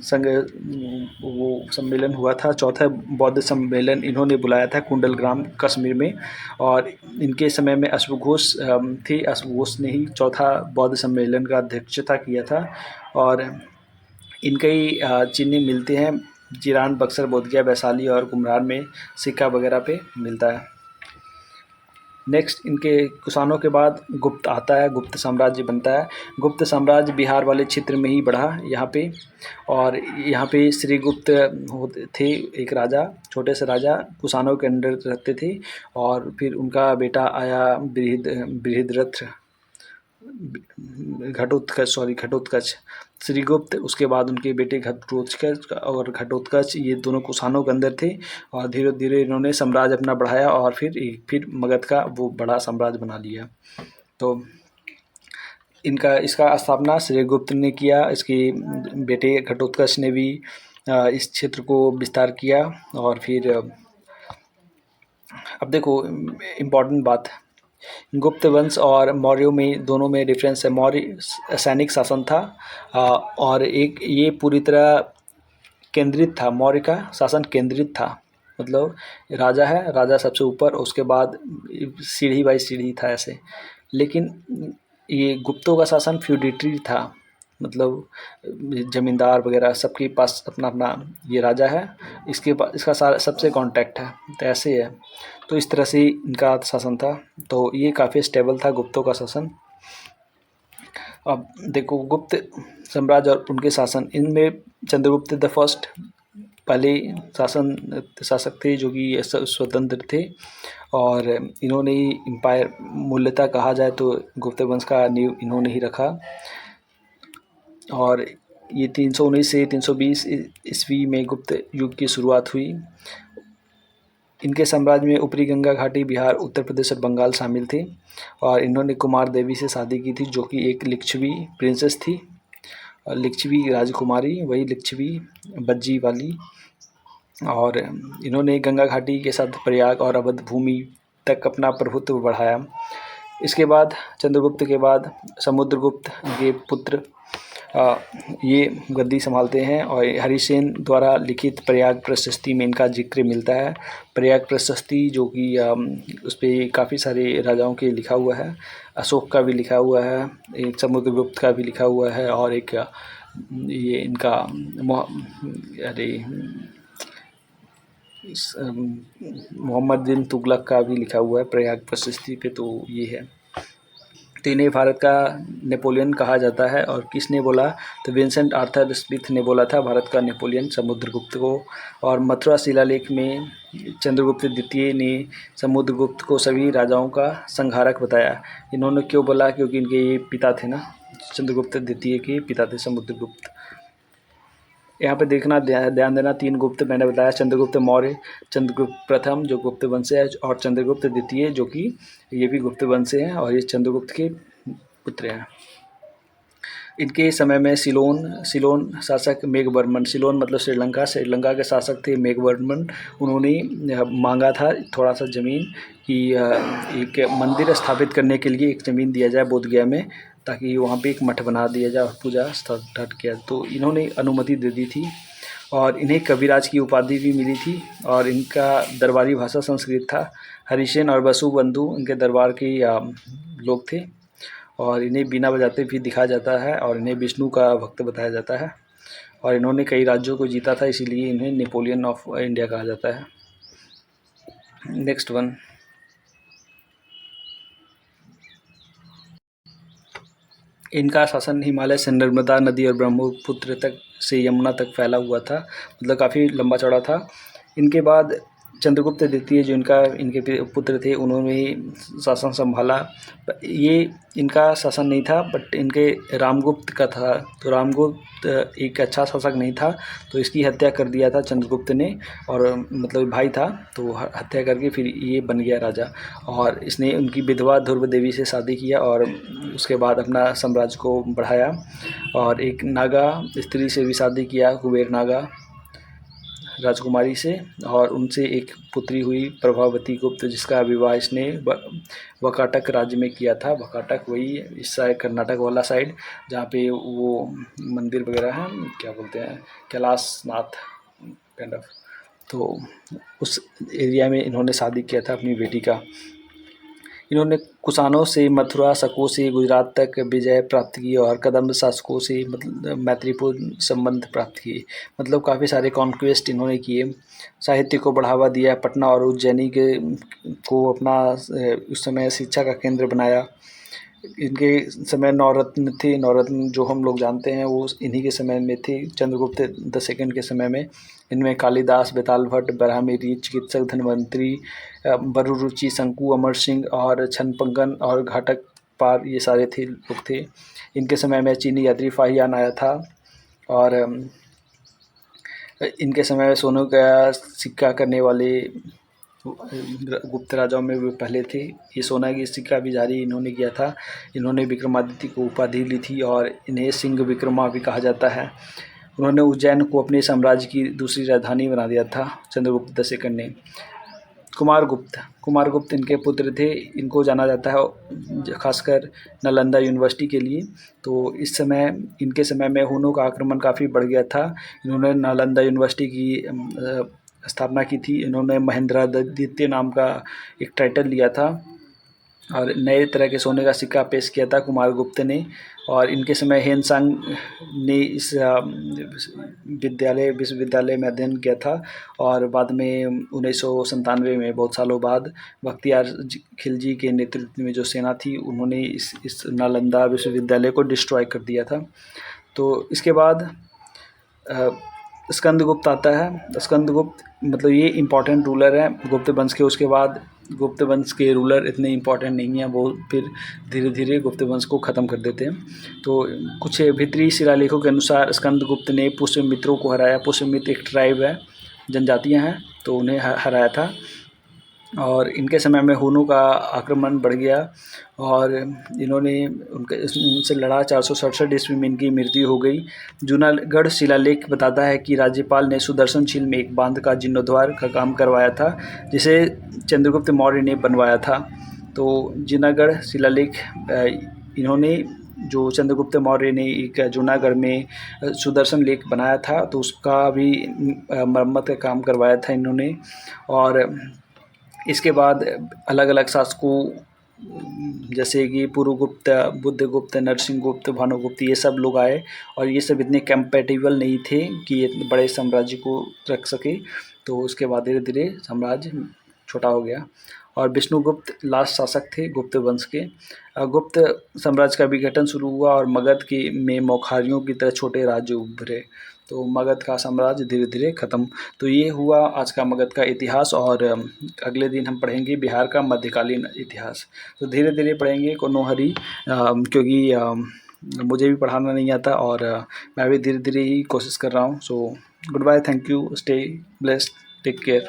संघ वो सम्मेलन हुआ था, चौथा बौद्ध सम्मेलन इन्होंने बुलाया था कुंडलग्राम कश्मीर में। और इनके समय में अश्वघोष थे, अश्वघोष ने ही चौथा बौद्ध सम्मेलन का अध्यक्षता किया था। और इनके ही चिन्ह मिलते हैं जिरान, बक्सर, बोधगया, वैशाली और कुम्हार में सिक्का वगैरह पे मिलता है। नेक्स्ट इनके कुषाणों के बाद गुप्त आता है, गुप्त साम्राज्य बनता है। गुप्त साम्राज्य बिहार वाले क्षेत्र में ही बढ़ा यहाँ पे, और यहाँ पे श्रीगुप्त होते थे, एक राजा, छोटे से राजा कुषाणों के अंडर रहते थे। और फिर उनका बेटा आया बृहद्रथ, घटोत्कच, श्रीगुप्त, उसके बाद उनके बेटे घटोत्कच, ये दोनों कुषाणों के अंदर थे। और धीरे धीरे इन्होंने साम्राज्य अपना बढ़ाया और फिर मगध का वो बड़ा साम्राज्य बना लिया। तो इसका स्थापना श्रीगुप्त ने किया, इसके बेटे घटोत्कच ने भी इस क्षेत्र को विस्तार किया। और फिर अब देखो इम्पोर्टेंट बात, गुप्त वंश और मौर्यों में दोनों में डिफरेंस है। मौर्य सैनिक शासन था, और एक ये पूरी तरह केंद्रित था, मौर्य का शासन केंद्रित था, मतलब राजा है, राजा सबसे ऊपर, उसके बाद सीढ़ी बाई सीढ़ी था ऐसे। लेकिन ये गुप्तों का शासन फ्यूडेटरी था, मतलब ज़मींदार वगैरह सबके पास अपना अपना ये राजा है, इसका सारा सबसे कांटेक्ट है, तो ऐसे है। तो इस तरह से इनका शासन था, तो ये काफ़ी स्टेबल था गुप्तों का शासन। अब देखो गुप्त साम्राज्य और उनके शासन, इनमें चंद्रगुप्त द फर्स्ट पहले शासक थे जो कि स्वतंत्र थे, और इन्होंने ही एम्पायर, मूल्यतः कहा जाए तो गुप्त वंश का नींव इन्होंने ही रखा। और ये 319 से 320 ईस्वी में गुप्त युग की शुरुआत हुई। इनके साम्राज्य में ऊपरी गंगा घाटी, बिहार, उत्तर प्रदेश और बंगाल शामिल थे। और इन्होंने कुमार देवी से शादी की थी, जो कि एक लिच्छवी प्रिंसेस थी, लिच्छवी राजकुमारी, वही लिच्छवी बज्जी वाली। और इन्होंने गंगा घाटी के साथ प्रयाग और अवध भूमि तक अपना प्रभुत्व बढ़ाया। इसके बाद चंद्रगुप्त के बाद समुद्रगुप्त के पुत्र ये गद्दी संभालते हैं। और हरिसेन द्वारा लिखित प्रयाग प्रशस्ति में इनका जिक्र मिलता है। प्रयाग प्रशस्ति जो कि उस पर काफ़ी सारे राजाओं के लिखा हुआ है, अशोक का भी लिखा हुआ है, एक समुद्रगुप्त का भी लिखा हुआ है, और एक ये इनका मोहम्मद बिन तुगलक का भी लिखा हुआ है प्रयाग प्रशस्ति पे। तो ये है, तो इन्हें भारत का नेपोलियन कहा जाता है। और किसने बोला, तो विंसेंट आर्थर स्मिथ ने बोला था भारत का नेपोलियन समुद्रगुप्त को। और मथुरा शिलालेख में चंद्रगुप्त द्वितीय ने समुद्रगुप्त को सभी राजाओं का संहारक बताया। इन्होंने क्यों बोला, क्योंकि इनके ये पिता थे ना, चंद्रगुप्त द्वितीय के पिता थे समुद्रगुप्त। यहाँ पे देखना, ध्यान देना, 3 गुप्त मैंने बताया, चंद्रगुप्त मौर्य, चंद्रगुप्त प्रथम जो गुप्त वंश है, और चंद्रगुप्त द्वितीय जो कि ये भी गुप्त वंश से हैं, और ये चंद्रगुप्त के पुत्र हैं। इनके समय में सिलोन शासक मेघवर्मन, सिलोन मतलब श्रीलंका के शासक थे मेघवर्मन। उन्होंने मांगा था थोड़ा सा ज़मीन कि एक मंदिर स्थापित करने के लिए एक ज़मीन दिया जाए बोध गया में, ताकि वहाँ पे एक मठ बना दिया जाए और पूजा स्टार्ट किया। तो इन्होंने अनुमति दे दी थी, और इन्हें कविराज की उपाधि भी मिली थी। और इनका दरबारी भाषा संस्कृत था। हरिसेन और वसुबंधु इनके दरबार के लोग थे, और इन्हें बीना बजाते भी दिखाया जाता है, और इन्हें विष्णु का भक्त बताया जाता है। और इन्होंने कई राज्यों को जीता था, इसीलिए इन्हें नेपोलियन ऑफ इंडिया कहा जाता है। नेक्स्ट वन, इनका शासन हिमालय से नर्मदा नदी और ब्रह्मपुत्र तक से यमुना तक फैला हुआ था, मतलब काफ़ी लंबा चौड़ा था। इनके बाद चंद्रगुप्त द्वितीय जो इनके पुत्र थे, उन्होंने ही शासन संभाला। ये इनका शासन नहीं था, बट इनके रामगुप्त का था। तो रामगुप्त एक अच्छा शासक नहीं था, तो इसकी हत्या कर दिया था चंद्रगुप्त ने, और मतलब भाई था, तो हत्या करके फिर ये बन गया राजा। और इसने उनकी विधवा ध्रुव देवी से शादी किया, और उसके बाद अपना साम्राज्य को बढ़ाया। और एक नागा स्त्री से भी शादी किया, कुबेर नागा राजकुमारी से, और उनसे एक पुत्री हुई प्रभावती गुप्त, जिसका विवाह इसने वकाटक राज्य में किया था। वकाटक वही इस साइड कर्नाटक वाला साइड, जहाँ पे वो मंदिर वगैरह है, क्या बोलते हैं, कैलाशनाथ काइंड ऑफ। तो उस एरिया में इन्होंने शादी किया था अपनी बेटी का। इन्होंने कुषाणों से मथुरा, शकों से गुजरात तक विजय प्राप्त की और कदम्ब शासकों से मतलब मैत्रीपूर्ण संबंध प्राप्त किए। मतलब काफ़ी सारे कॉन्क्वेस्ट इन्होंने किए। साहित्य को बढ़ावा दिया। पटना और उज्जैनी के को अपना उस समय शिक्षा का केंद्र बनाया। इनके समय नवरत्न थे। नवरत्न जो हम लोग जानते हैं वो इन्हीं के समय में थे, चंद्रगुप्त द सेकंड के समय में। इनमें कालिदास, बेताल भट्ट, बरहमपुरी, चिकित्सक, धन्वंतरी, बरूरुचि, शंकु, अमर सिंह और छनपगन और घाटक पार, ये सारे लोग थे। इनके समय में चीनी यात्री फाहियान आया था। और इनके समय में सोने का सिक्का करने वाले गुप्त राजाओं में वे पहले थे। ये सोना की सिक्का भी जारी इन्होंने किया था। इन्होंने विक्रमादित्य को उपाधि ली थी और इन्हें सिंह विक्रमा भी कहा जाता है। उन्होंने उज्जैन को अपने साम्राज्य की दूसरी राजधानी बना दिया था, चंद्रगुप्त द सेकंड ने। कुमारगुप्त इनके पुत्र थे। इनको जाना जाता है खासकर नालंदा यूनिवर्सिटी के लिए। तो इस समय इनके समय में हुनों का आक्रमण काफ़ी बढ़ गया था। इन्होंने नालंदा यूनिवर्सिटी की स्थापना की थी। इन्होंने महेंद्रादित्य नाम का एक टाइटल लिया था और नए तरह के सोने का सिक्का पेश किया था कुमारगुप्त ने। और इनके समय हेनसांग ने इस विश्वविद्यालय में अध्ययन किया था। और बाद में 1997 में, बहुत सालों बाद, बख्तियार खिलजी के नेतृत्व में जो सेना थी उन्होंने इस नालंदा विश्वविद्यालय को डिस्ट्रॉय कर दिया था। तो इसके बाद स्कंदगुप्त आता है। स्कंदगुप्त मतलब ये इम्पॉर्टेंट रूलर है गुप्त वंश के। उसके बाद गुप्त वंश के रूलर इतने इम्पॉर्टेंट नहीं हैं, वो फिर धीरे धीरे गुप्त वंश को ख़त्म कर देते हैं। तो कुछ भीतरी शिलालेखों के अनुसार स्कंदगुप्त ने पुष्यमित्रों को हराया। पुष्यमित्र एक ट्राइब है, जनजातियाँ हैं, तो उन्हें हराया था। और इनके समय में हुनों का आक्रमण बढ़ गया और इन्होंने उनसे लड़ा। 467 ईस्वी में इनकी मृत्यु हो गई। जूनागढ़ शिलालेख बताता है कि राज्यपाल ने सुदर्शन झील में एक बांध का जीर्णोद्धार का काम करवाया था, जिसे चंद्रगुप्त मौर्य ने बनवाया था। तो जूनागढ़ शिलालेख इन्होंने जो चंद्रगुप्त मौर्य ने एक जूनागढ़ में सुदर्शन लेक बनाया था, तो उसका भी मरम्मत का काम करवाया था इन्होंने। और इसके बाद अलग अलग शासकों जैसे कि पुरुगुप्त, बुद्धगुप्त, नरसिंहगुप्त, भानुगुप्त, ये सब लोग आए और ये सब इतने कंपैटिबल नहीं थे कि इतने बड़े साम्राज्य को रख सके। तो उसके बाद धीरे धीरे साम्राज्य छोटा हो गया। और विष्णुगुप्त लास्ट शासक थे गुप्त वंश के। गुप्त साम्राज्य का विघटन शुरू हुआ और मगध के में मौखारियों की तरह छोटे राज्य उभरे। तो मगध का साम्राज्य धीरे धीरे ख़त्म। तो ये हुआ आज का मगध का इतिहास। और अगले दिन हम पढ़ेंगे बिहार का मध्यकालीन इतिहास। तो धीरे धीरे पढ़ेंगे, को नो हरी, क्योंकि मुझे भी पढ़ाना नहीं आता और मैं भी धीरे धीरे ही कोशिश कर रहा हूँ। So good bye, thank you, stay blessed, take care.